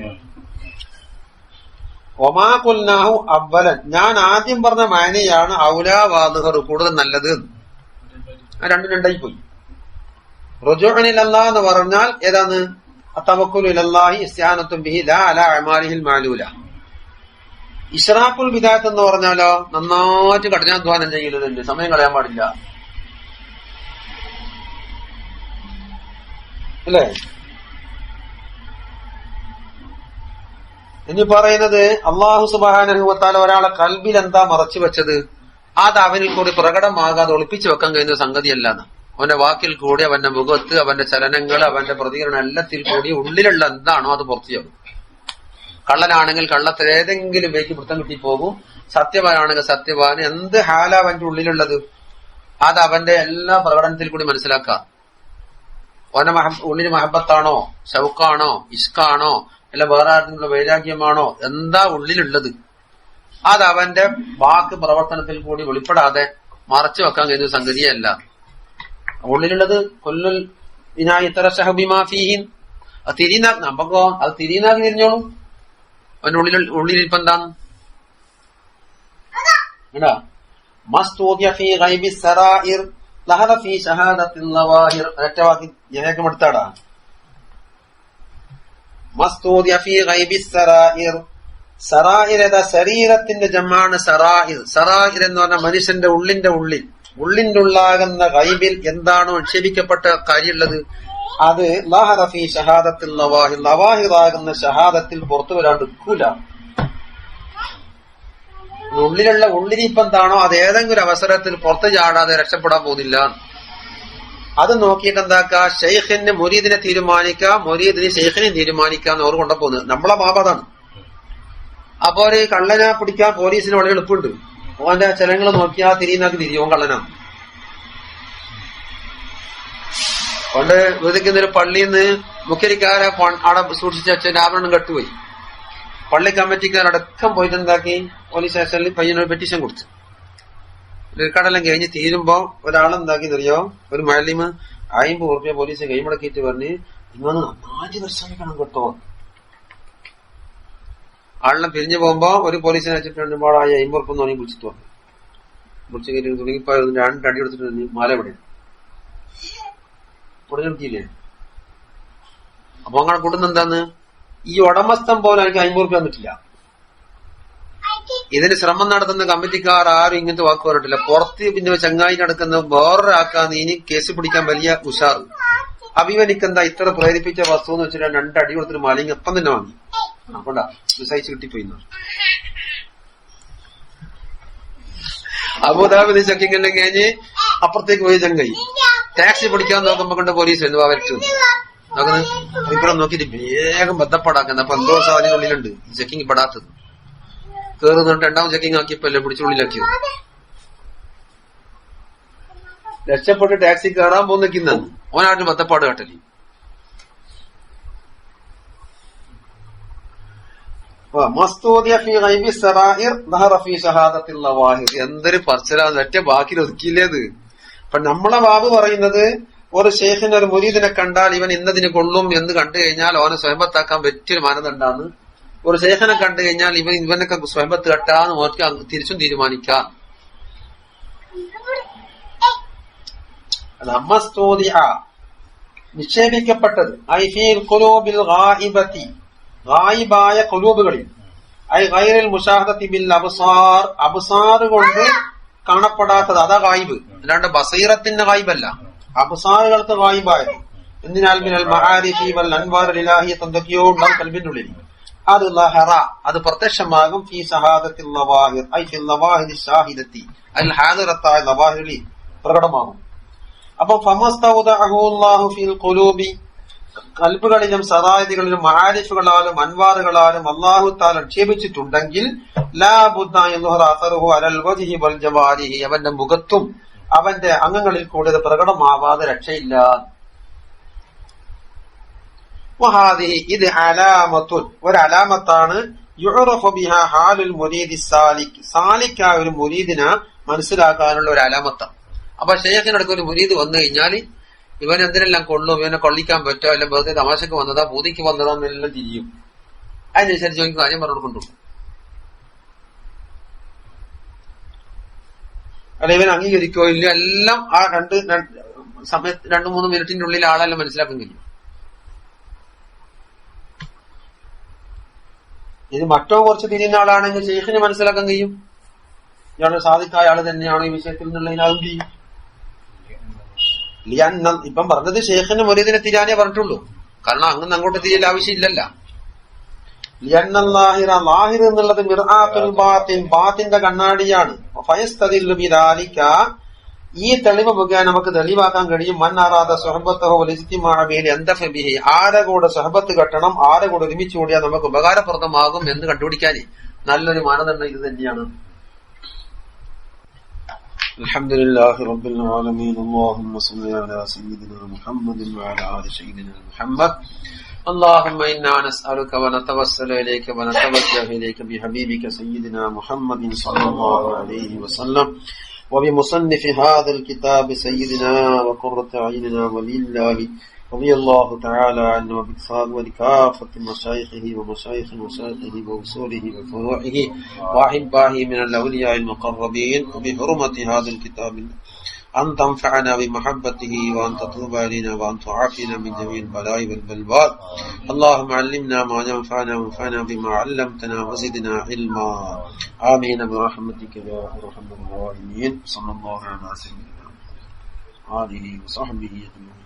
ഒമാ ഖുൽനാഹു അവ്വലൻ ഞാൻ ആദ്യം പറഞ്ഞ മാനയാണ് ഔലാ വാദിഹർ കൂടുതൽ നല്ലത്. രണ്ടും രണ്ടായി പോയി. റുജൂഉൻ ഇലല്ലാഹ് എന്ന് പറഞ്ഞാൽ ഏതാണ്? തവക്കുലു ഇലല്ലാഹി ഇസ്തിആനത്തും ബിഹി ലാ അലാ അമാലിഹിൽ മാലൂല. ഇഷ്റാഖുൽ ബിദായത്ത് എന്ന് പറഞ്ഞാലോ നന്നായിട്ട് കഠിനാധ്വാനം ചെയ്യലുണ്ട്, സമയം കളയാൻ പാടില്ല അല്ലേ? ഇനി പറയുന്നത് അല്ലാഹു സുബ്ഹാനഹു വ തആല ഒരാളെ കൽബിൽ എന്താ മറച്ചു വെച്ചത് അത് അവനിൽ കൂടി പ്രകടമാകാതെ ഒളിപ്പിച്ചു വെക്കാൻ കഴിയുന്ന സംഗതിയല്ലാന്ന്. അവന്റെ വാക്കിൽ കൂടി അവന്റെ മുഖത്ത് അവന്റെ ചലനങ്ങൾ അവന്റെ പ്രതികരണം എല്ലാത്തിൽ കൂടി ഉള്ളിലുള്ള എന്താണോ അത് പുറത്തിയാകും. കള്ളനാണെങ്കിൽ കള്ളത്തിൽ ഏതെങ്കിലും വേക്ക് വൃത്തം കിട്ടി പോകും. സത്യവാനാണെങ്കിൽ സത്യവാൻ എന്ത് ഹാല അവന്റെ ഉള്ളിലുള്ളത് അത് അവന്റെ എല്ലാ പ്രകടനത്തിൽ കൂടി മനസ്സിലാക്കാം. അവന്റെ ഉള്ളിൽ മഹബത്താണോ ഷൗക്കാണോ ഇഷ്കാണോ അല്ല വേറെ ആർക്കെങ്കിലും വൈരാഗ്യമാണോ എന്താ ഉള്ളിലുള്ളത് അത് അവന്റെ വാക്ക് പ്രവർത്തനത്തിൽ കൂടി വെളിപ്പെടാതെ മറച്ചു വെക്കാൻ കഴിയുന്ന സംഗതിയല്ല. ഉള്ളിലുള്ളത് കൊല്ലുൽ തിരിനാ നമുക്കോ അത് തിരിനാക്കി തിരിഞ്ഞോളൂ. അവന്റെ ഉള്ളിലിരിപ്പ് എന്താണ്? എടുത്താടാ ശരീരത്തിന്റെ ജമ്മാണ് സറായിർ. സറായിർ എന്ന് പറഞ്ഞ മനുഷ്യന്റെ ഉള്ളിന്റെ ഉള്ളാകുന്ന ഗൈബിൽ എന്താണോ നിക്ഷേപിക്കപ്പെട്ട കാര്യമുള്ളത് അത് ലഹറ ഫീ ഷഹാദത്തിൽ ലവാഹിർ ലവാഹിറാകുന്ന ഷഹാദത്തിൽ പുറത്തു വരാണ്ട് നിൽക്കൂല. ഉള്ളിലിരിപ്പ് എന്താണോ അത് ഏതെങ്കിലും അവസരത്തിൽ പുറത്തു ചാടാതെ രക്ഷപ്പെടാൻ പോകുന്നില്ല. അത് നോക്കിയിട്ട് എന്താക്കുക? ഷെയ്ഖിന് മുരീദിനെ തീരുമാനിക്കാം, മുരീദിന് ഷെയ്ഖിനെ തീരുമാനിക്കാന്ന് അവർ കൊണ്ടുപോകുന്നത് നമ്മളെ ബാബതാണ്. അപ്പൊ ഒരു കള്ളനെ പിടിക്കാൻ പോലീസിന് വളരെ എളുപ്പമുണ്ട്. ഓന്റെ ചലനങ്ങൾ നോക്കിയാൽ തിരിയുന്നാക്കി തിരിയും കള്ളനാണ്. അതുകൊണ്ട് വേദിക്കുന്നൊരു പള്ളിയിൽ നിന്ന് മുഖ്യരിക്കാരെ അവിടെ സൂക്ഷിച്ച് വെച്ച ആഭരണം കെട്ടുപോയി. പള്ളി കമ്മിറ്റിക്കാരടക്കം പോയിട്ട് എന്താക്കി, പോലീസ് സ്റ്റേഷനിൽ പയ്യനൊരു പെറ്റീഷൻ കൊടുത്തു. കടലം കഴിഞ്ഞ് തീരുമ്പോ ഒരാളെന്താക്കി അറിയോ, ഒരു മഴലിമ് 50 ഉറുപ്പ്യ പോലീസ് കൈമുടക്കിയിട്ട് പറഞ്ഞ് ഇങ്ങനെ 4 വർഷം കണം കേട്ടോ. ആളിനെ പിരിഞ്ഞു പോകുമ്പോ ഒരു പോലീസിനെ വെച്ചിട്ടുണ്ട്, 50 ഉറുപ്പ് തോന്നി വിളിച്ചിട്ട് വന്നു. വിളിച്ചു കയറ്റി തുടങ്ങിപ്പോ 2 അടി എടുത്തിട്ട് മാല എവിടെ പൊടിഞ്ഞില്ലേ. അപ്പൊ അങ്ങനെ കൂട്ടുന്ന എന്താന്ന്, ഈ ഉടമസ്ഥൻ പോലും എനിക്ക് 50 ഉറുപ്പ്യ തന്നിട്ടില്ല. ഇതിന് ശ്രമം നടത്തുന്ന കമ്മിറ്റിക്കാർ ആരും ഇങ്ങനത്തെ വാക്ക് പറഞ്ഞിട്ടില്ല. പുറത്ത് പിന്നെ ചങ്ങായി നടക്കുന്ന വേറൊരാക്കാന്ന് ഇനി കേസ് പിടിക്കാൻ വലിയ ഉഷാറ്. അഭിവനിക്കെന്താ ഇത്ര പ്രേരിപ്പിച്ച വസ്തു എന്ന് വെച്ചിട്ട് 2 അടി കൊടുത്തിട്ട് മാലിന്യം എപ്പം തന്നെ വാങ്ങി. അപ്പോണ്ടാ വിസയിച്ച് കിട്ടിപ്പോയി. അബുദാബി ചെക്കിങ്ങെല്ലാം കഴിഞ്ഞ് അപ്പുറത്തേക്ക് പോയി ചങ്ങായി ടാക്സി പിടിക്കാൻ നോക്കുമ്പോ കൊണ്ട് പോലീസ് വരച്ചു നോക്കുന്നത്. ഇപ്പഴും നോക്കിട്ട് വേഗം ബന്ധപ്പെടാക്കുന്നത്. അപ്പൊ എന്തോ സാധനത്തിനുള്ളിലുണ്ട് ഈ ചെക്കിങ് പെടാത്തത്. കേറുന്നുണ്ട് 2ാം ചെക്കിങ് ആക്കിയപ്പോ എല്ലാം പിടിച്ചുള്ളിലാക്കിയത്. രക്ഷപ്പെട്ട് ടാക്സി കയറാൻ പോകുന്ന ഓനായിട്ട് ബന്ധപ്പാട് കാട്ടലി. എന്തൊരു പറച്ചിലാന്ന്, ഒറ്റ ബാക്കി ഒതുക്കിയില്ലേത്. അപ്പൊ നമ്മളെ ബാബ് പറയുന്നത്, ഒരു ഷെയ്ഖിന് ഒരു മുരീദിനെ കണ്ടാൽ ഇവൻ ഇന്നതിന് കൊള്ളും എന്ന് കണ്ടു കഴിഞ്ഞാൽ ഓനെ സ്വയംബത്താക്കാൻ പറ്റിയൊരു മാനദണ്ഡാണ്. ഒരു ഷെയ്ഖിനെ കണ്ടു കഴിഞ്ഞാൽ ഇവനൊക്കെ സ്വയംബത്ത് കെട്ടാന്ന് ഓർക്ക് തിരിച്ചും തീരുമാനിക്കാം. നിക്ഷേപിക്കപ്പെട്ടത് ഗായിബായ ഖുലൂബുകളിൽ, അബ്സാർ കൊണ്ട് കാണപ്പെടാത്തത്, അതാ ഗായിബ്. അല്ലാണ്ട് ബസീറത്തിന്റെ ഗായിബല്ല, അബ്സാറുകൾക്ക് ഗായിബായത്. എന്തിനാൽ മിനൽ മആരിഫി വൽ അൻവാർ ഇലാഹിയ്യത്ത് എന്തൊക്കെയോ ഉണ്ടാവും കൽബിനുള്ളിൽ. അത് ലഹറ, അത് പ്രത്യക്ഷമാകും. ഫീ സഹാദത്തിൽ ലവാഹിർ, ഐ ഫിൽ ലവാഹിരി ഷാഹിദത്തി, അൽ ഹാദിറത്തായ ലവാഹിറിൽ പ്രകടമാകും. അപ്പൊ ഫമസ്തൗദഅഹു അല്ലാഹു ഫിൽ ഖുലൂബി, കൽബുകളിലും സറായിദികളിലും മആരിഫുകളാലും അൻവാറുകളാലും അല്ലാഹു തആല നിക്ഷേപിച്ചിട്ടുണ്ടെങ്കിൽ ലാ ബുദ്ദ യദ്ഹറ അസറുഹു അലൽ വജ്ഹി വൽ ജവാരിഹി, അവന്റെ മുഖത്തും അവന്റെ അംഗങ്ങളിൽ കൂടെ ഇത് പ്രകടമാവാതെ രക്ഷയില്ല. വഹാദിഹി, ഇത് അലാമത്തുൻ, ഒരു അലാമത്താണ്. യുഅറഫു ബിഹാ ഹാലുൽ മുരീദി സാലിക്, സാലിക്കായ ഒരു മുരീദിനെ മനസ്സിലാക്കാനുള്ള ഒരു അലാമത്താണ്. അപ്പൊ ശൈഖിനടുക്ക് ഒരു മുരീദ് വന്നു കഴിഞ്ഞാൽ ഇവൻ എന്തിനെല്ലാം കൊള്ളും, ഇവനെ കൊള്ളിക്കാൻ പറ്റോ, അല്ല വെറുതെ തമാശക്ക് വന്നതാ പൂതിക്ക് വന്നതാന്നെല്ലാം തിരിയും. അതിനനുസരിച്ച് എനിക്ക് കാര്യം പറഞ്ഞു കൊടുക്കും. അല്ല ഇവൻ അംഗീകരിക്കോ ഇല്ല, എല്ലാം ആ 2-3 മിനിറ്റിന്റെ ഉള്ളിൽ ആളെല്ലാം മനസ്സിലാക്കാൻ കഴിയും. ഇത് മറ്റോ കുറച്ച് തിരിയുന്ന ആളാണെങ്കിൽ ഷെയ്ഖിന് മനസ്സിലാക്കാൻ കഴിയും ഇയാള് സാധിക്കായ ആള് തന്നെയാണോ ഈ വിഷയത്തിൽ നിന്നുള്ളതിനാകും ചെയ്യും. ഇപ്പം പറഞ്ഞത് ഷെയ്ഖിന് മുരീദിനെ തിരിയാനേ പറഞ്ഞിട്ടുള്ളൂ. കാരണം അങ്ങനെ അങ്ങോട്ട് തിരിയൽ ആവശ്യമില്ലല്ല. ലാഹിർ എന്നുള്ളത് മിർആത്തുൽ ബാത്തിൻ, ബാത്തിന്റെ കണ്ണാടിയാണ്. ഫയസ്തദില്ലു ബിദാലിക, ഈ തെളിവ് മുഖേന നമുക്ക് തെളിവാക്കാൻ കഴിയും. മൻ അറാദ സുഹബത്തഹു വൽ ഇജ്തിമാഅ ബിഹി അൻതഫ ബിഹി, ആരെ കൂടെ സുഹബത്ത് കെട്ടണം, ആരെ കൂടെ ഒരുമിച്ച് കൂടിയാൽ നമുക്ക് ഉപകാരപ്രദമാകും എന്ന് കണ്ടുപിടിക്കാൻ നല്ലൊരു മാനദണ്ഡം ഇത് തന്നെയാണ്. അൽഹംദുലില്ലാഹി റബ്ബിൽ ആലമീൻ. അല്ലാഹുമ്മ സ്വല്ലി അലാ സയ്യിദിനാ മുഹമ്മദിൻ വഅലാ ആലി സയ്യിദിനാ മുഹമ്മദ്. اللهم إنا نسألك ونتوسل إليك ونتوجه إليك بحبيبك سيدنا محمد صلى الله عليه وسلم وبمصنف هذا الكتاب سيدنا وقرة أعيننا ولي الله رضي الله تعالى عنه وبكافة مشايخه ومشايخ مشايخه وأصوله وفروعه وأحبائه من الأولياء المقربين، وبحرمة هذا الكتاب أن تنفعنا بمحبته وأن تتوب علينا وأن تعافينا من جميع البلاء والبلوات. اللهم علمنا ما ينفعنا وانفعنا بما علمتنا وزدنا علما. آمين برحمتك يا أرحم الراحمين. صلى الله على سيدنا آله وصحبه أجمعين.